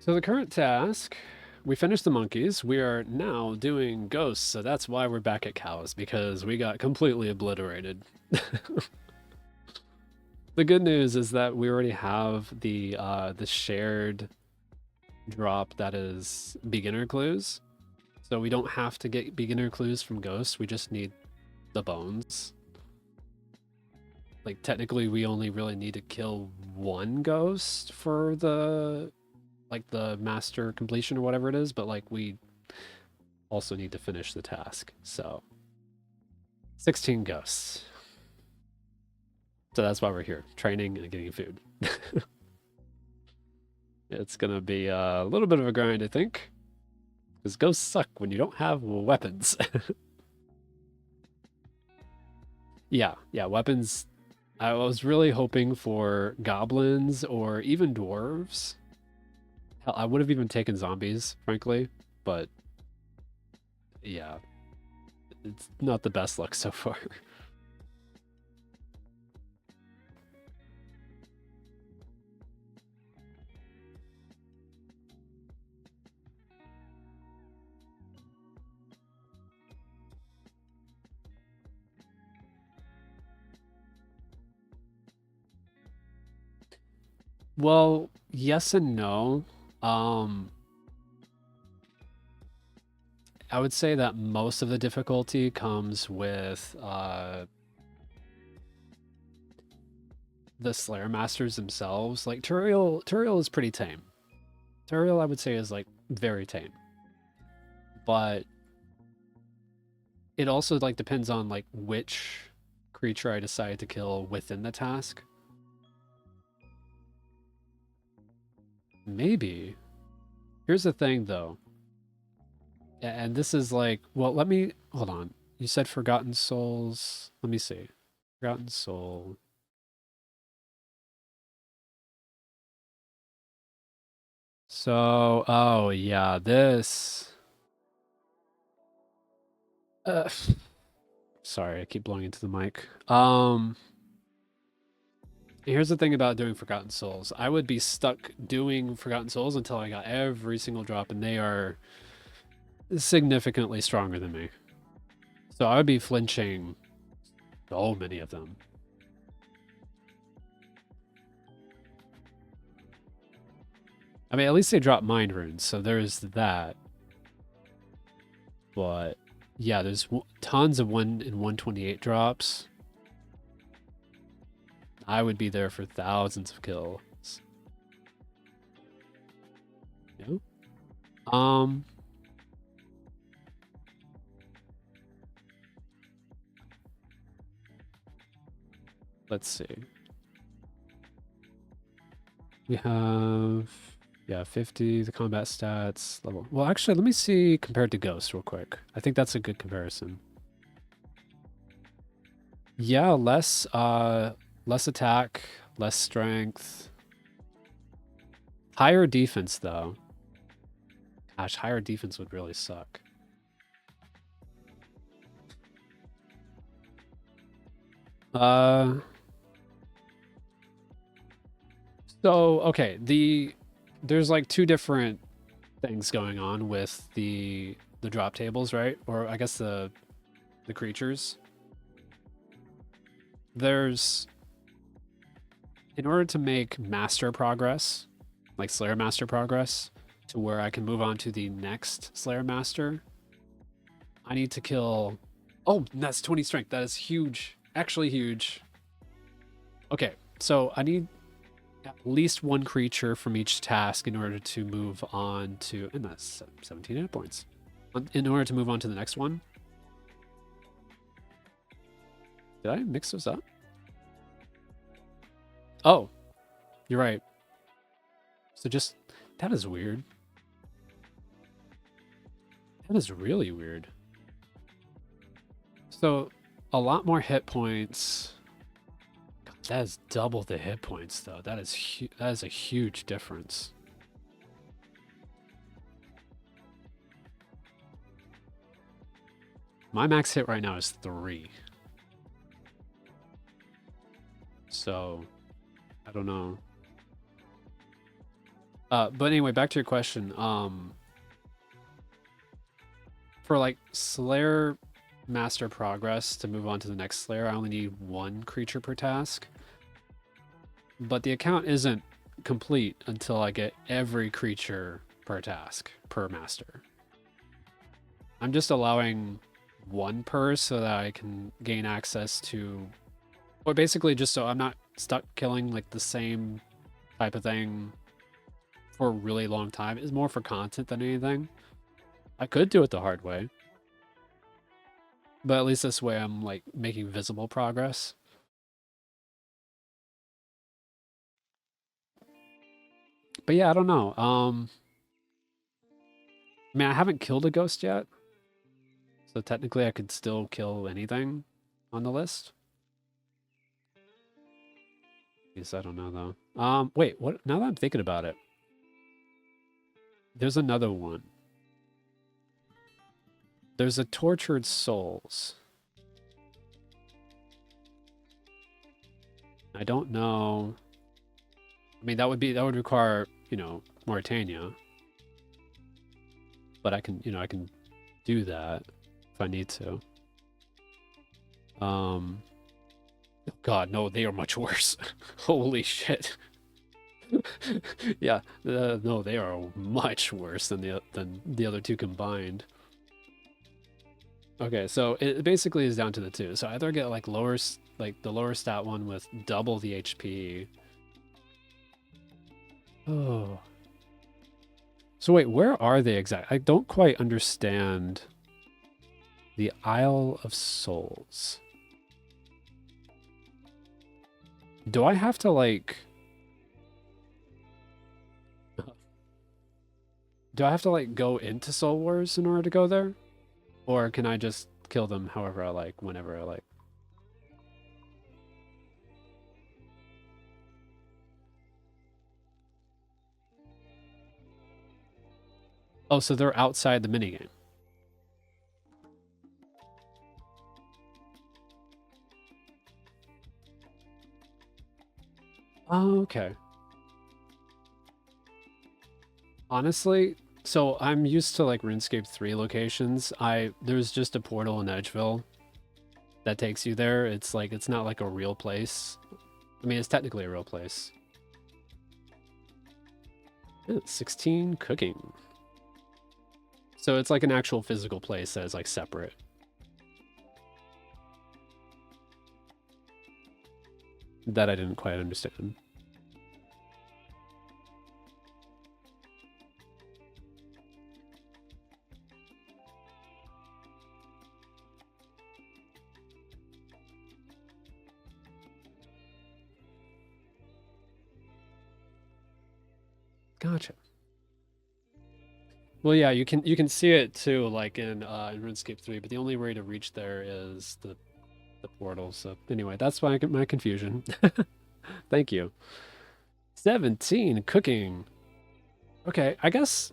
So the current task, we finished the monkeys. We are now doing ghosts, so that's why we're back at cows, because we got completely obliterated. The good news is that we already have the shared drop that is beginner clues. So we don't have to get beginner clues from ghosts, we just need the bones. Like technically we only really need to kill one ghost for the like the master completion or whatever it is, but like we also need to finish the task. So 16 ghosts. So that's why we're here, training and getting food. It's gonna be a little bit of a grind, I think, because ghosts suck when you don't have weapons. Yeah, weapons. I was really hoping for goblins or even dwarves. Hell, I would have even taken zombies, frankly, but yeah, it's not the best luck so far. Well, yes and no. Um, I would say that most of the difficulty comes with the Slayer Masters themselves. Like Turiel is pretty tame. Turiel, I would say, is like very tame. But it also like depends on like which creature I decide to kill within the task. Maybe. Here's the thing though. And this is like, well, let me hold on. You said Forgotten Souls. Let me see. Forgotten Soul. So, oh yeah, this. Uh, sorry, I keep blowing into the mic. Here's the thing about doing Forgotten Souls. I would be stuck doing Forgotten Souls until I got every single drop, and they are significantly stronger than me. So I would be flinching so many of them. I mean, at least they drop mind runes, so there's that. But yeah, there's tons of 1 in 128 drops. I would be there for thousands of kills. Yeah. Let's see. We have, yeah, 50, the combat stats, level. Well, actually, let me see compared to Ghost real quick. I think that's a good comparison. Yeah, less attack, less strength. Higher defense, though. Gosh, higher defense would really suck. So, okay, there's like two different things going on with the drop tables, right? Or I guess the creatures. There's, in order to make master progress, like Slayer Master progress, to where I can move on to the next Slayer Master, I need to kill. Oh, that's 20 strength. That is huge. Actually, huge. Okay, so I need at least one creature from each task in order to move on to. And that's 17 hit points. In order to move on to the next one. Did I mix those up? Oh, you're right. So just. That is weird. That is really weird. So, a lot more hit points. God, that is double the hit points, though. That is a huge difference. My max hit right now is 3. So, I don't know. But anyway, back to your question. For like Slayer Master progress to move on to the next Slayer, I only need one creature per task. But the account isn't complete until I get every creature per task, per master. I'm just allowing one per so that I can gain access to, or basically just so I'm not stuck killing like the same type of thing for a really long time. It's more for content than anything. I could do it the hard way, but at least this way I'm like making visible progress. But yeah, I don't know. I mean, I haven't killed a ghost yet, so technically I could still kill anything on the list. Yes, I don't know though. Wait, what? Now that I'm thinking about it, there's another one. There's a Tortured Souls. I don't know. I mean, that would require, Mauritania. But I can do that if I need to. Oh God, no, they are much worse. Holy shit. Yeah, no, they are much worse than the other two combined. Okay, so it basically is down to the two. So either get like like the lower stat one with double the HP. Oh. So wait, where are they exactly? I don't quite understand the Isle of Souls. Do I have to like do I have to like go into Soul Wars in order to go there? Or can I just kill them however I like, whenever I like? Oh, so they're outside the minigame. Oh, okay. Honestly, so I'm used to like RuneScape 3 locations. There's just a portal in Edgeville that takes you there. It's like it's not like a real place. I mean, it's technically a real place. 16 cooking. So it's like an actual physical place that is like separate. That I didn't quite understand. Gotcha. Well, yeah, you can see it too, like in RuneScape 3, but the only way to reach there is the portal. So anyway, that's why I get my confusion. Thank you. 17 cooking. Okay, I guess.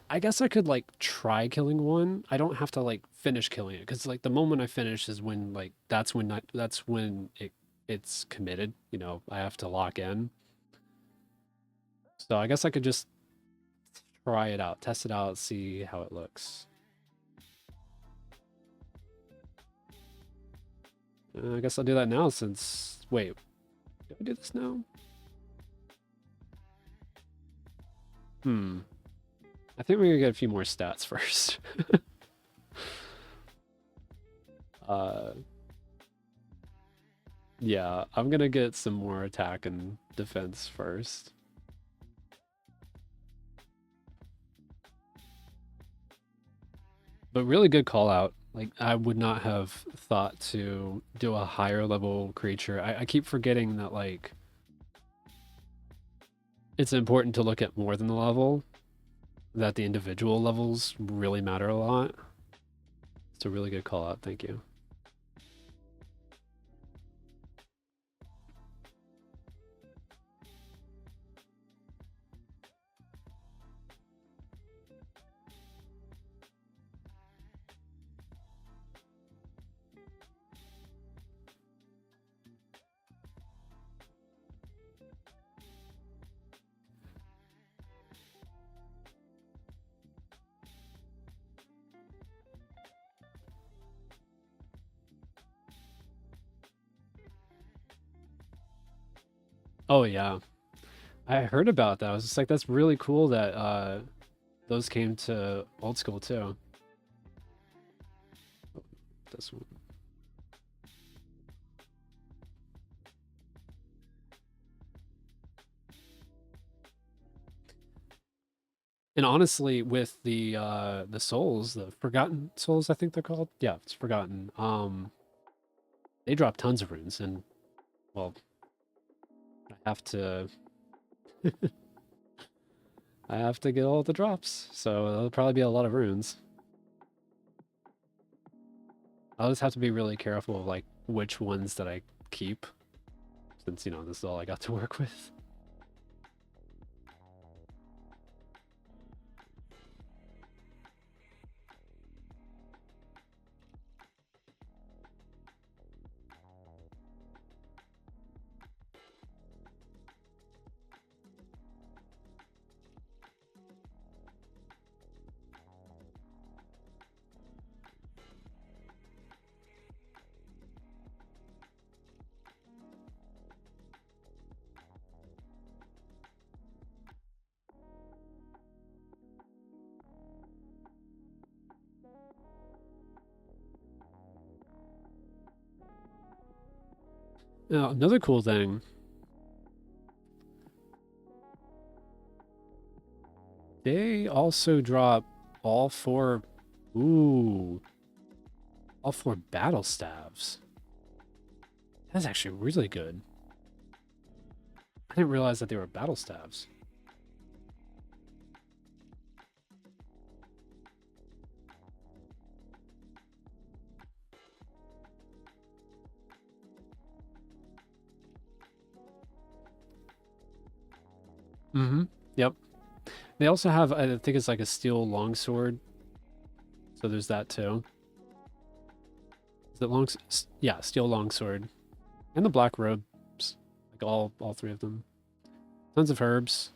I guess I could like try killing one. I don't have to like finish killing it because like the moment I finish is when like that's when it's committed. You know, I have to lock in. So I guess I could just try it out, test it out, see how it looks. I guess I'll do that now since... Wait, do I do this now? I think we're gonna get a few more stats first. uh, yeah, I'm gonna get some more attack and defense first. But really good call out. Like, I would not have thought to do a higher level creature. I keep forgetting that, like, it's important to look at more than the level, that the individual levels really matter a lot. It's a really good call out. Thank you. Oh, yeah. I heard about that. I was just like, that's really cool that those came to old school too. This one. And honestly, with the souls, the Forgotten Souls, I think they're called. Yeah, it's Forgotten. They drop tons of runes, and well, I have to I have to get all the drops, so there'll probably be a lot of runes. I'll just have to be really careful of like which ones that I keep, since you know this is all I got to work with. Now, another cool thing. They also drop all 4... Ooh. All 4 battle staves. That's actually really good. I didn't realize that they were battle staves. Mm-hmm. Yep. They also have, I think it's like a steel longsword. So there's that too. Is it long? Yeah, steel longsword. And the black robes. Like all 3 of them. Tons of herbs.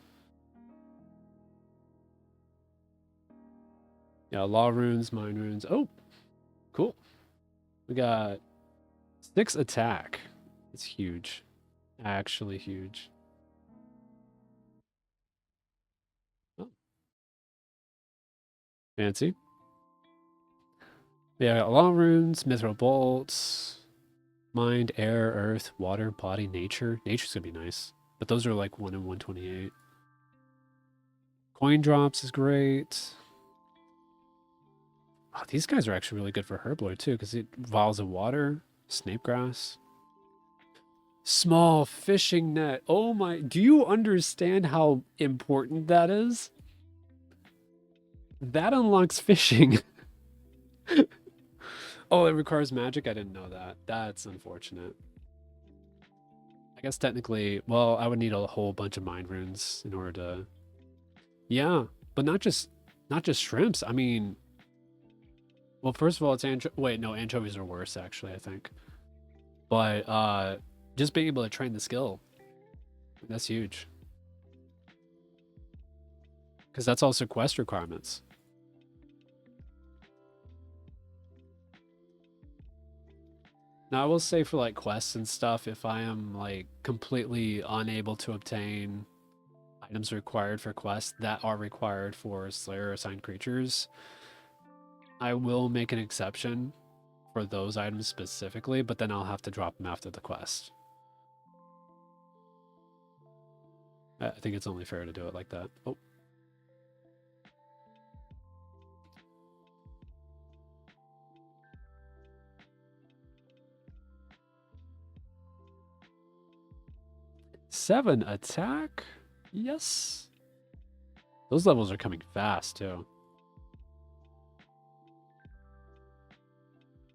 Yeah, law runes, mine runes. Oh, cool. We got 6 attack. It's huge. Actually huge. Oh, fancy. Yeah, law runes, mithril bolts, mind, air, earth, water, body, nature. Nature's gonna be nice. But those are like 1 in 128. Coin drops is great. Oh, these guys are actually really good for Herblore too, because it vials of water, snape grass. Small fishing net. Oh my, do you understand how important that is? That unlocks fishing. Oh, it requires magic? I didn't know that. That's unfortunate. I guess technically, well, I would need a whole bunch of mind runes in order to... Yeah, but not just shrimps. I mean, well, first of all, it's wait, no, anchovies are worse actually, I think. But just being able to train the skill, that's huge. Because that's also quest requirements. Now, I will say for like quests and stuff, if I am like completely unable to obtain items required for quests that are required for Slayer assigned creatures, I will make an exception for those items specifically, but then I'll have to drop them after the quest. I think it's only fair to do it like that. Oh. Seven attack? Yes. Those levels are coming fast, too.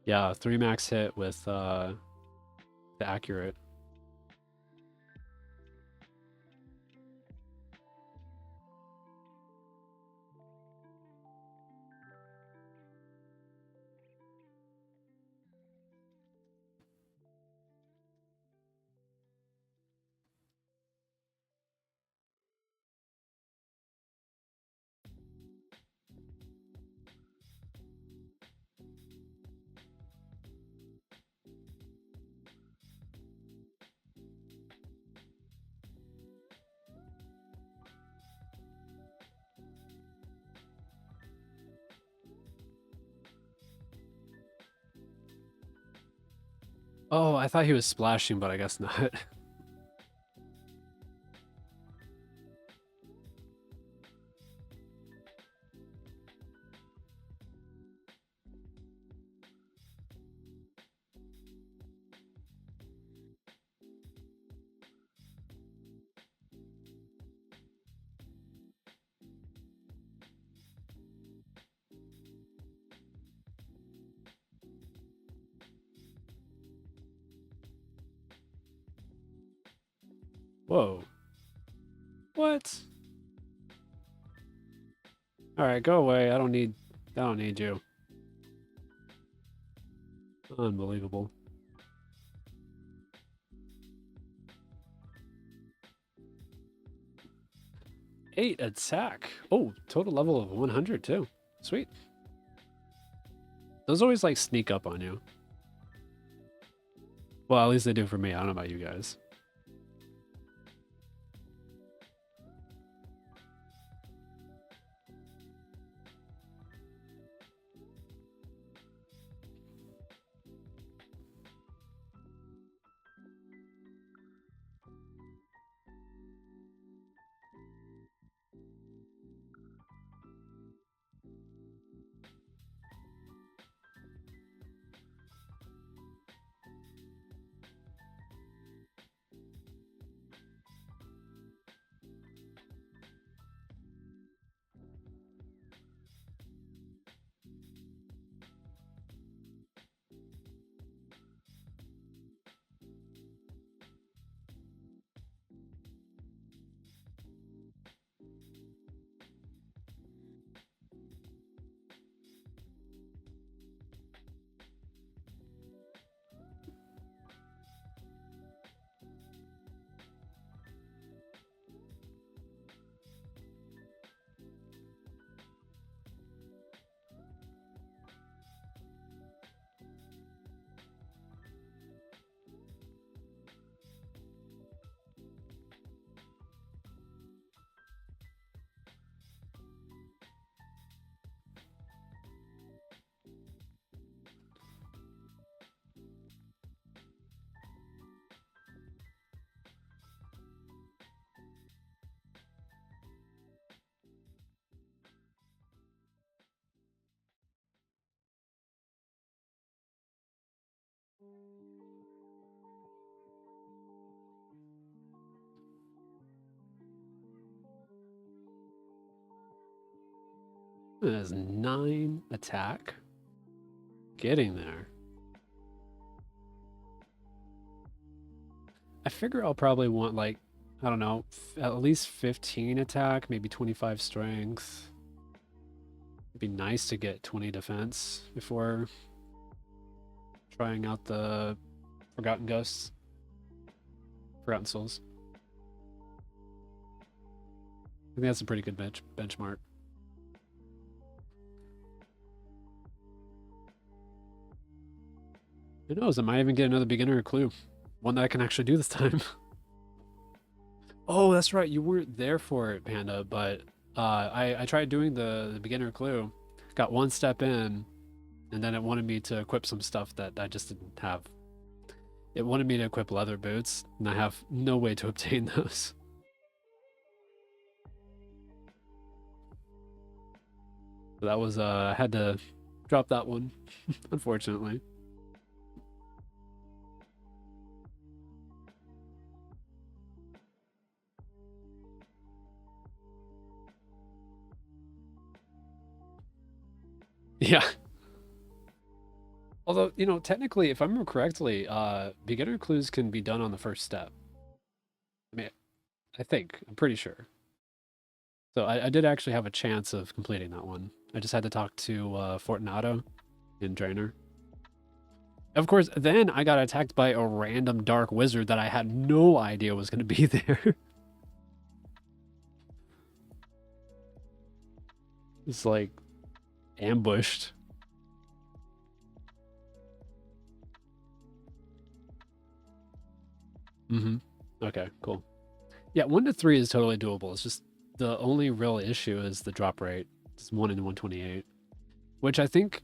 Yeah, 3 max hit with the accurate. Oh, I thought he was splashing, but I guess not. Whoa. What? All right, go away. I don't need you. Unbelievable. 8 attack. Oh, total level of 100 too. Sweet. Those always like sneak up on you. Well, at least they do for me. I don't know about you guys. It has 9 attack. Getting there. I figure I'll probably want like, I don't know, at least 15 attack, maybe 25 strength. It'd be nice to get 20 defense before trying out the Forgotten Ghosts. Forgotten Souls. I think that's a pretty good benchmark. Who knows? I might even get another beginner clue. One that I can actually do this time. Oh, that's right. You weren't there for it, Panda, but I tried doing the beginner clue. Got one step in, and then it wanted me to equip some stuff that I just didn't have. It wanted me to equip leather boots, and I have no way to obtain those. So that was, I had to drop that one, unfortunately. Yeah. Although, you know, technically, if I remember correctly, beginner clues can be done on the first step. I mean, I think. I'm pretty sure. So I did actually have a chance of completing that one. I just had to talk to Fortunato in Drainer. Of course, then I got attacked by a random dark wizard that I had no idea was going to be there. It's like ambushed. Mm-hmm. Okay, cool. Yeah, 1 to 3 is totally doable. It's just the only real issue is the drop rate. It's 1 in 128, which I think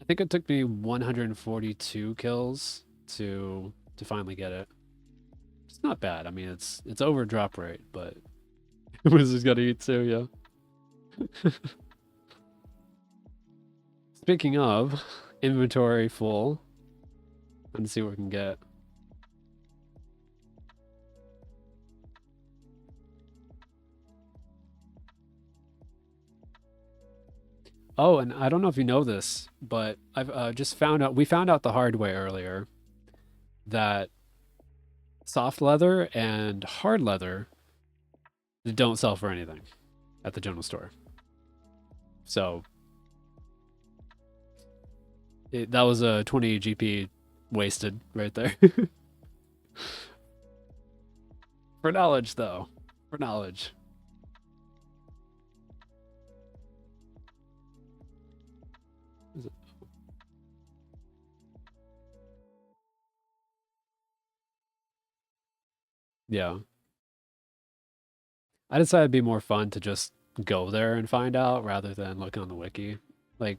it took me 142 kills to finally get it. It's not bad. I mean, it's over drop rate, but Wizard's got to eat too, yeah. Speaking of inventory full, let's see what we can get. Oh, and I don't know if you know this, but I've just found out. We found out the hard way earlier that soft leather and hard leather don't sell for anything at the general store. So that was a 20 GP wasted right there. For knowledge, though. For knowledge. Yeah. I decided it'd be more fun to just go there and find out rather than look on the wiki. Like,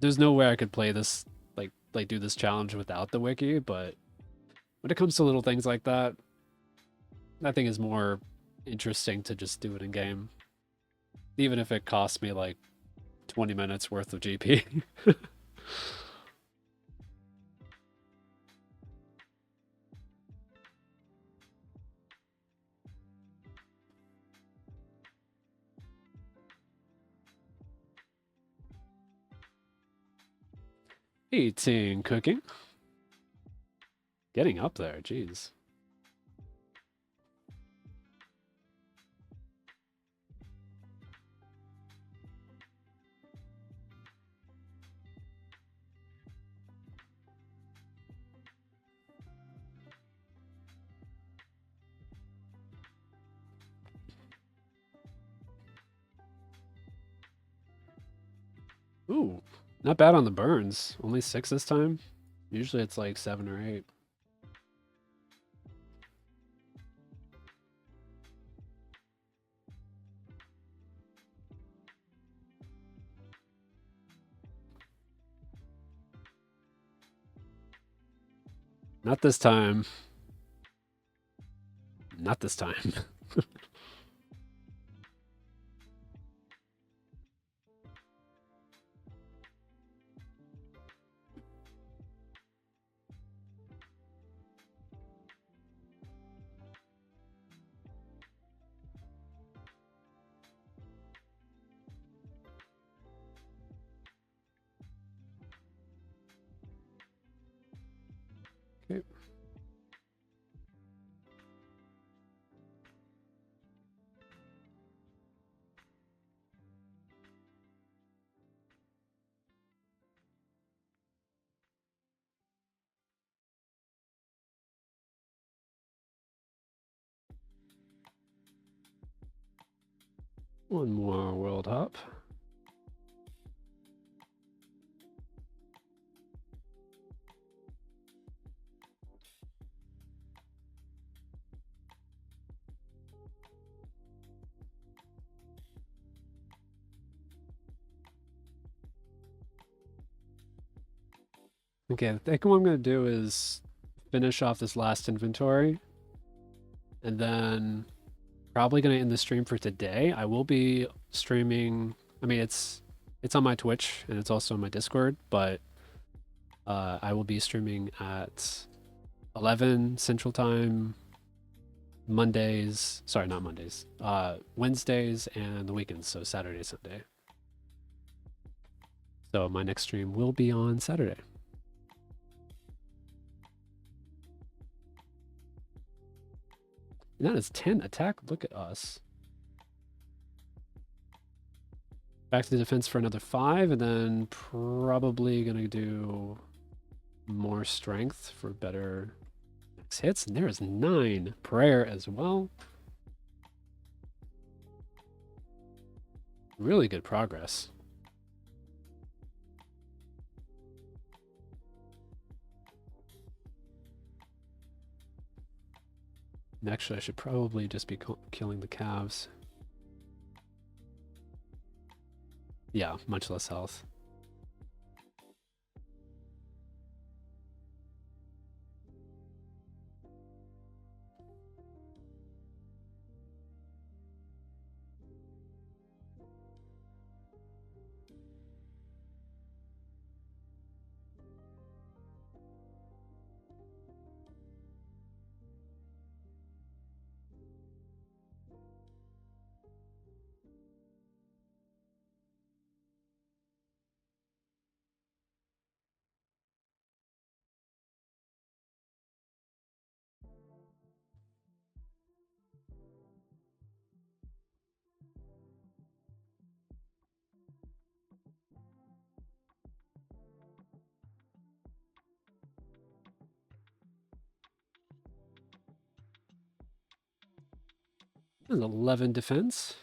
there's no way I could play this, like do this challenge without the wiki, but when it comes to little things like that, I think is more interesting to just do it in game. Even if it costs me like 20 minutes worth of GP. 18 cooking. Getting up there, jeez. Ooh, not bad on the burns. Only 6 this time. Usually it's like 7 or 8. Not this time. Not this time. One more world hop. Okay, I think what I'm going to do is finish off this last inventory, and then probably going to end the stream for today. I will be streaming. I mean, it's on my Twitch and it's also on my Discord, but I will be streaming at 11 Central Time Mondays. Sorry, not Mondays. Wednesdays and the weekends, so Saturday, Sunday. So my next stream will be on Saturday. And that is 10 attack. Look at us. Back to the defense for another 5, and then probably going to do more strength for better next hits. And there is 9 prayer as well. Really good progress. And actually, I should probably just be killing the calves. Yeah, much less health. There's 11 defense.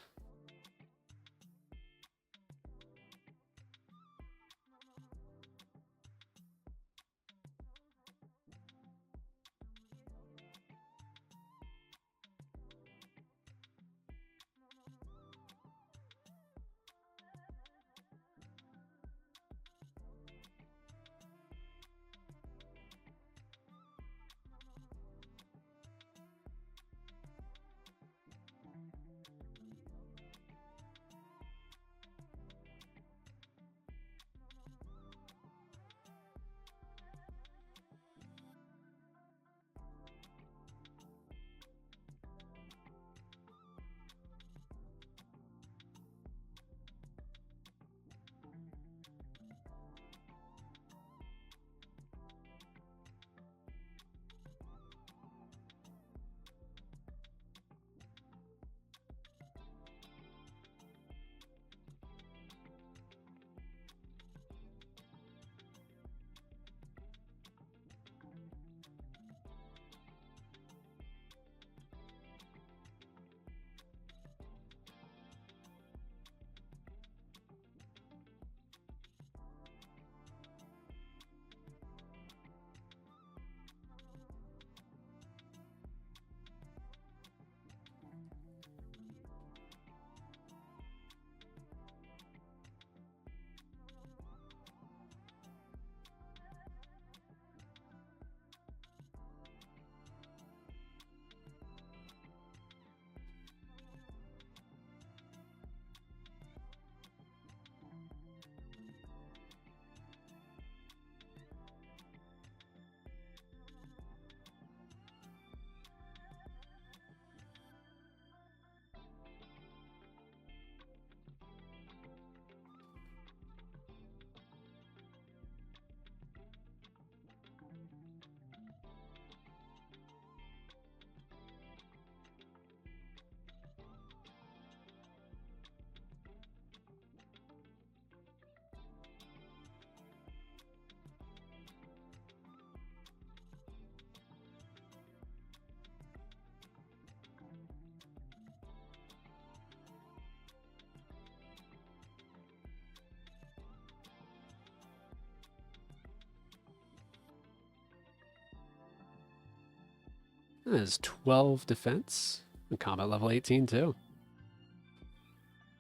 That is 12 defense and combat level 18 too.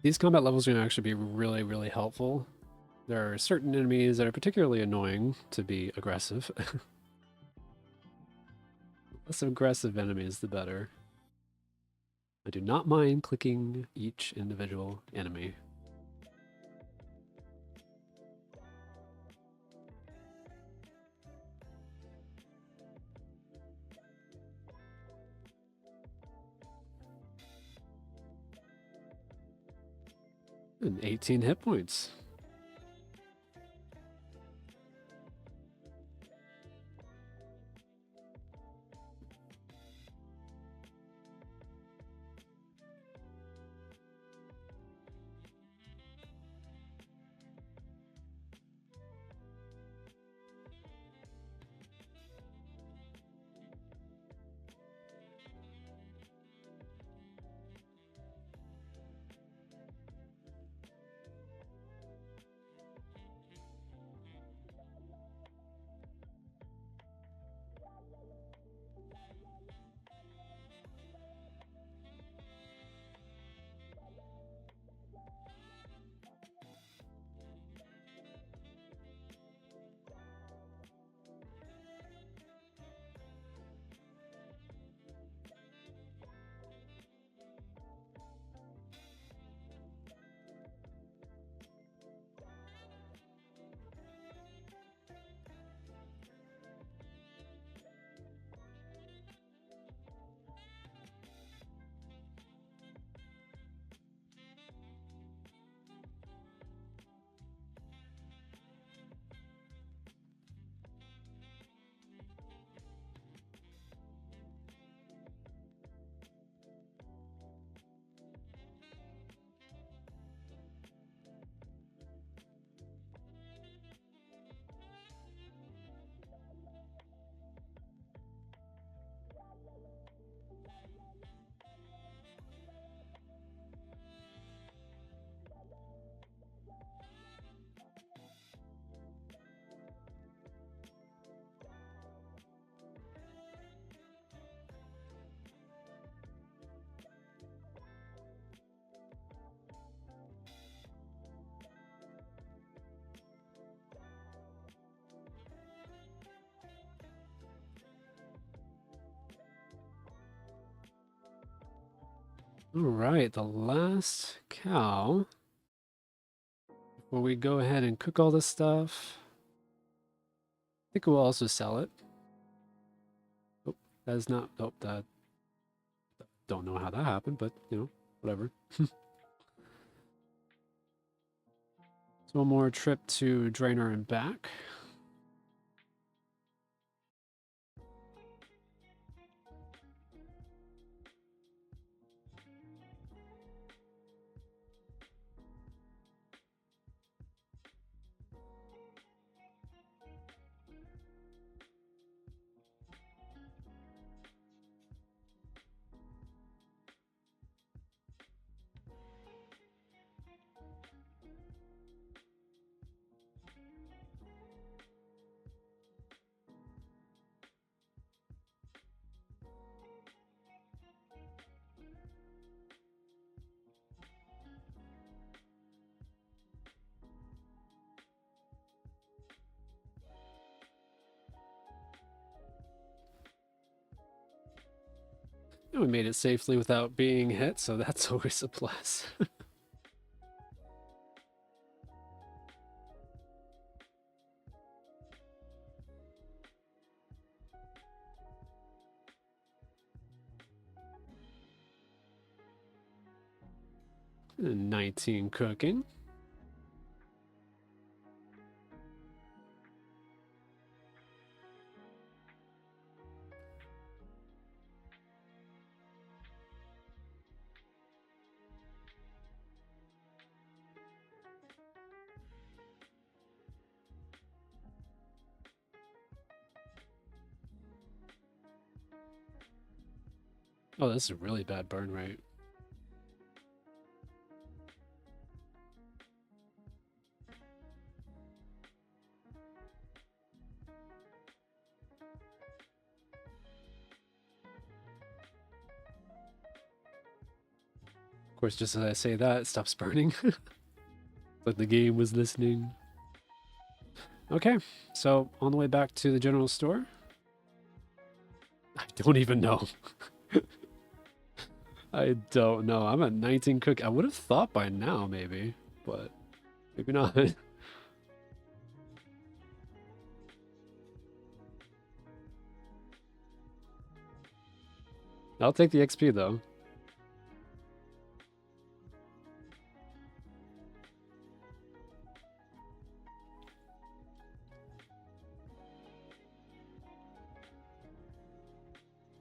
These combat levels are going to actually be really, really helpful. There are certain enemies that are particularly annoying to be aggressive. Less aggressive enemies, the better. I do not mind clicking each individual enemy. And 18 hit points. All right, the last cow. Before we go ahead and cook all this stuff, I think we'll also sell it. Oh, that is not. Oh, that. Don't know how that happened, but you know, whatever. So one more trip to Drainer and back. And we made it safely without being hit, so that's always a plus. 19 cooking. Oh, this is a really bad burn rate. course, just as I say that, it stops burning. But the game was listening. Okay, so on the way back to the general store. I don't even know. I don't know. I'm at 19 cook. I would have thought by now, maybe, but maybe not. I'll take the XP though.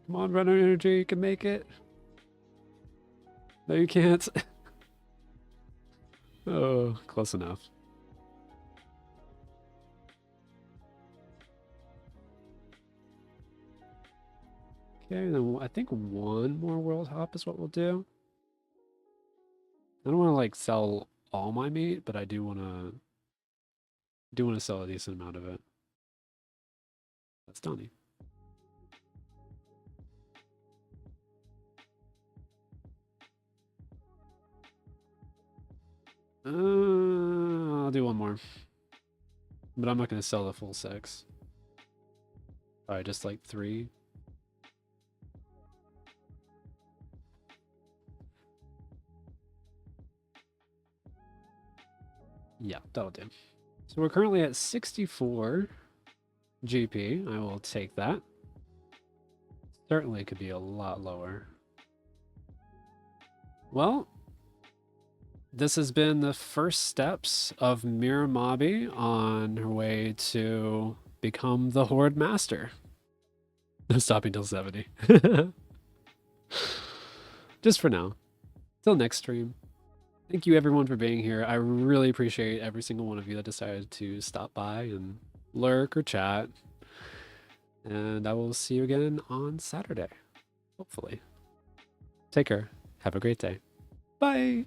Come on, Runner Energy, you can make it. No, you can't. Oh, close enough. Okay, then I think one more world hop is what we'll do. I don't want to like sell all my meat, but I do want to sell a decent amount of it. That's Donnie. I'll do one more. But I'm not going to sell the full 6. Alright, just like 3. Yeah, that'll do. So we're currently at 64 GP. I will take that. Certainly could be a lot lower. Well, this has been the first steps of Mira Mobby on her way to become the HoardMaster. No stopping till 70. Just for now. Till next stream. Thank you everyone for being here. I really appreciate every single one of you that decided to stop by and lurk or chat. And I will see you again on Saturday. Hopefully. Take care. Have a great day. Bye.